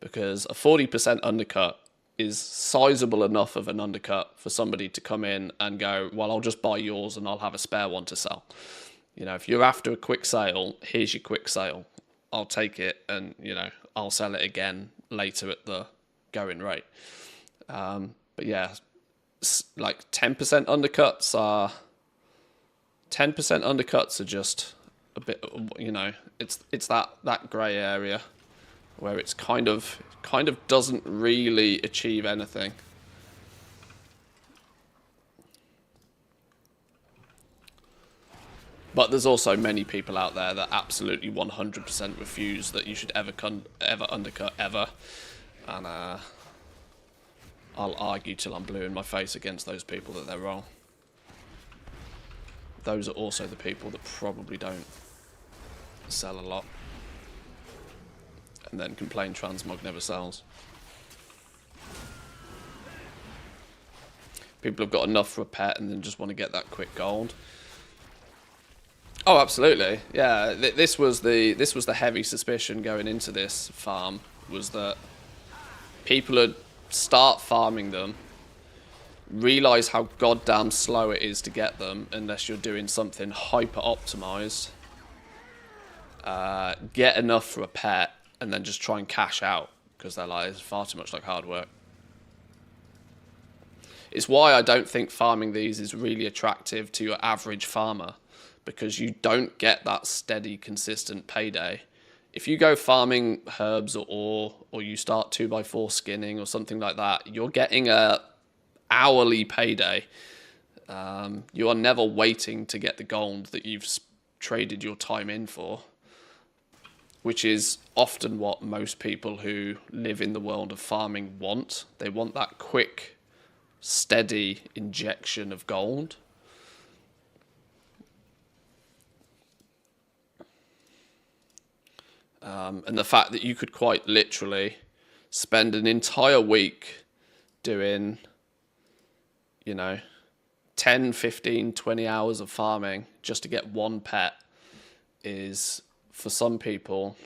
because a 40% undercut is sizable enough of an undercut for somebody to come in and go, well, I'll just buy yours and I'll have a spare one to sell. You know, if you're after a quick sale, here's your quick sale. I'll take it and, you know, I'll sell it again later at the going rate. But yeah, like 10% undercuts are... 10% undercuts are just a bit, you know, it's that grey area where it's kind of kind of doesn't really achieve anything. But there's also many people out there that absolutely 100% refuse that you should ever undercut ever. And I'll argue till I'm blue in my face against those people that they're wrong. Those are also the people that probably don't sell a lot. And then complain transmog never sells. People have got enough for a pet and then just want to get that quick gold. Oh, absolutely. Yeah, this was the heavy suspicion going into this farm, was that people would start farming them, realize how goddamn slow it is to get them unless you're doing something hyper optimized, get enough for a pet, and then just try and cash out because they're like, it's far too much like hard work. It's why I don't think farming these is really attractive to your average farmer, because you don't get that steady, consistent payday. If you go farming herbs or you start 2x4 skinning or something like that, you're getting a hourly payday. You are never waiting to get the gold that you've traded your time in for, which is often what most people who live in the world of farming want. They want that quick, steady injection of gold. And the fact that you could quite literally spend an entire week doing, 10, 15, 20 hours of farming just to get one pet is, for some people,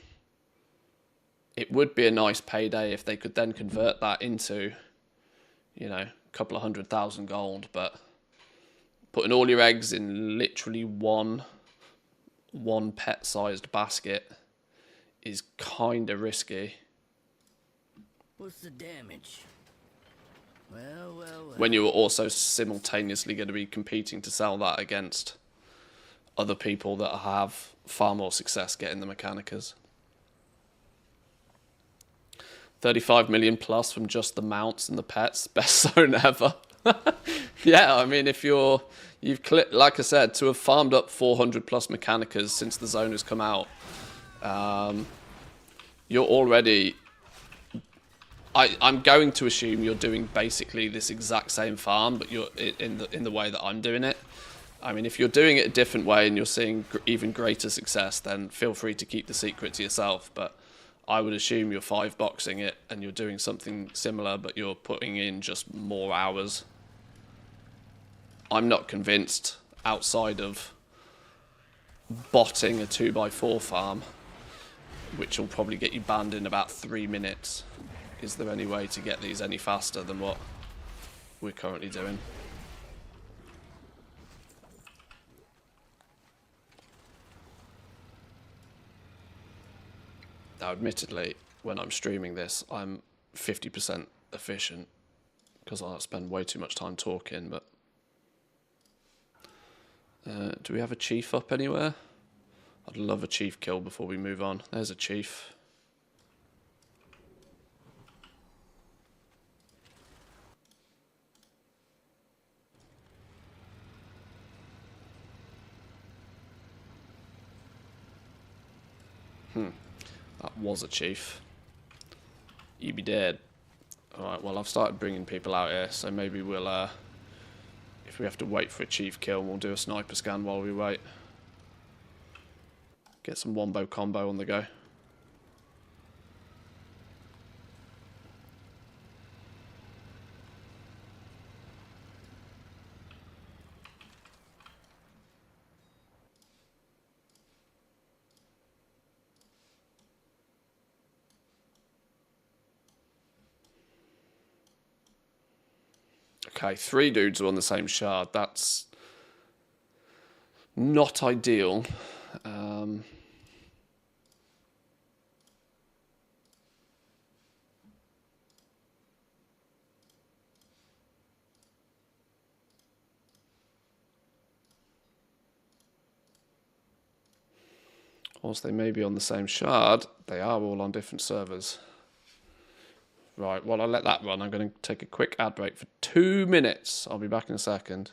it would be a nice payday if they could then convert that into, a couple of 100,000 gold. But putting all your eggs in literally one pet-sized basket is kind of risky. What's the damage? Well. When you're also simultaneously going to be competing to sell that against other people that have far more success getting the Mechanicas. 35 million plus from just the mounts and the pets. Best zone ever. Yeah, I mean, if you've clicked, like I said, to have farmed up 400 plus Mechanicas since the zone has come out, you're already... I'm going to assume you're doing basically this exact same farm, but you're in the way that I'm doing it. I mean, if you're doing it a different way and you're seeing even greater success, then feel free to keep the secret to yourself. But I would assume you're 5-boxing it and you're doing something similar, but you're putting in just more hours. I'm not convinced, outside of botting a 2x4 farm, which will probably get you banned in about 3 minutes. Is there any way to get these any faster than what we're currently doing? Now, admittedly, when I'm streaming this, I'm 50% efficient because I spend way too much time talking, but... do we have a chief up anywhere? I'd love a chief kill before we move on. There's a chief. That was a chief. You be dead. Alright, well, I've started bringing people out here, so maybe we'll, if we have to wait for a chief kill, we'll do a sniper scan while we wait. Get some wombo combo on the go. Okay, 3 dudes are on the same shard. That's not ideal. Whilst they may be on the same shard, they are all on different servers. Right, while I let that run, I'm going to take a quick ad break for 2 minutes. I'll be back in a second.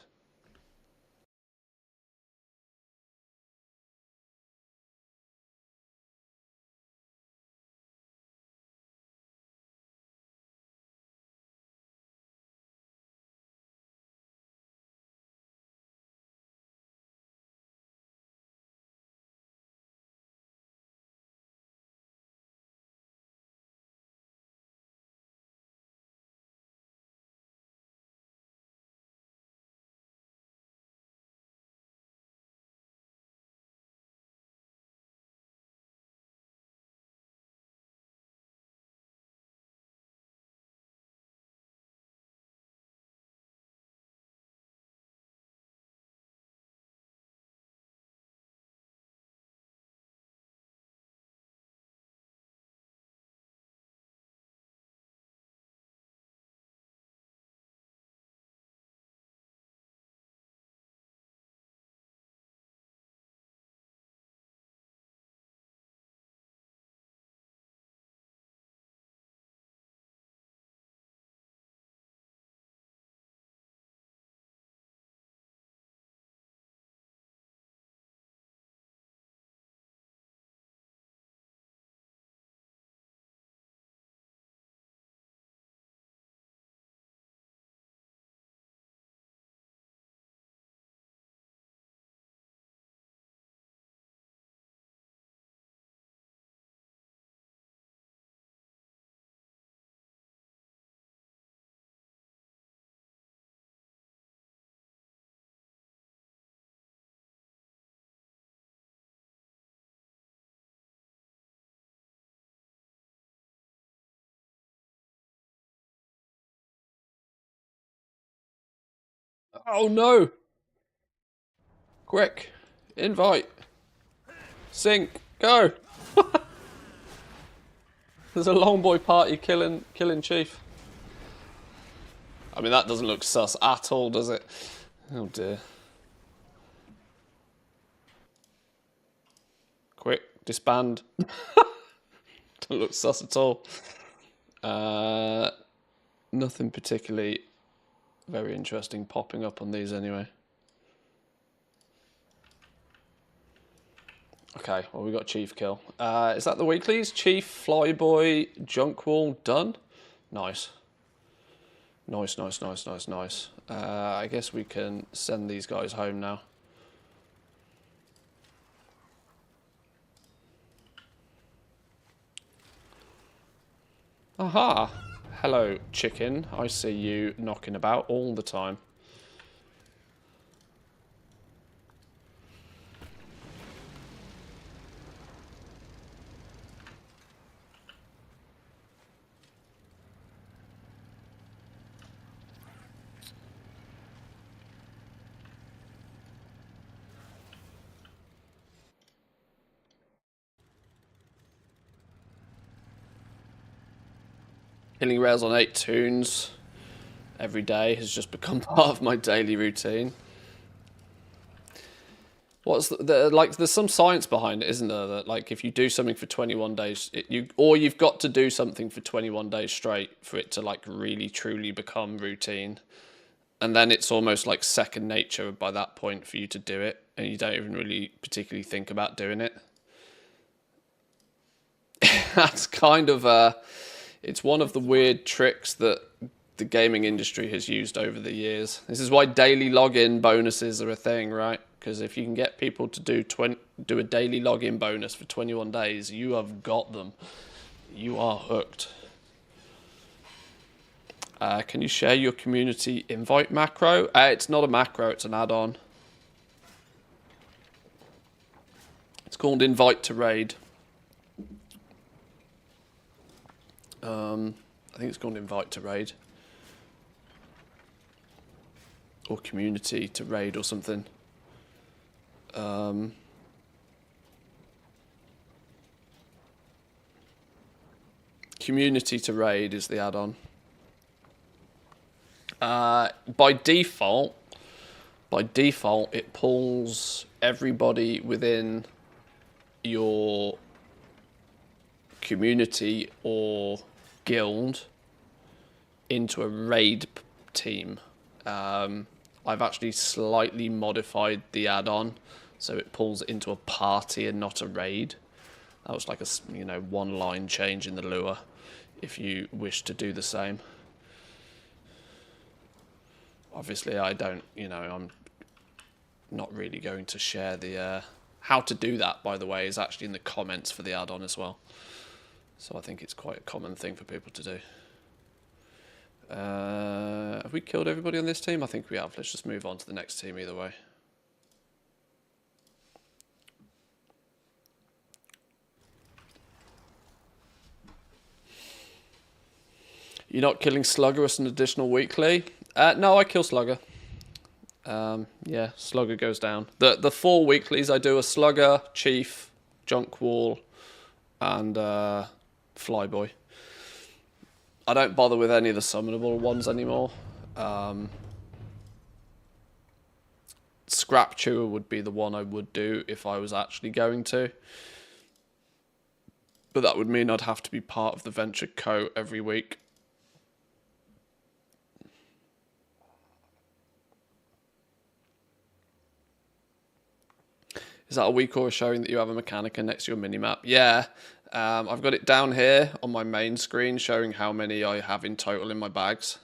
Oh no! Quick! Invite! Sync! Go! There's a long boy party killing Chief. I mean, that doesn't look sus at all, does it? Oh dear. Quick, disband. Don't look sus at all. Nothing particularly very interesting popping up on these anyway. Okay, well, we got Chief kill. Is that the weeklies? Chief, Flyboy, Junkwall, done? Nice. Nice, nice, nice, nice, nice. I guess we can send these guys home now. Aha! Hello, chicken. I see you knocking about all the time. Killing rails on 8 tunes every day has just become part of my daily routine. What's like? There's some science behind it, isn't there? That like if you do something for 21 days, you've got to do something for 21 days straight for it to like really truly become routine, and then it's almost like second nature by that point for you to do it, and you don't even really particularly think about doing it. That's kind of it's one of the weird tricks that the gaming industry has used over the years. This is why daily login bonuses are a thing, right? Because if you can get people to do a daily login bonus for 21 days, you have got them. You are hooked. Can you share your community invite macro? It's not a macro, it's an add-on. It's called invite to raid. I think it's called invite to raid. Or community to raid or something. Community to raid is the add-on. By default, it pulls everybody within your community or guild into a raid team. I've actually slightly modified the add-on so it pulls into a party and not a raid. That was like a, you know, one line change in the lure if you wish to do the same. Obviously I don't, you know, I'm not really going to share the how to do that, by the way, is actually in the comments for the add-on as well. So I think it's quite a common thing for people to do. Have we killed everybody on this team? I think we have. Let's just move on to the next team either way. You're not killing Slugger as an additional weekly? No, I kill Slugger. Yeah, Slugger goes down. The 4 weeklies I do are Slugger, Chief, Junk Wall, and Flyboy. I don't bother with any of the summonable ones anymore. Scrap Chewer would be the one I would do if I was actually going to. But that would mean I'd have to be part of the Venture Co every week. Is that a week or showing that you have a Mechanica next to your minimap? Yeah, I've got it down here on my main screen showing how many I have in total in my bags.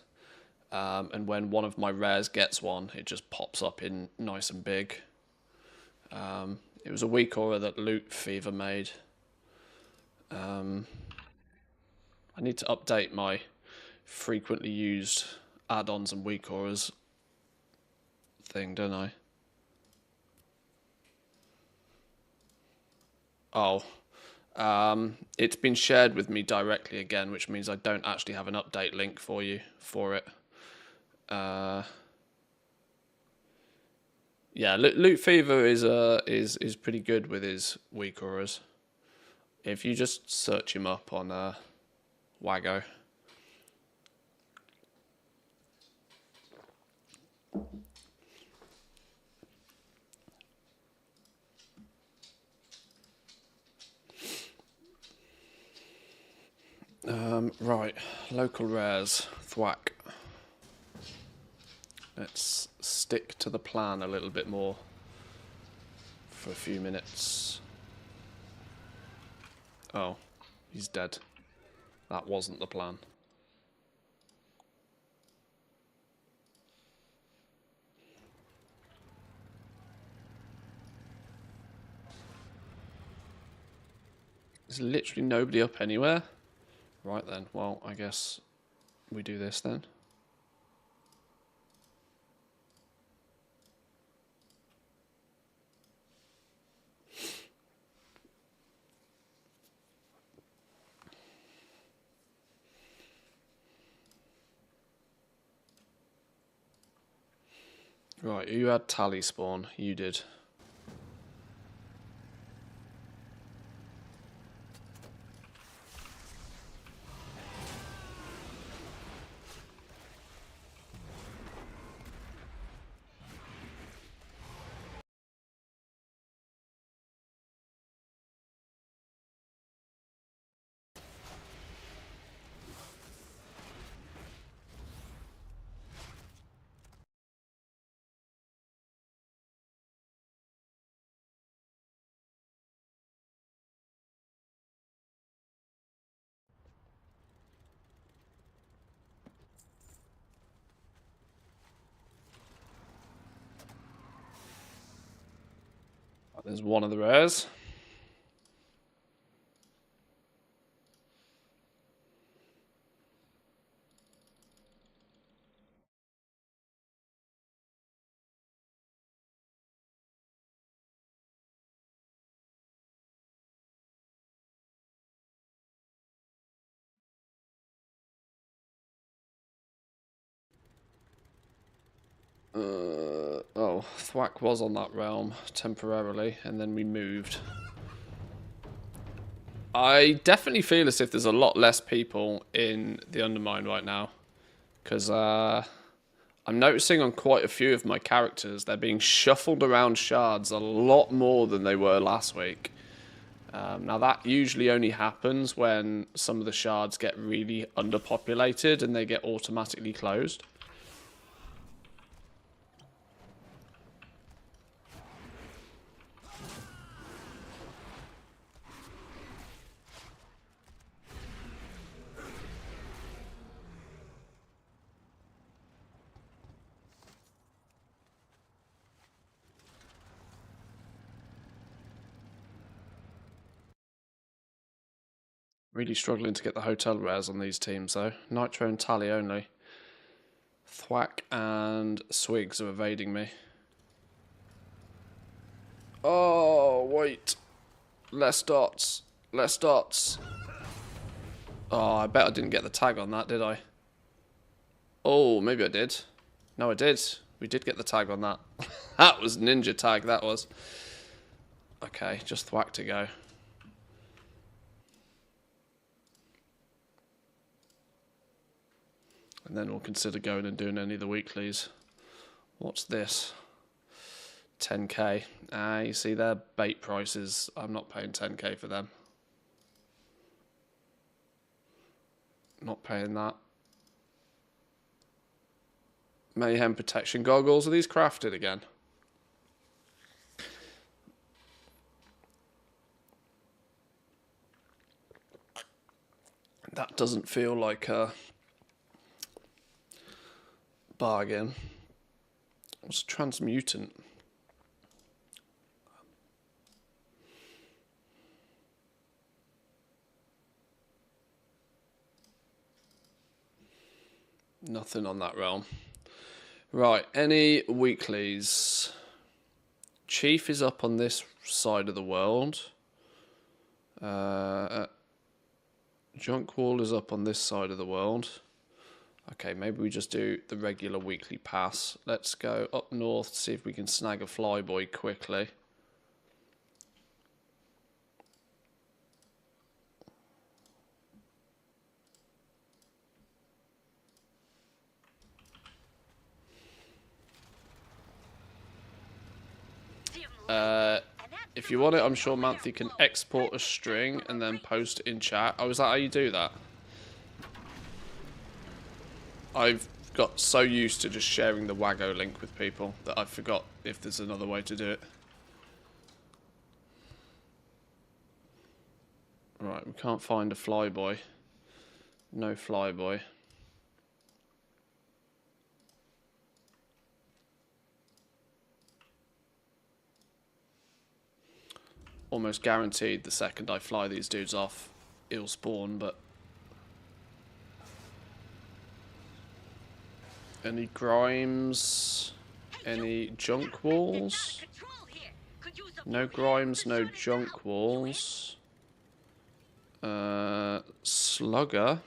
And when one of my rares gets one, it just pops up in nice and big. It was a week aura that Loot Fever made. I need to update my frequently used add-ons and weak auras thing, don't I? Oh, it's been shared with me directly again, which means I don't actually have an update link for you for it. Yeah, Loot Fever is pretty good with his weak auras. If you just search him up on Wago. Right, local rares, thwack. Let's stick to the plan a little bit more for a few minutes. Oh, he's dead. That wasn't the plan. There's literally nobody up anywhere. Right then, well, I guess we do this then. Right, you had tally spawn, you did. There's one of the rares. Oh, Thwack was on that realm temporarily, and then we moved. I definitely feel as if there's a lot less people in the Undermine right now. Because I'm noticing on quite a few of my characters, they're being shuffled around shards a lot more than they were last week. Now that usually only happens when some of the shards get really underpopulated and they get automatically closed. Really struggling to get the hotel rares on these teams though. Nitro and Tally only. Thwack and Swigs are evading me. Oh, wait. Less dots. Less dots. Oh, I bet I didn't get the tag on that, did I? Oh, maybe I did. No, I did. We did get the tag on that. That was ninja tag, that was. Okay, just Thwack to go. And then we'll consider going and doing any of the weeklies. What's this? 10k. Ah, you see their bait prices. I'm not paying 10k for them. Not paying that. Mayhem protection goggles. Are these crafted again? That doesn't feel like a bargain. What's transmutant? Nothing on that realm. Right, any weeklies? Chief is up on this side of the world. Junk Wall is up on this side of the world. Okay, maybe we just do the regular weekly pass. Let's go up north to see if we can snag a flyboy quickly. If you want it, I'm sure Manthe can export a string and then post it in chat. Oh, is that how you do that? I've got so used to just sharing the Wago link with people that I forgot if there's another way to do it. Right, we can't find a flyboy. No flyboy. Almost guaranteed the second I fly these dudes off, it'll spawn, but... Any Grimes? Any Junk Walls? No Grimes, no Junk Walls. Slugger.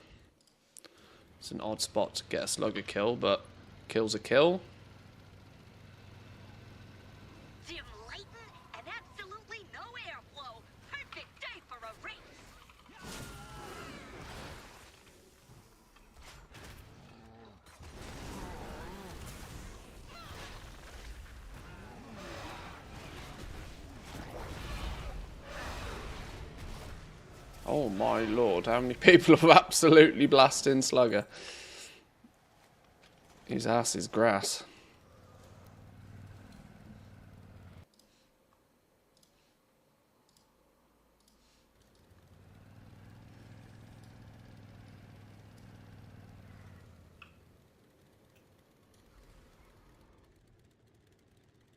It's an odd spot to get a Slugger kill, but kill's a kill. Oh my lord, how many people have absolutely blasted Slugger? His ass is grass.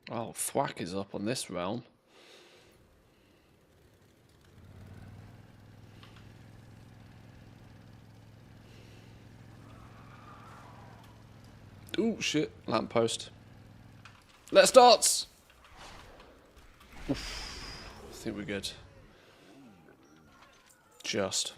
Oh, Thwack is up on this realm. Ooh, shit. Lamppost. Let's darts! Oof. I think we're good. Just.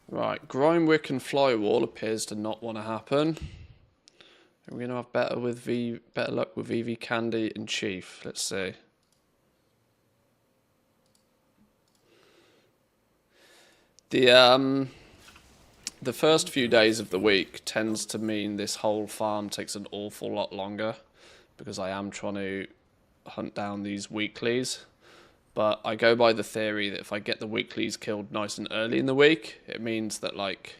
Right, Grimewick and Flywall appears to not want to happen. Are we going to have better luck with VV Candy and Chief? Let's see. The the first few days of the week tends to mean this whole farm takes an awful lot longer because I am trying to hunt down these weeklies. But I go by the theory that if I get the weeklies killed nice and early in the week, it means that like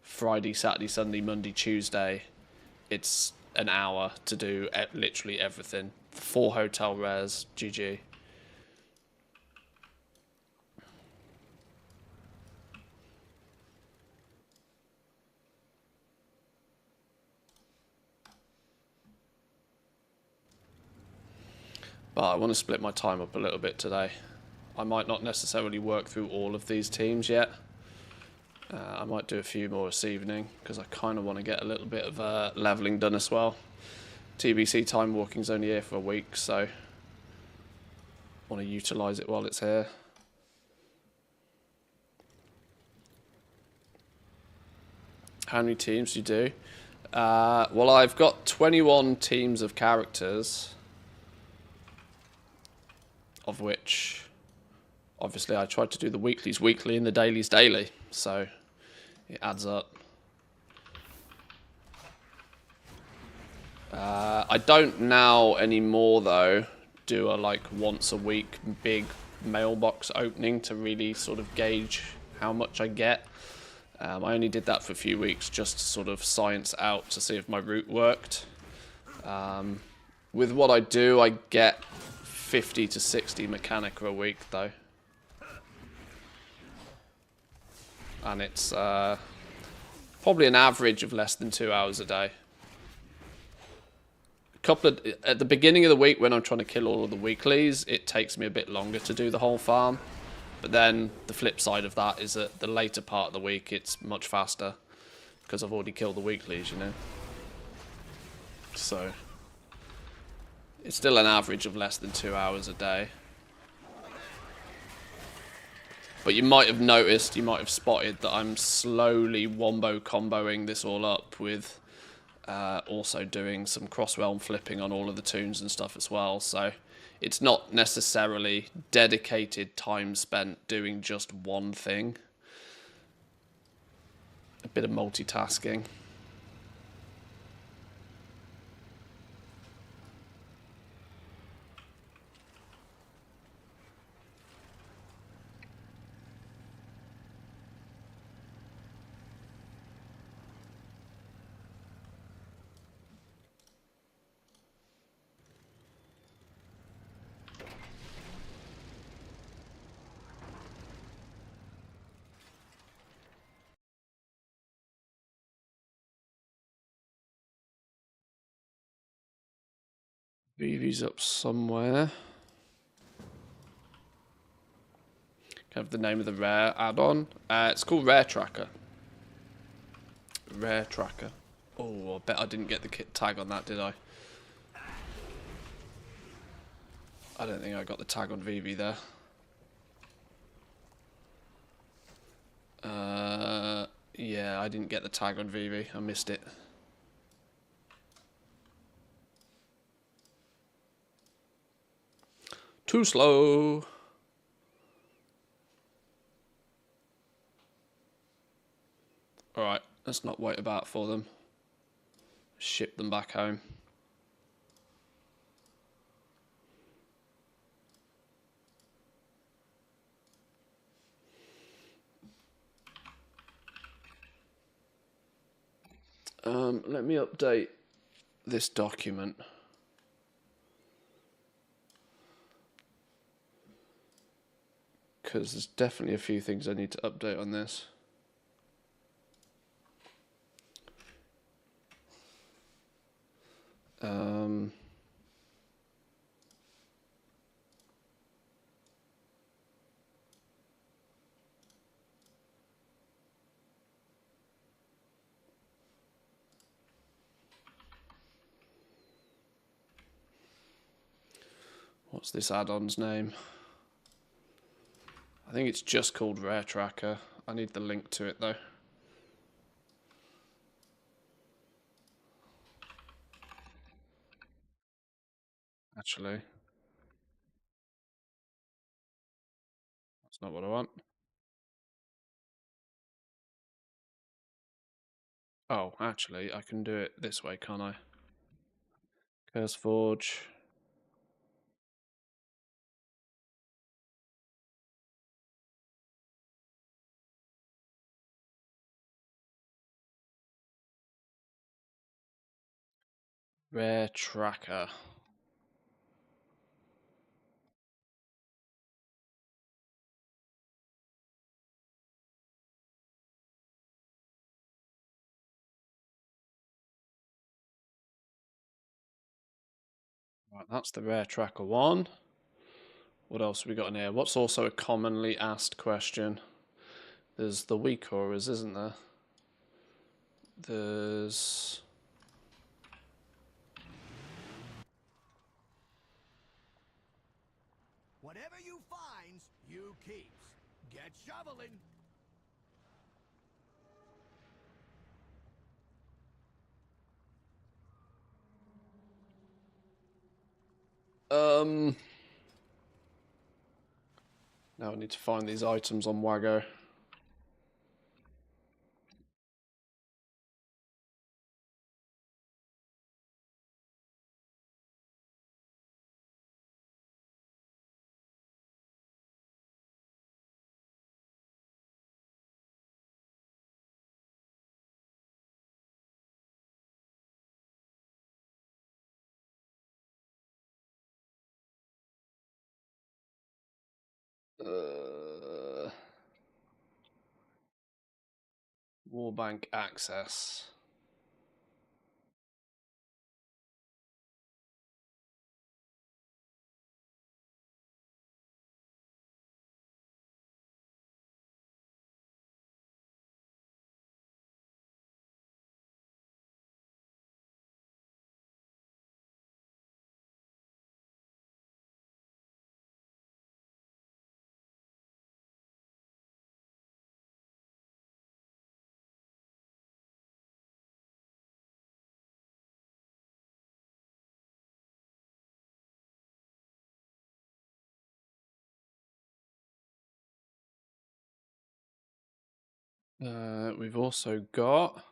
Friday, Saturday, Sunday, Monday, Tuesday, it's an hour to do literally everything. 4 hotel rares, GG. But I want to split my time up a little bit today. I might not necessarily work through all of these teams yet. I might do a few more this evening because I kind of want to get a little bit of leveling done as well. TBC time walking's only here for a week, so I want to utilise it while it's here. How many teams do you do? Well, I've got 21 teams of characters, of which obviously I tried to do the weeklies weekly and the dailies daily, so it adds up. I don't now anymore though do a like once a week big mailbox opening to really sort of gauge how much I get. I only did that for a few weeks just to sort of science out to see if my route worked. With what I do, I get 50 to 60 Mechanica a week though. And it's probably an average of less than 2 hours a day. At the beginning of the week when I'm trying to kill all of the weeklies, it takes me a bit longer to do the whole farm. But then the flip side of that is that the later part of the week it's much faster because I've already killed the weeklies, you know. So it's still an average of less than 2 hours a day. But you might have noticed, you might have spotted that I'm slowly wombo comboing this all up with also doing some cross-realm flipping on all of the tunes and stuff as well. So it's not necessarily dedicated time spent doing just one thing. A bit of multitasking. Vivi's up somewhere. Can I have the name of the rare add-on? It's called Rare Tracker. Rare Tracker. Oh, I bet I didn't get the kit tag on that, did I? I don't think I got the tag on Vivi there. Yeah, I didn't get the tag on Vivi. I missed it. Too slow. Alright, let's not wait about for them. Ship them back home. Let me update this document. Because there's definitely a few things I need to update on this. What's this add-on's name? I think it's just called Rare Tracker. I need the link to it though. Actually, that's not what I want. Oh, actually, I can do it this way, can't I? Curse Forge. Rare Tracker. Right, that's the Rare Tracker one. What else have we got in here? What's also a commonly asked question? There's the weak auras, isn't there? There's... Whatever you finds, you keeps. Get shoveling. Now I need to find these items on Wago. Warbank access. We've also got...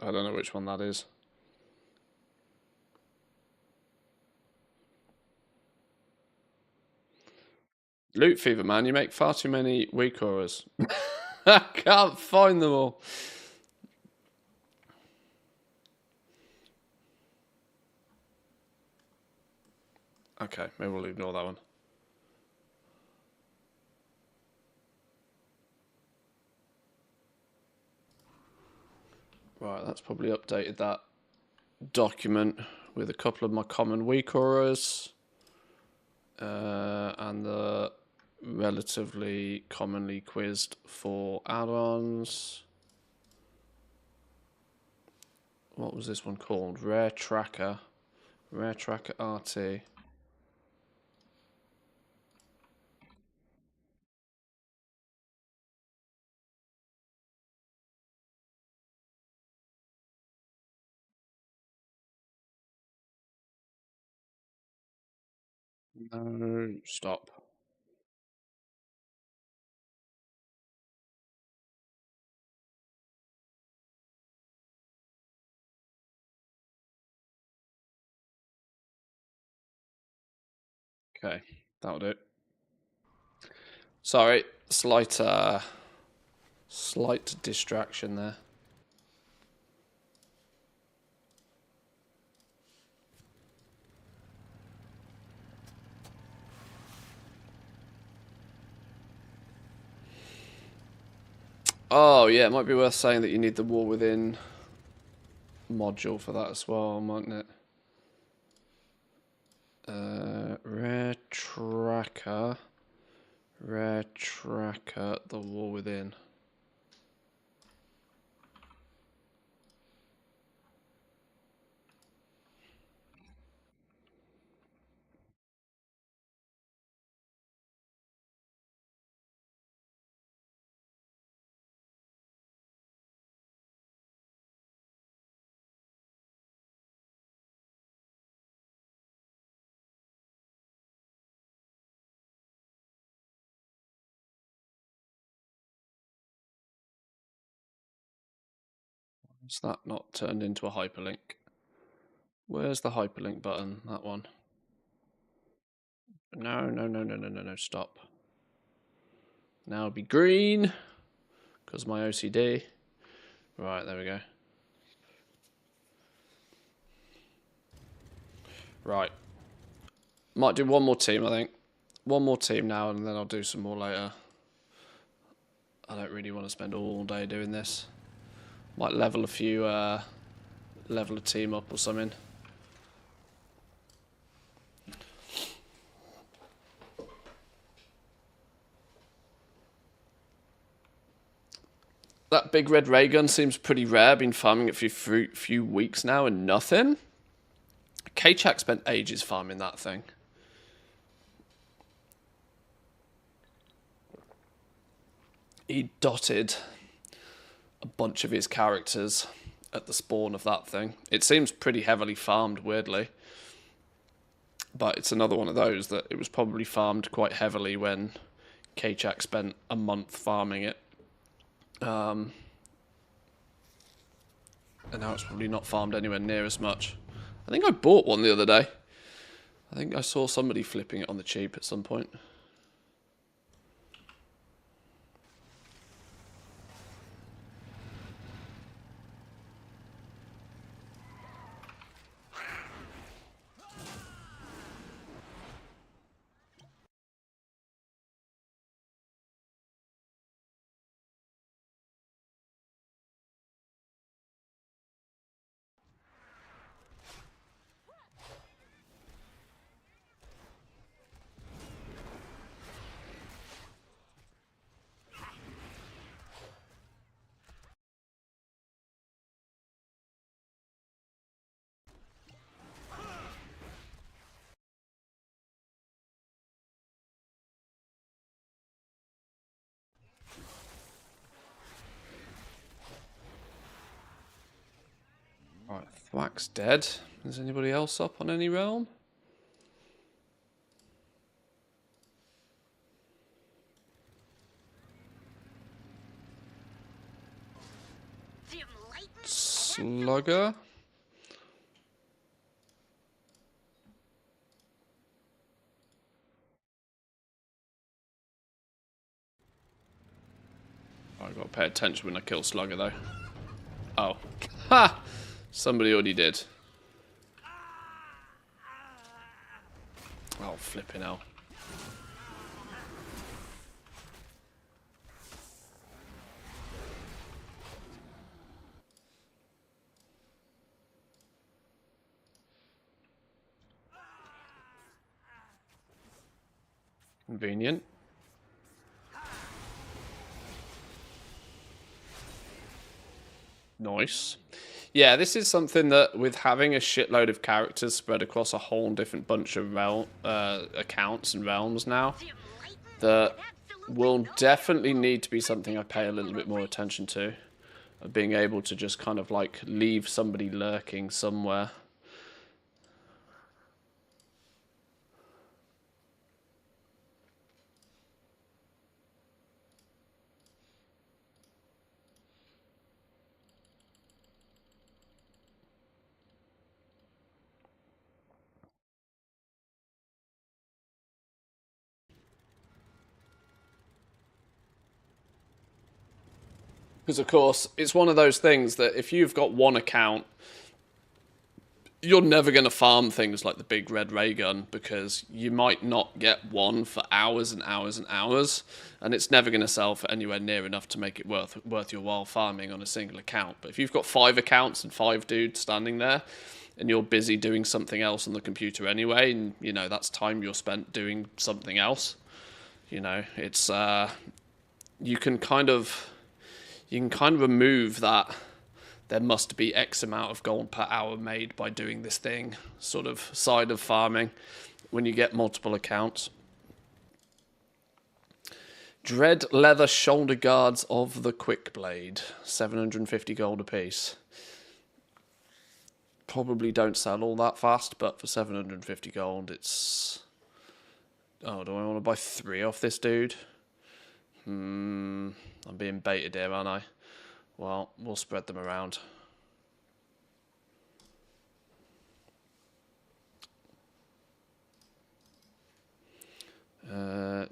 I don't know which one that is. Loot Fever, man. You make far too many weak auras. I can't find them all. Okay, maybe we'll ignore that one. Right, that's probably updated that document with a couple of my common weak auras and the relatively commonly quizzed for add-ons. What was this one called? Rare Tracker. Rare Tracker RT. No, stop. Okay, that'll do. Sorry, slight distraction there. Oh yeah, it might be worth saying that you need the War Within module for that as well, mightn't it? Rare Tracker, the War Within. Is that not turned into a hyperlink? Where's the hyperlink button? That one. No, no, no, no, no, no, no, stop. Now it'll be green, because my OCD. Right, there we go. Right. Might do one more team, I think. One more team now, and then I'll do some more later. I don't really want to spend all day doing this. Might level a few, level a team up or something. That big red ray gun seems pretty rare. Been farming it for a few weeks now and nothing. K-Chak spent ages farming that thing. He dotted a bunch of his characters at the spawn of that thing. It seems pretty heavily farmed, weirdly. But it's another one of those that it was probably farmed quite heavily when K-Chak spent a month farming it. And now it's probably not farmed anywhere near as much. I think I bought one the other day. I think I saw somebody flipping it on the cheap at some point. Right, Thwack's dead. Is anybody else up on any realm? Dim lighten, and that Slugger? I've got to pay attention when I kill Slugger, though. Oh. Ha! Somebody already did. Oh, flipping hell. Convenient. Nice. Yeah, this is something that, with having a shitload of characters spread across a whole different bunch of accounts and realms now, dim lighten, that and absolutely will no definitely airflow. need to be something I pay a little bit more attention to. Of being able to just kind of like leave somebody lurking somewhere. Because, of course, it's one of those things that if you've got one account, you're never going to farm things like the big red ray gun because you might not get one for hours and hours and hours, and it's never going to sell for anywhere near enough to make it worth your while farming on a single account. But if you've got 5 accounts and 5 dudes standing there, and you're busy doing something else on the computer anyway, and, you know, that's time you're spent doing something else, you know, it's, you can kind of remove that there must be X amount of gold per hour made by doing this thing sort of side of farming when you get multiple accounts. Dread leather shoulder guards of the Quick Blade, 750 gold apiece. Probably don't sell all that fast, but for 750 gold, it's... Oh, do I want to buy 3 off this dude? I'm being baited here, aren't I? Well, we'll spread them around.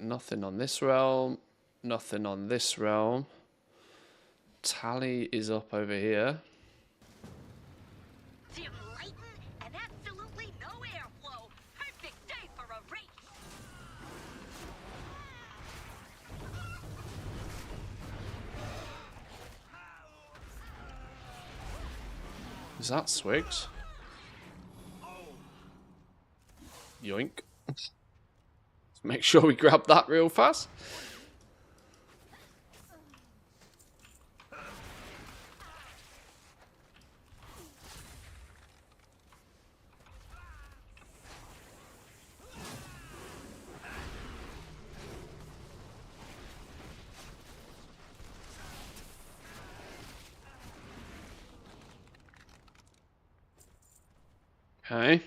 Nothing on this realm. Nothing on this realm. Tally is up over here. Dim lightin' and absolutely no airflow. Perfect day for a race. Is that Swigs? Yoink. Let's make sure we grab that real fast. Okay.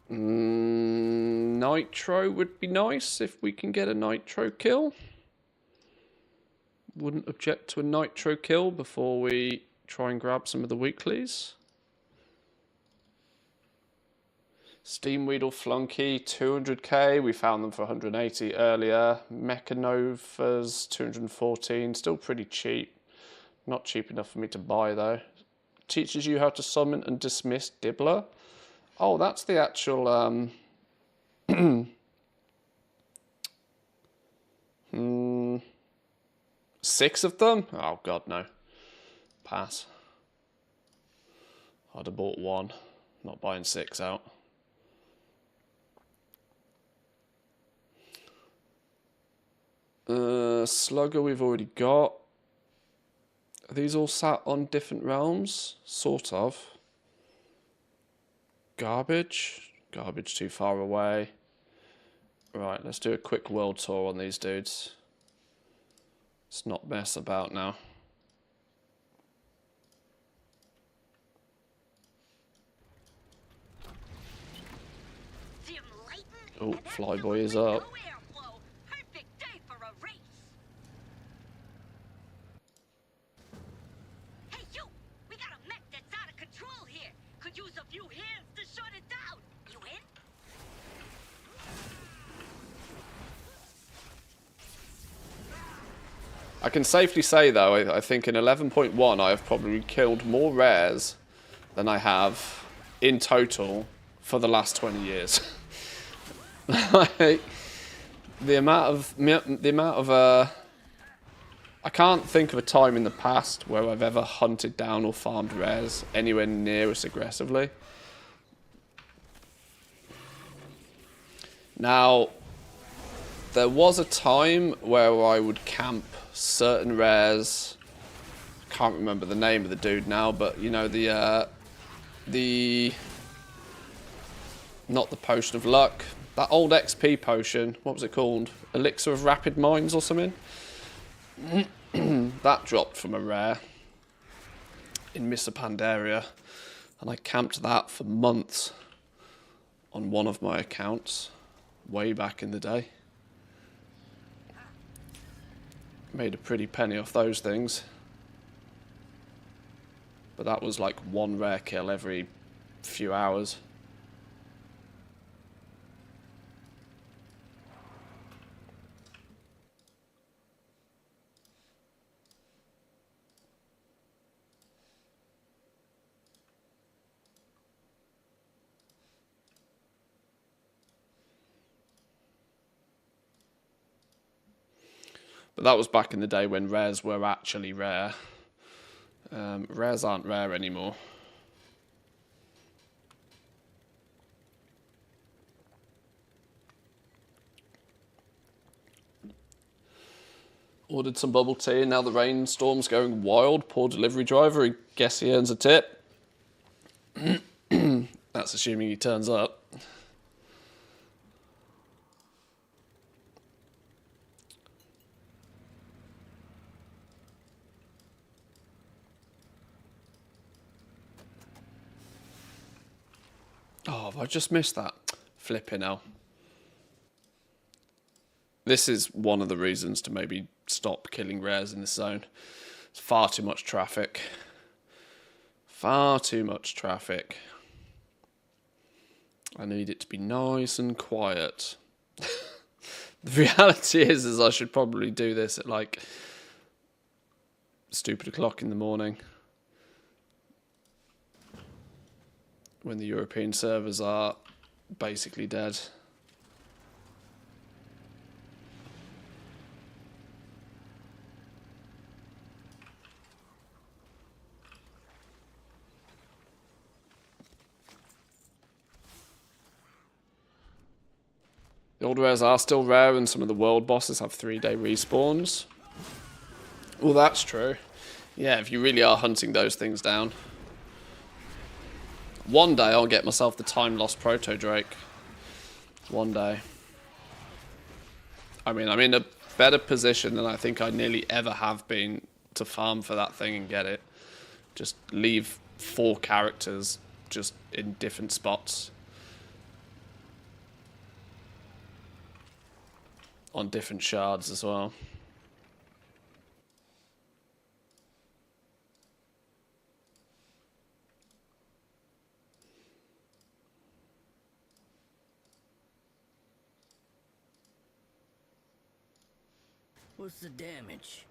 Nitro would be nice if we can get a nitro kill. Wouldn't object to a nitro kill before we try and grab some of the weeklies. Steamweedle Flunky, 200k. We found them for 180 earlier. Mechanovas, 214. Still pretty cheap. Not cheap enough for me to buy though. Teaches you how to summon and dismiss Dibbler. Oh, that's the actual 6 of them? Oh god, no. Pass. I'd have bought 1. Not buying 6 out. Slugger we've already got. Are these all sat on different realms? Sort of. Garbage? Garbage too far away. Right, let's do a quick world tour on these dudes. Let's not mess about now. Dim lightin' Oh, and Flyboy is absolutely up. no airflow. Perfect day for a race. Hey, you! We got a mech that's out of control here. Could use a few hands to shut it down. You in? I can safely say though, I think in 11.1 I have probably killed more rares than I have in total for the last 20 years. Like, the amount of I can't think of a time in the past where I've ever hunted down or farmed rares anywhere near as aggressively. Now, there was a time where I would camp certain rares. I can't remember the name of the dude now, but you know, not the Potion of Luck, that old XP potion, what was it called? Elixir of Rapid Minds or something? That dropped from a rare in Mr. Pandaria, and I camped that for months on one of my accounts way back in the day. Made a pretty penny off those things. But that was like one rare kill every few hours. But that was back in the day when rares were actually rare. Rares aren't rare anymore. Ordered some bubble tea and now the rainstorm's going wild. Poor delivery driver, I guess he earns a tip. That's assuming he turns up. Oh, have I just missed that? Flipping hell. This is one of the reasons to maybe stop killing rares in this zone. It's far too much traffic. Far too much traffic. I need it to be nice and quiet. The reality is I should probably do this at like stupid o'clock in the morning when the European servers are basically dead. The old rares are still rare, and some of the world bosses have 3-day respawns. Well, that's true. Yeah, if you really are hunting those things down. One day I'll get myself the time lost proto Drake. One day. I mean, I'm in a better position than I think I nearly ever have been to farm for that thing and get it. Just leave 4 characters just in different spots. On different shards as well. What's the damage?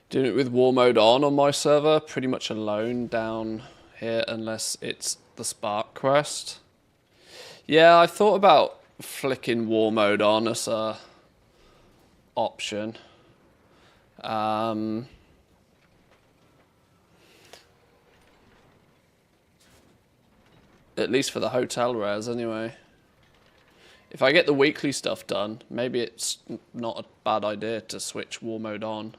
Doing it with war mode on my server, pretty much alone down here unless it's the Spark quest. Yeah, I thought about flicking war mode on as a option. At least for the hotel rares anyway. If I get the weekly stuff done, maybe it's not a bad idea to switch war mode on.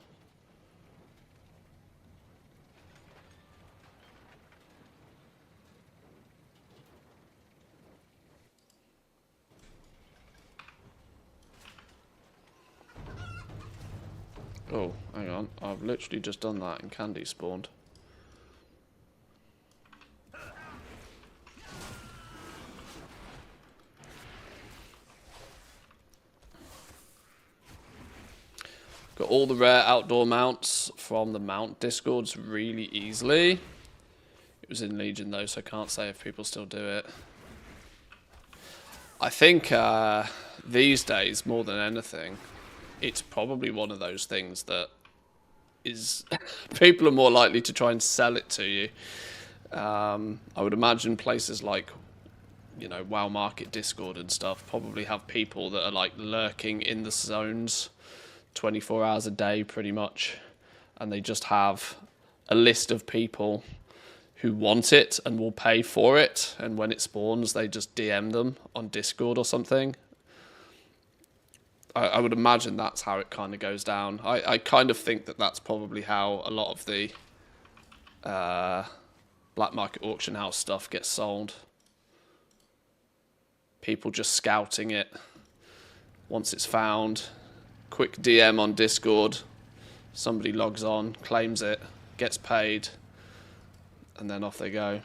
Oh, hang on. I've literally just done that and candy spawned. Got all the rare outdoor mounts from the mount discords really easily. It was in Legion though, so I can't say if people still do it. I think these days, more than anything, it's probably one of those things that is people are more likely to try and sell it to you. I would imagine places like, you know, WoW Market Discord and stuff probably have people that are like lurking in the zones 24 hours a day pretty much, and they just have a list of people who want it and will pay for it, and when it spawns they just DM them on Discord or something. I would imagine that's how it kind of goes down. I kind of think that that's probably how a lot of the black market auction house stuff gets sold. People just scouting it. Once it's found, quick DM on Discord, somebody logs on, claims it, gets paid, and then off they go.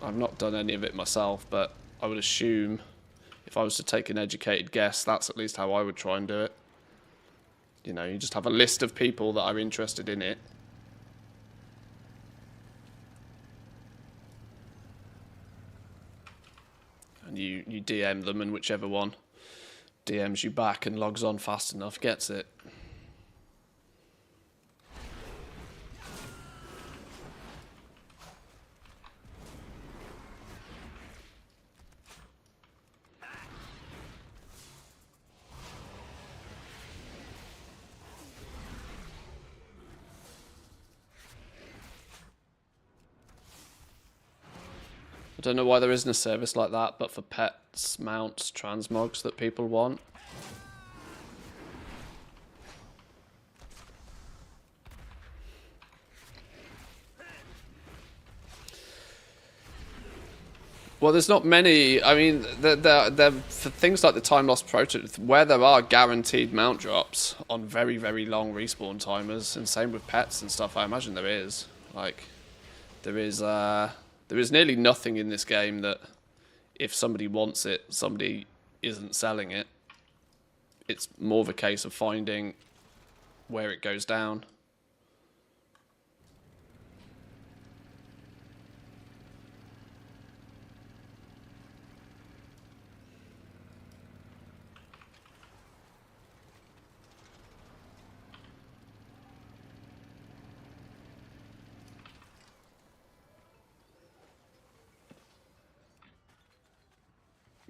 I've not done any of it myself, but I would assume if I was to take an educated guess, that's at least how I would try and do it. You know, you just have a list of people that are interested in it. And you DM them, and whichever one DMs you back and logs on fast enough gets it. I don't know why there isn't a service like that, but for pets, mounts, transmogs that people want. Well, there's not many. I mean, they're for things like the time lost proto, where there are guaranteed mount drops on very, very long respawn timers, and same with pets and stuff. I imagine there is. Like, there is nearly nothing in this game that, if somebody wants it, somebody isn't selling it. It's more of a case of finding where it goes down.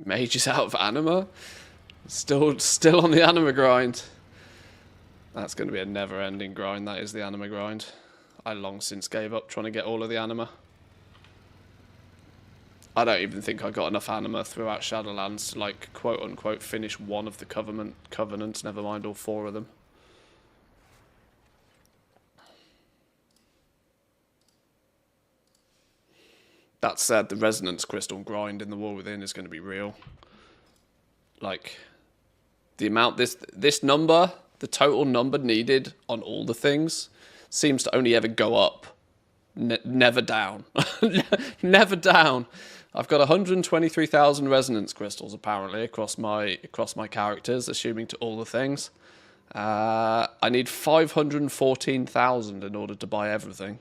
Mages out of anima? Still on the anima grind. That's going to be a never-ending grind. That is the anima grind. I long since gave up trying to get all of the anima. I don't even think I got enough anima throughout Shadowlands to, like, quote-unquote finish one of the covenants, never mind all 4 of them. That said, the resonance crystal grind in the War Within is going to be real. Like, the amount, this number, the total number needed on all the things, seems to only ever go up. Never down. Never down. I've got 123,000 resonance crystals, apparently, across my characters, assuming to all the things. I need 514,000 in order to buy everything.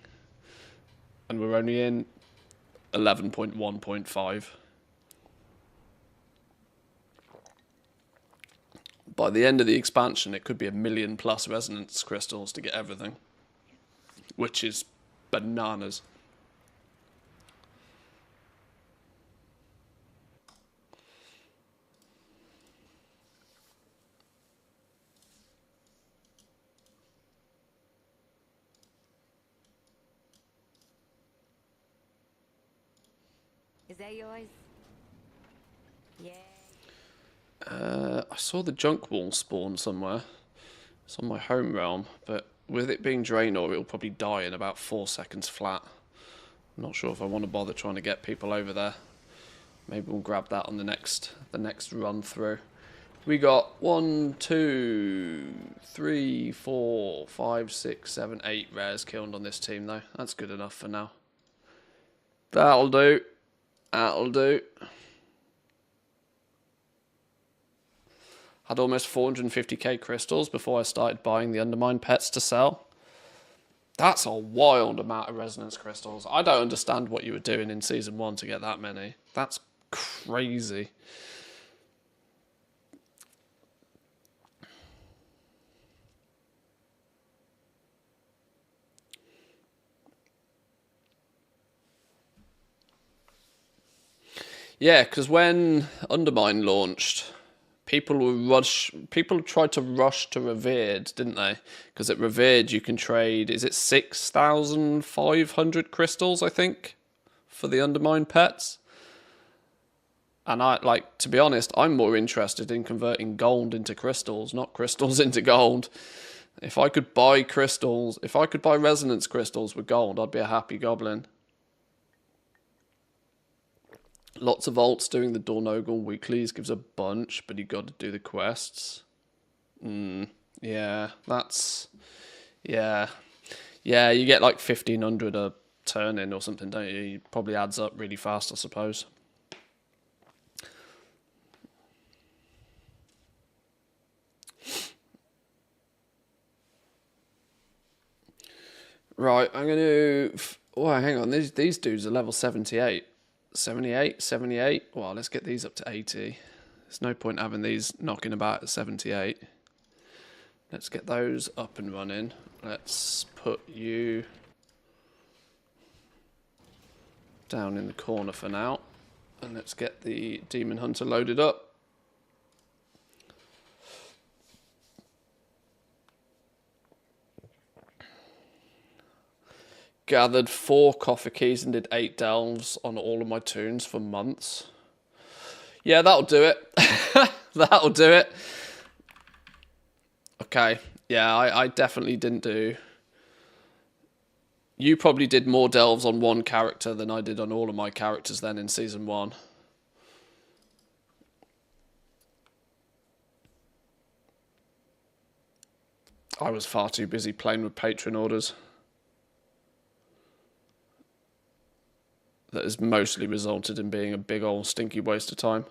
And we're only in 11.1.5. By the end of the expansion, it could be 1 million plus resonance crystals to get everything, which is bananas. Is that yours? Yeah. I saw the junk wall spawn somewhere. It's on my home realm, but with it being Draenor, it'll probably die in about 4 seconds flat. I'm not sure if I want to bother trying to get people over there. Maybe we'll grab that on the next run through. We got 1, 2, 3, 4, 5, 6, 7, 8 rares killed on this team though. That's good enough for now. That'll do. That'll do. Had almost 450k crystals before I started buying the Undermine pets to sell. That's a wild amount of resonance crystals. I don't understand what you were doing in Season 1 to get that many. That's crazy. Yeah, because when Undermine launched, people tried to rush to Revered, didn't they? Because at Revered you can trade, is it 6,500 crystals, I think, for the Undermine pets? And to be honest, I'm more interested in converting gold into crystals, not crystals into gold. If I could buy crystals, if I could buy resonance crystals with gold, I'd be a happy goblin. Lots of alts doing the Dornogal weeklies gives a bunch, but you got to do the quests. Yeah, that's... Yeah. Yeah, you get like 1,500 a turn in or something, don't you? It probably adds up really fast, I suppose. Right, I'm going to... Oh, hang on. These dudes are level 78. 78, 78. Well, let's get these up to 80. There's no point having these knocking about at 78. Let's get those up and running. Let's put you down in the corner for now. And let's get the Demon Hunter loaded up. Gathered 4 coffer keys and did 8 delves on all of my toons for months. Yeah, that'll do it. That'll do it. Okay. Yeah, I definitely didn't do... You probably did more delves on one character than I did on all of my characters then in Season 1. I was far too busy playing with patron orders. That has mostly resulted in being a big old stinky waste of time.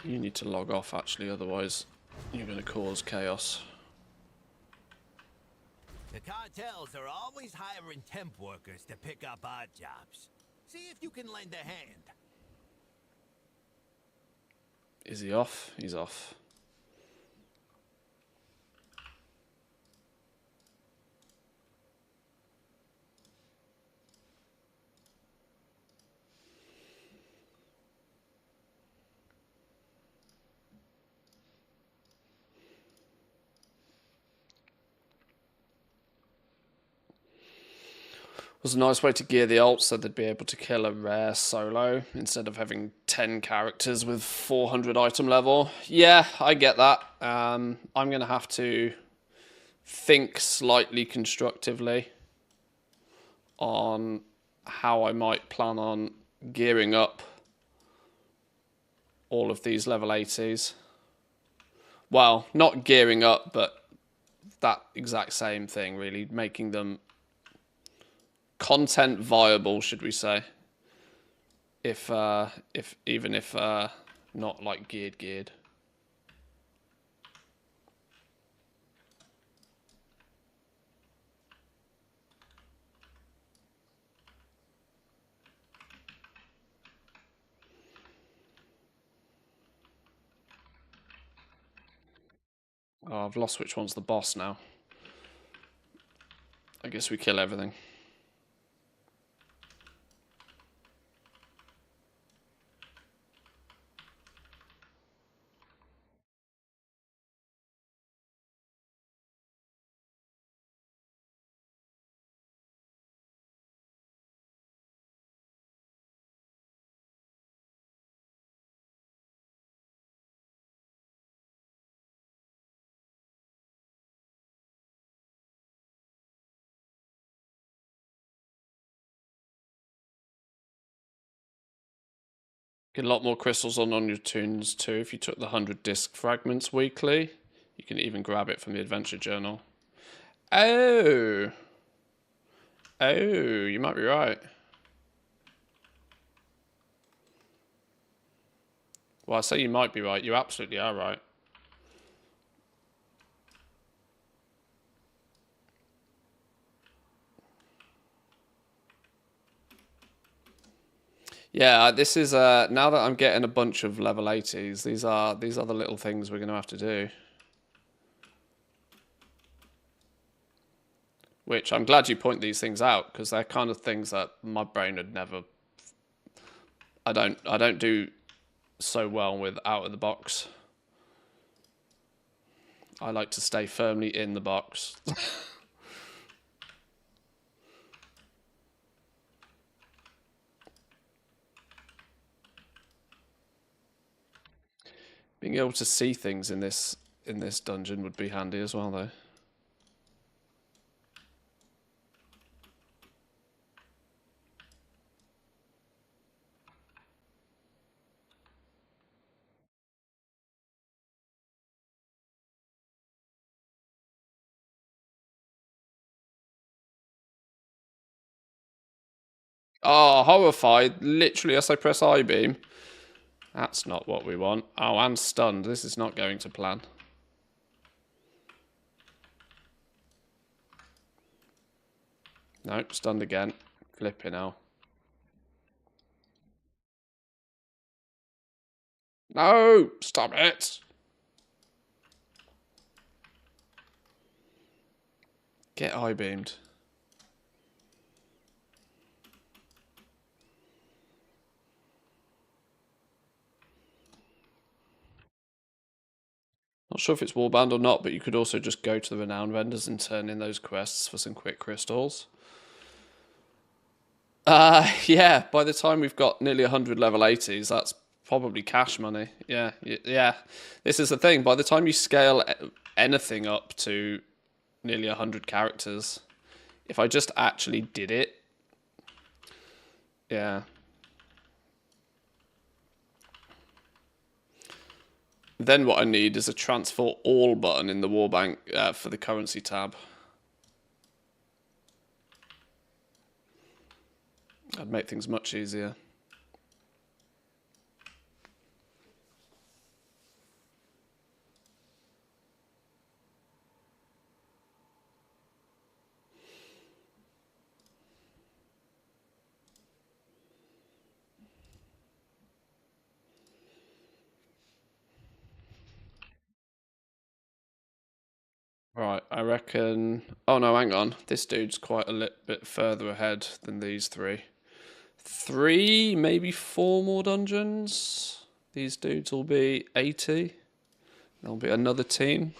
You need to log off, actually, otherwise you're going to cause chaos. The cartels are always hiring temp workers to pick up odd jobs. See if you can lend a hand. Is he off? He's off. Was a nice way to gear the ult so they'd be able to kill a rare solo instead of having 10 characters with 400 item level. Yeah, I get that. I'm going to have to think slightly constructively on how I might plan on gearing up all of these level 80s. Well, not gearing up, but that exact same thing, really, making them content viable, should we say? If even if not like geared. Oh, I've lost which one's the boss now. I guess we kill everything. Get a lot more crystals on your tunes too. If you took the 100 disc fragments weekly, you can even grab it from the adventure journal. Oh, you might be right. Well, I say you might be right. You absolutely are right. Yeah, this is now that I'm getting a bunch of level 80s, these are the little things we're going to have to do. Which I'm glad you point these things out, because they're kind of things that my brain would never. I don't do so well with out of the box. I like to stay firmly in the box. Being able to see things in this dungeon would be handy as well, though. Oh, horrified! Literally, as I press I beam. That's not what we want. Oh, and stunned. This is not going to plan. Nope, stunned again. Flipping hell. No! Stop it! Get eye beamed. Not sure if it's warband or not, but you could also just go to the renown vendors and turn in those quests for some quick crystals. Yeah, by the time we've got nearly 100 level 80s, that's probably cash money. Yeah. This is the thing. By the time you scale anything up to nearly 100 characters, if I just actually did it, yeah. Then what I need is a transfer all button in the Warbank for the currency tab. That'd make things much easier. I reckon... Oh, no, hang on. This dude's quite a little bit further ahead than these three. 3, maybe 4 more dungeons. These dudes will be 80. There'll be another team.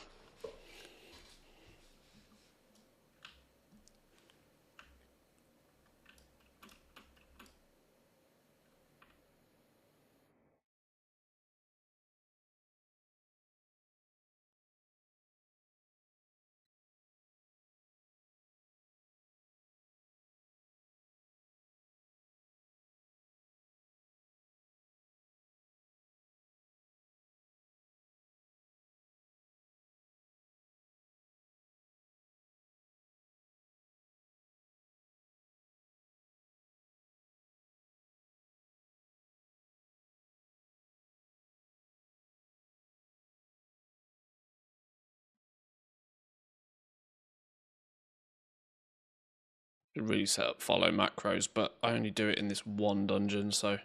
Should really set up follow macros, but I only do it in this one dungeon, so...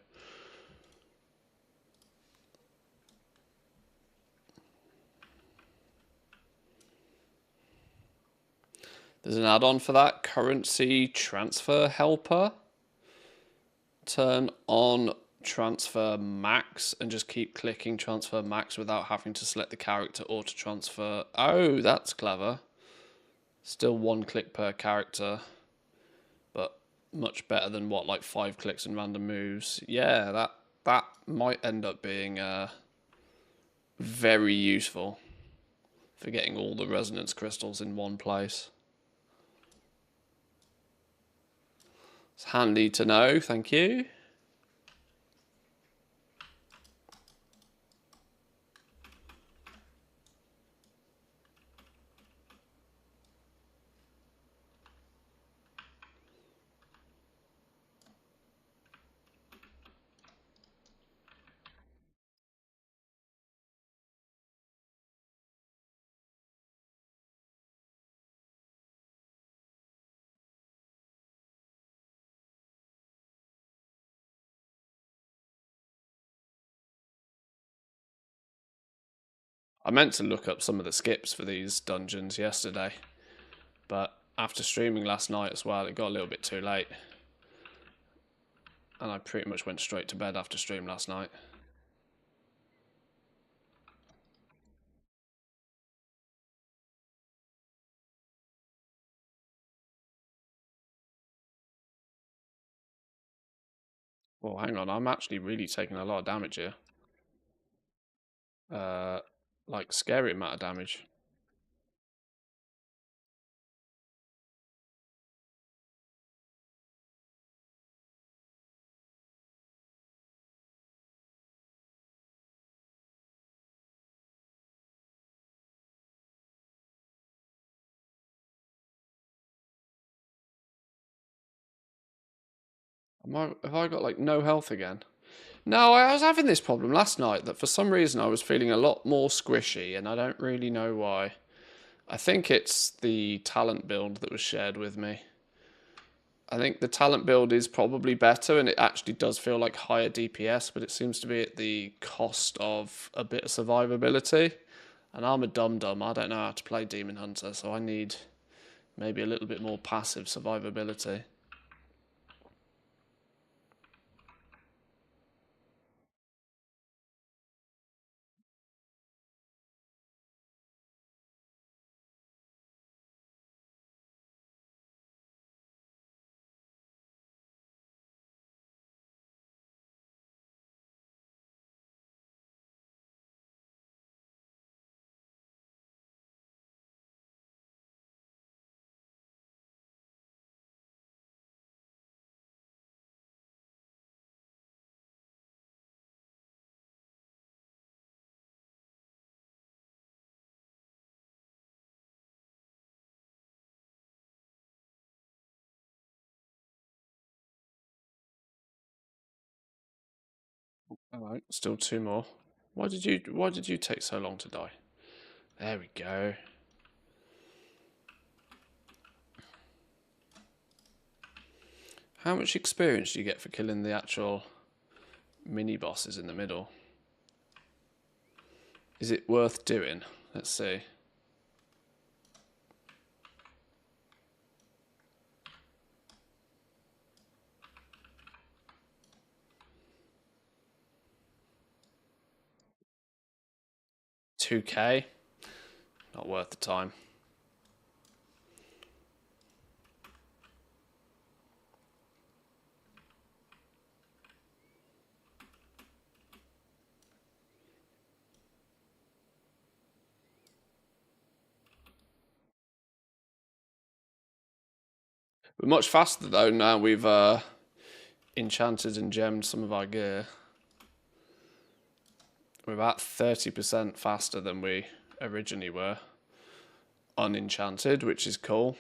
There's an add-on for that, currency transfer helper. Turn on transfer max and just keep clicking transfer max without having to select the character or to transfer. Oh, that's clever. Still 1 click per character, but much better than what, like 5 clicks and random moves. Yeah, that might end up being very useful for getting all the resonance crystals in one place. It's handy to know, thank you. I meant to look up some of the skips for these dungeons yesterday, but after streaming last night as well, it got a little bit too late. And I pretty much went straight to bed after stream last night. Oh, hang on, I'm actually really taking a lot of damage here. Like, scary amount of damage. Have I got, like, no health again? No, I was having this problem last night that for some reason I was feeling a lot more squishy, and I don't really know why. I think it's the talent build that was shared with me. I think the talent build is probably better, and it actually does feel like higher DPS, but it seems to be at the cost of a bit of survivability. And I'm a dum-dum, I don't know how to play Demon Hunter, so I need maybe a little bit more passive survivability. Alright, still 2 more. Why did you take so long to die? There we go. How much experience do you get for killing the actual mini bosses in the middle? Is it worth doing? Let's see. 2k. Not worth the time. We're much faster though now we've enchanted and gemmed some of our gear. We're about 30% faster than we originally were. Unenchanted, which is cool.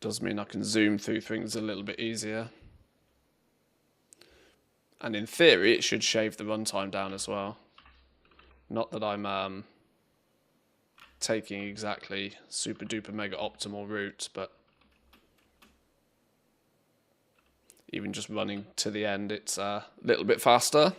Does mean I can zoom through things a little bit easier. And in theory, it should shave the runtime down as well. Not that I'm taking exactly super duper mega optimal routes, but even just running to the end, it's a little bit faster.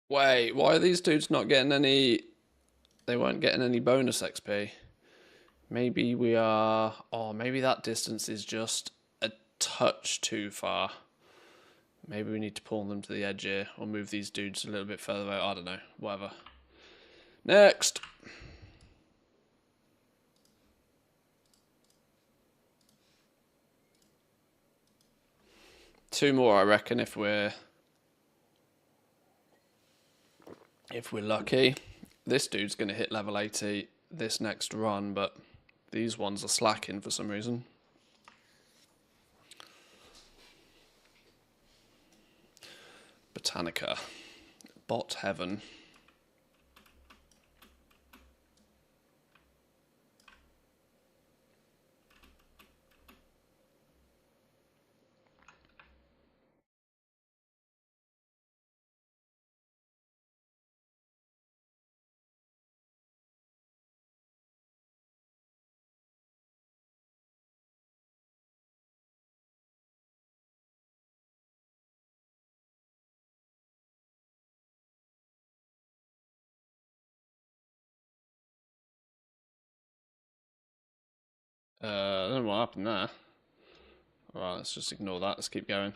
Wait, why are these dudes not getting any... They weren't getting any bonus XP. Maybe we are... Oh, maybe that distance is just a touch too far. Maybe we need to pull them to the edge here, or move these dudes a little bit further away. I don't know. Whatever. Next! Two more, I reckon, if we're lucky. This dude's going to hit level 80 this next run, but these ones are slacking for some reason. Botanica. Bot heaven. I don't know what happened there. Alright, let's just ignore that. Let's keep going.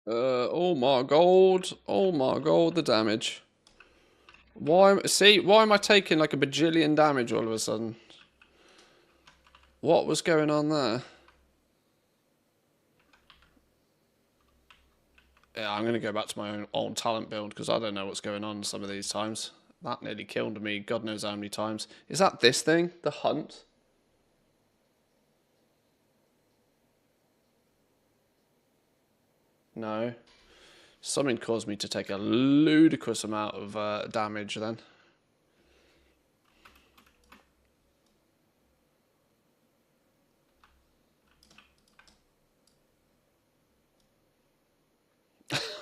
Oh my god. Oh my god, the damage. Why am I taking like a bajillion damage all of a sudden? What was going on there? Yeah, I'm going to go back to my own old talent build because I don't know what's going on some of these times. That nearly killed me God knows how many times. Is that this thing? The hunt? No. Something caused me to take a ludicrous amount of damage then.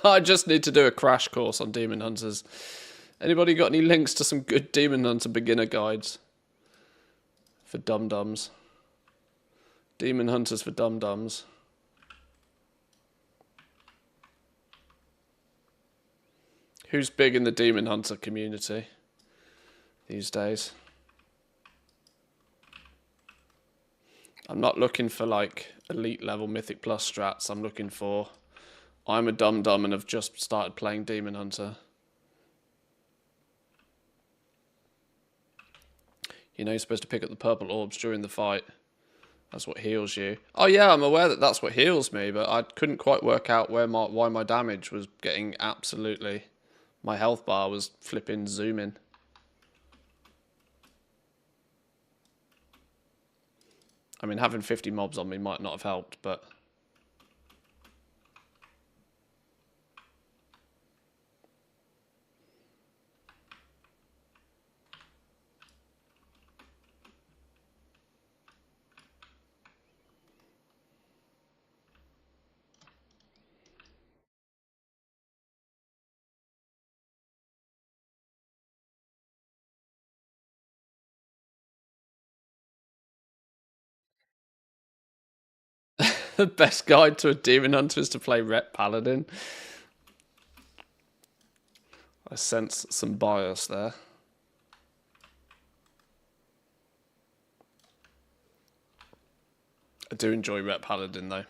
I just need to do a crash course on Demon Hunters. Anybody got any links to some good Demon Hunter beginner guides? For dum-dums. Demon Hunters for dum-dums. Who's big in the Demon Hunter community these days? I'm not looking for like elite level Mythic Plus strats. I'm looking for... I'm a dum-dum and have just started playing Demon Hunter. You know you're supposed to pick up the purple orbs during the fight. That's what heals you. Oh yeah, I'm aware that that's what heals me, but I couldn't quite work out why my damage was getting absolutely... My health bar was flipping zooming. I mean, having 50 mobs on me might not have helped, but The best guide to a demon hunter is to play Rep Paladin. I sense some bias there. I do enjoy Rep Paladin though.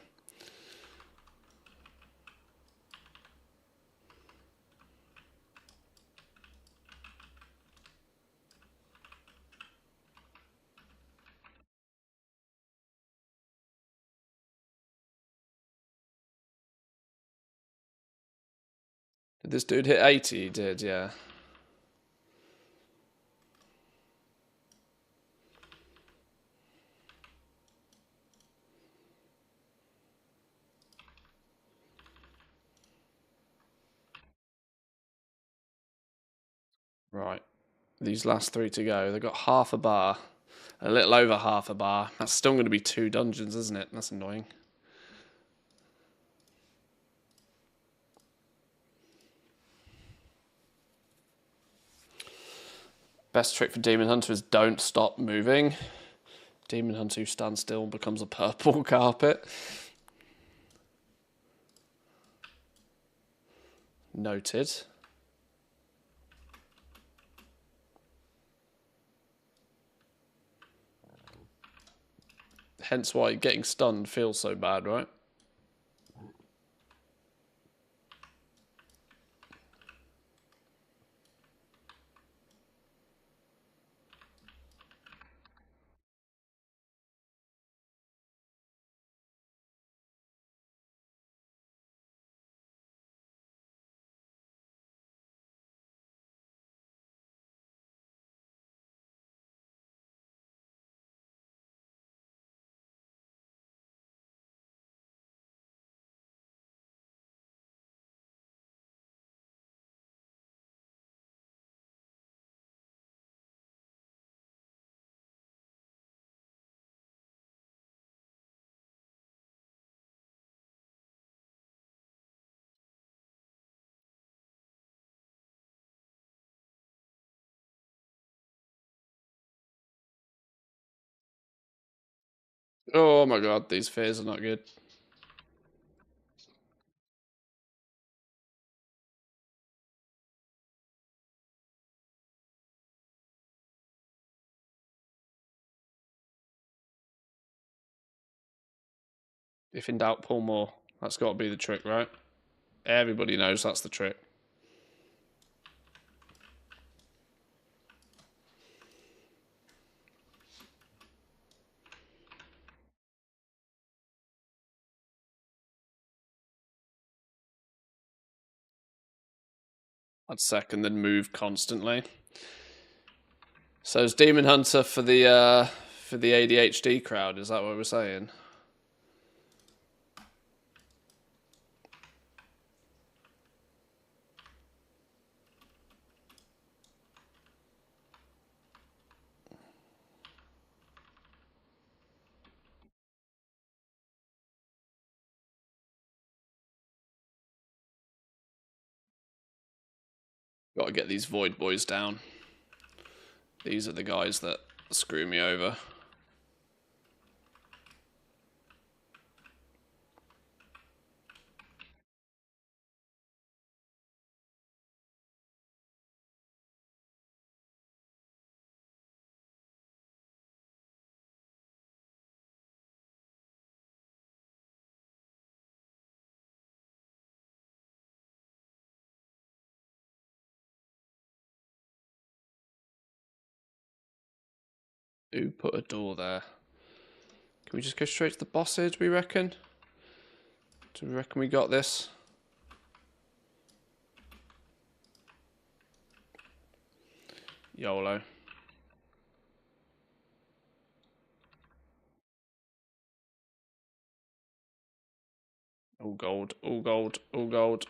Did this dude hit 80? He did, yeah. Right. These last 3 to go. They've got half a bar. A little over half a bar. That's still going to be 2 dungeons, isn't it? That's annoying. Best trick for Demon Hunter is don't stop moving. Demon Hunter who stands still becomes a purple carpet. Noted. Hence why getting stunned feels so bad, right? Oh my god, these fears are not good. If in doubt, pull more. That's got to be the trick, right? Everybody knows that's the trick. I'd second, then move constantly. So it's Demon Hunter for the ADHD crowd. Is that what we're saying? Got to get these Void Boys down. These are the guys that screw me over. Who put a door there? Can we just go straight to the bosses, we reckon? Do we reckon we got this? YOLO. All gold, all gold, all gold.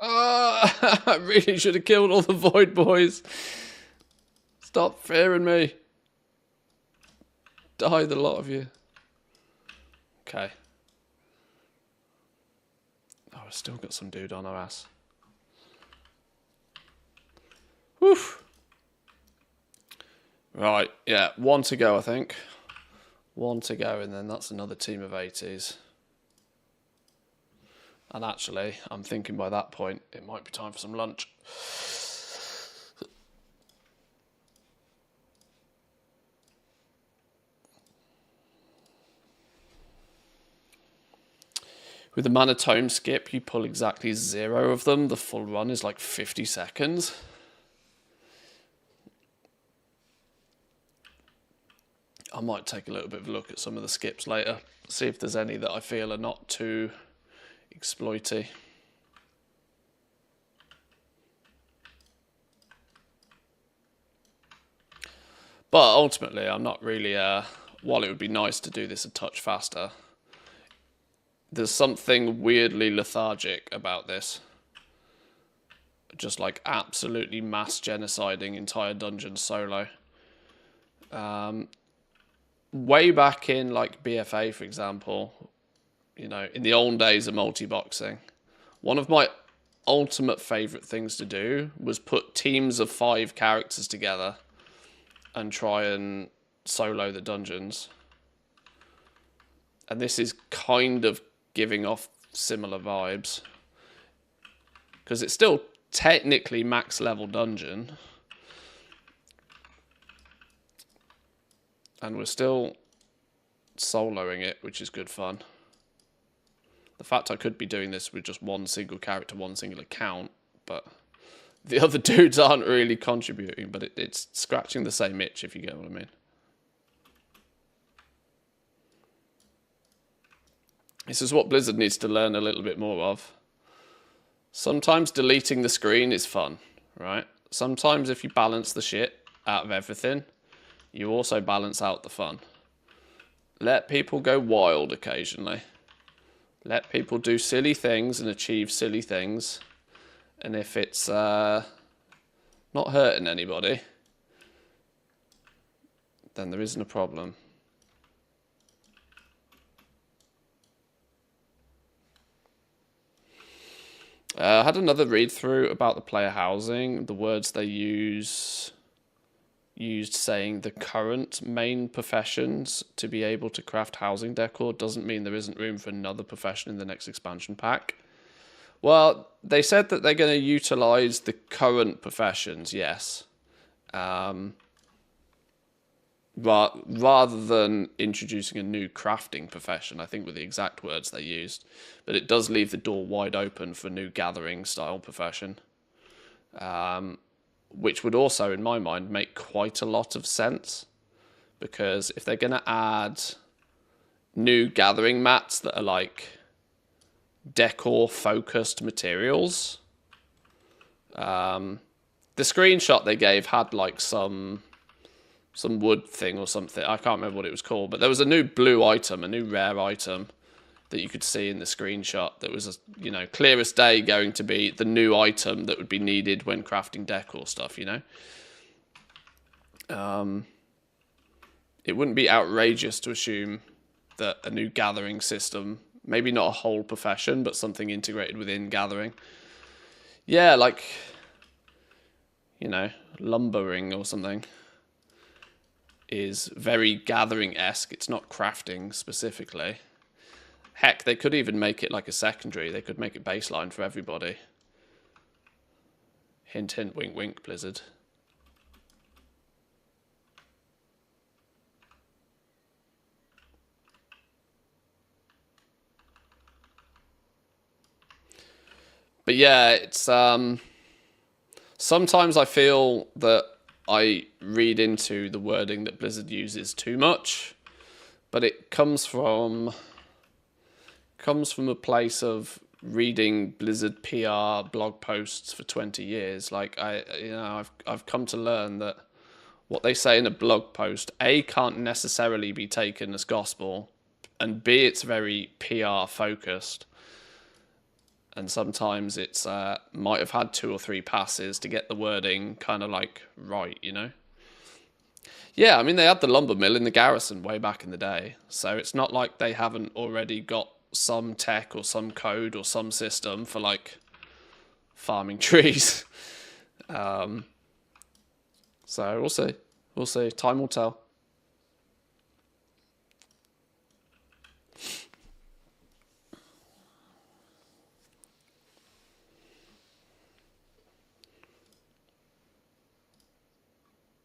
I really should have killed all the Void Boys. Stop fearing me. Die, the lot of you. Okay. we've still got some dude on our ass. Whew. Right, yeah, 1 to go, I think. 1 to go, and then that's another team of 80s. And actually, I'm thinking by that point, it might be time for some lunch. With the monotone skip, you pull exactly 0 of them. The full run is like 50 seconds. I might take a little bit of a look at some of the skips later. See if there's any that I feel are not too exploity. But ultimately, I'm not really, while it would be nice to do this a touch faster, there's something weirdly lethargic about this. Just like absolutely mass genociding entire dungeons solo. Way back in like BFA, for example, you know, in the old days of multi-boxing, one of my ultimate favourite things to do was put teams of 5 characters together and try and solo the dungeons. And this is kind of giving off similar vibes. Because it's still technically max level dungeon. And we're still soloing it, which is good fun. The fact I could be doing this with just 1 single character, 1 single account, but the other dudes aren't really contributing, but it's scratching the same itch, if you get what I mean. This is what Blizzard needs to learn a little bit more of. Sometimes deleting the screen is fun, right? Sometimes if you balance the shit out of everything, you also balance out the fun. Let people go wild occasionally. Let people do silly things and achieve silly things. And if it's not hurting anybody, then there isn't a problem. I had another read through about the player housing. The words they used saying the current main professions to be able to craft housing decor doesn't mean there isn't room for another profession in the next expansion pack. Well, they said that they're going to utilize the current professions, yes. But rather than introducing a new crafting profession, I think were the exact words they used. But it does leave the door wide open for a new gathering style profession. Which would also, in my mind, make quite a lot of sense. Because if they're going to add new gathering mats that are like decor-focused materials, the screenshot they gave had like some wood thing or something. I can't remember what it was called, but there was a new blue item, a new rare item that you could see in the screenshot that was, you know, clear as day going to be the new item that would be needed when crafting decor stuff, you know. It wouldn't be outrageous to assume that a new gathering system, maybe not a whole profession, but something integrated within gathering. Yeah, like, you know, lumbering or something is very gathering-esque. It's not crafting specifically. Heck, they could even make it like a secondary. They could make it baseline for everybody. Hint, hint, wink, wink, Blizzard. But yeah, it's sometimes I feel that I read into the wording that Blizzard uses too much, but it comes from a place of reading Blizzard PR blog posts for 20 years. Like I've come to learn that what they say in a blog post, A, can't necessarily be taken as gospel, and B, it's very PR focused. And sometimes it's might have had 2 or 3 passes to get the wording kind of like right, you know? Yeah, I mean, they had the lumber mill in the garrison way back in the day. So it's not like they haven't already got some tech or some code or some system for like farming trees. So we'll see. We'll see. Time will tell.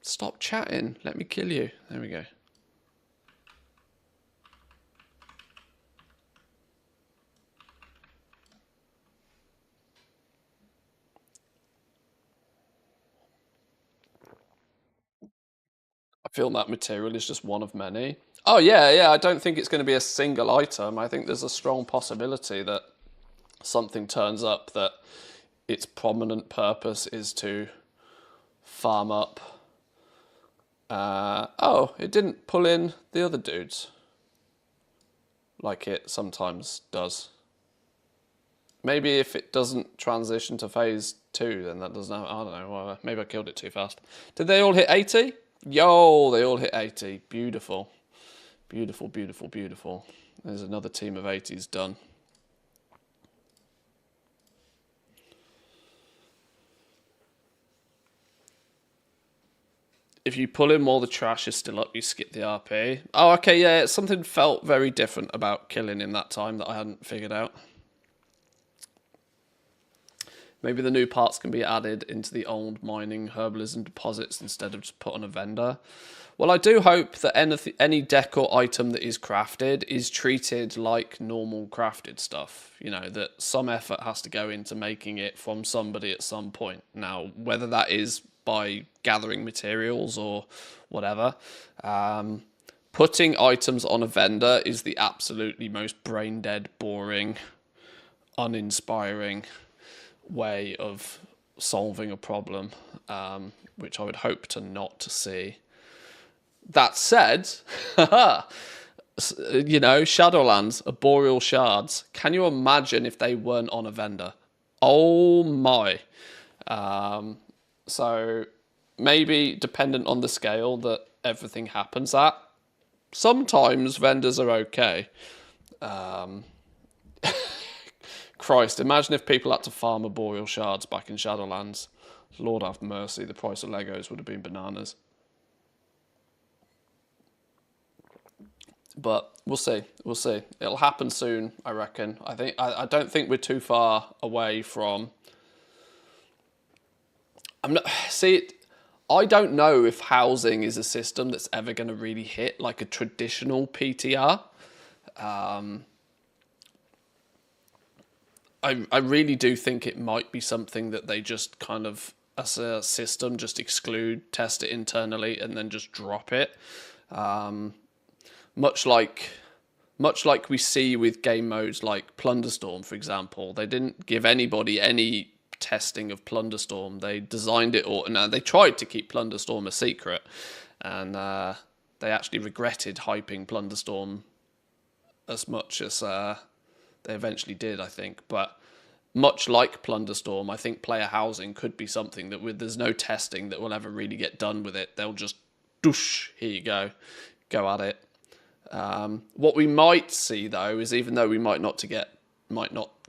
Stop chatting. Let me kill you. There we go. I feel that material is just one of many. Oh, yeah. I don't think it's going to be a single item. I think there's a strong possibility that something turns up that its prominent purpose is to farm up. Oh, it didn't pull in the other dudes like it sometimes does. Maybe if it doesn't transition to phase 2, then that doesn't have, I don't know, well, maybe I killed it too fast. Did they all hit 80? Yo, they all hit 80. Beautiful. Beautiful, beautiful, beautiful. There's another team of 80s done. If you pull in while the trash is still up, you skip the RP. Oh, okay, yeah, something felt very different about killing in that time that I hadn't figured out. Maybe the new parts can be added into the old mining herbalism deposits instead of just put on a vendor. Well, I do hope that any decor item that is crafted is treated like normal crafted stuff. You know, that some effort has to go into making it from somebody at some point. Now, whether that is by gathering materials or whatever, putting items on a vendor is the absolutely most brain-dead, boring, uninspiring way of solving a problem, which I would hope to not see. That said, you know, Shadowlands, arboreal shards. Can you imagine if they weren't on a vendor? Oh my. So maybe dependent on the scale that everything happens at. Sometimes vendors are okay. Christ, imagine if people had to farm arboreal shards back in Shadowlands. Lord have mercy, the price of Legos would have been bananas. But we'll see. We'll see. It'll happen soon, I reckon. I don't think we're too far away from. I don't know if housing is a system that's ever going to really hit like a traditional PTR. I really do think it might be something that they just kind of, as a system, just exclude, test it internally, and then just drop it. Much like we see with game modes like Plunderstorm, for example. They didn't give anybody any testing of Plunderstorm. They designed it all, and they tried to keep Plunderstorm a secret, and they actually regretted hyping Plunderstorm as much as they eventually did, I think. But much like Plunderstorm, I think player housing could be something that there's no testing that will ever really get done with it. They'll just, doosh, here you go at it. What we might see though is, even though we might not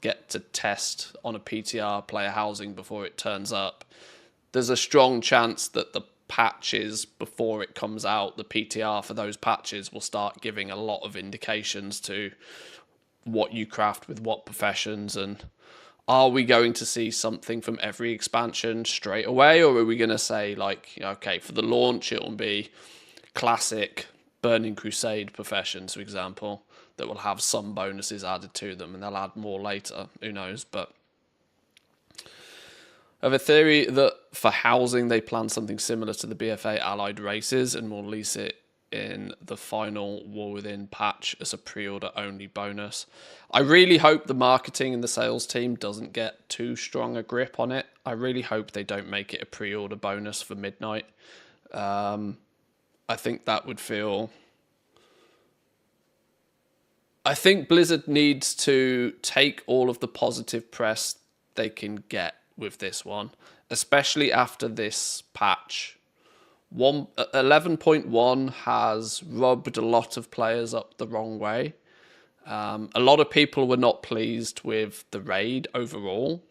get to test on a PTR player housing before it turns up, there's a strong chance that the patches before it comes out, the PTR for those patches will start giving a lot of indications to what you craft with what professions, and are we going to see something from every expansion straight away, or are we going to say, like, okay, for the launch it will be classic Burning Crusade professions, for example, that will have some bonuses added to them, and they'll add more later, who knows. But I have a theory that for housing they plan something similar to the BFA allied races and will release it in the final War Within patch as a pre-order only bonus. I really hope the marketing and the sales team doesn't get too strong a grip on it. I really hope they don't make it a pre-order bonus for Midnight. I think that would feel... I think Blizzard needs to take all of the positive press they can get with this one, especially after this patch. 11.1 has rubbed a lot of players up the wrong way. A lot of people were not pleased with the raid overall.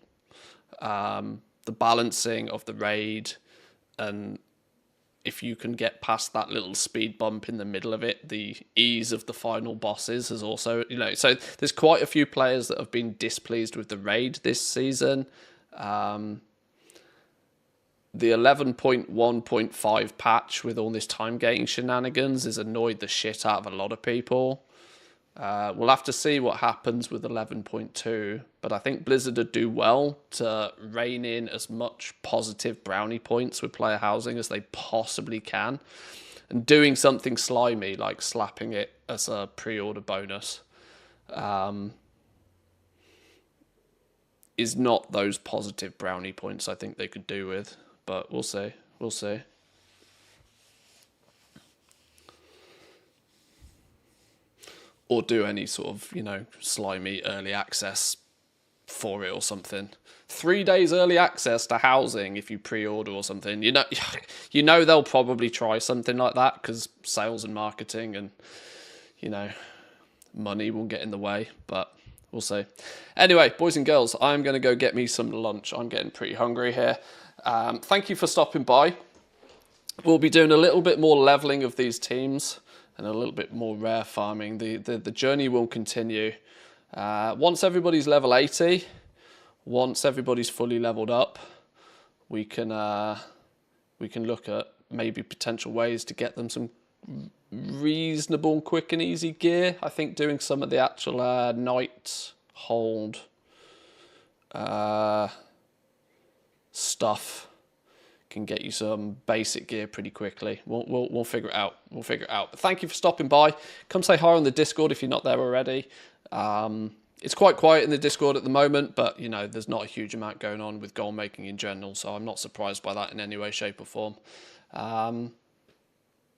The balancing of the raid, and if you can get past that little speed bump in the middle of it, the ease of the final bosses has also, so there's quite a few players that have been displeased with the raid this season. The 11.1.5 patch with all this time gating shenanigans has annoyed the shit out of a lot of people. We'll have to see what happens with 11.2, but I think Blizzard would do well to rein in as much positive brownie points with player housing as they possibly can, and doing something slimy like slapping it as a pre-order bonus is not those positive brownie points I think they could do with, but we'll see. We'll see. Or do any sort of, slimy early access for it or something. 3 days early access to housing if you pre-order or something. You know they'll probably try something like that because sales and marketing and, money will get in the way. But we'll see. Anyway, boys and girls, I'm going to go get me some lunch. I'm getting pretty hungry here. Thank you for stopping by. We'll be doing a little bit more leveling of these teams and a little bit more rare farming. The journey will continue. Once everybody's level 80, once everybody's fully leveled up, we can look at maybe potential ways to get them some reasonable, quick and easy gear. I think doing some of the actual night hold stuff can get you some basic gear pretty quickly. We'll figure it out. We'll figure it out. But thank you for stopping by. Come say hi on the Discord if you're not there already. It's quite quiet in the Discord at the moment, but there's not a huge amount going on with goal making in general, so I'm not surprised by that in any way, shape, or form.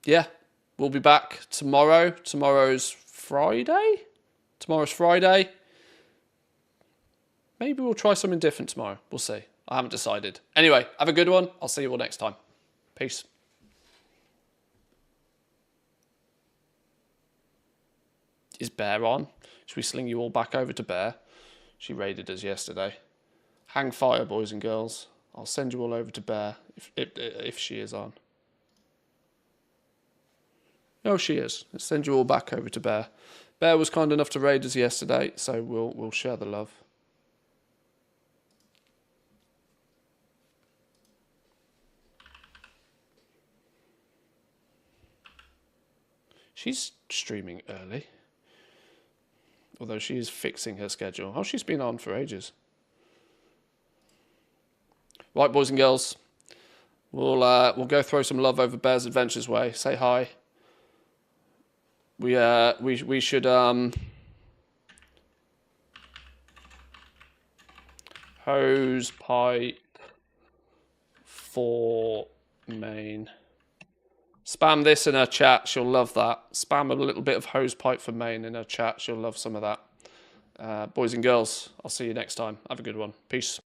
Yeah, we'll be back tomorrow. Tomorrow's Friday. Maybe we'll try something different tomorrow. We'll see. I haven't decided. Anyway, have a good one. I'll see you all next time. Peace. Is Bear on? Should we sling you all back over to Bear? She raided us yesterday. Hang fire, boys and girls. I'll send you all over to Bear if she is on. No, she is. Let's send you all back over to Bear. Bear was kind enough to raid us yesterday, so we'll share the love. She's streaming early. Although she is fixing her schedule. Oh, she's been on for ages. Right, boys and girls. We'll go throw some love over Bear's Adventures way. Say hi. We should hose pipe for main. Spam this in her chat. She'll love that. Spam a little bit of hose pipe for main in her chat. She'll love some of that. Boys and girls, I'll see you next time. Have a good one. Peace.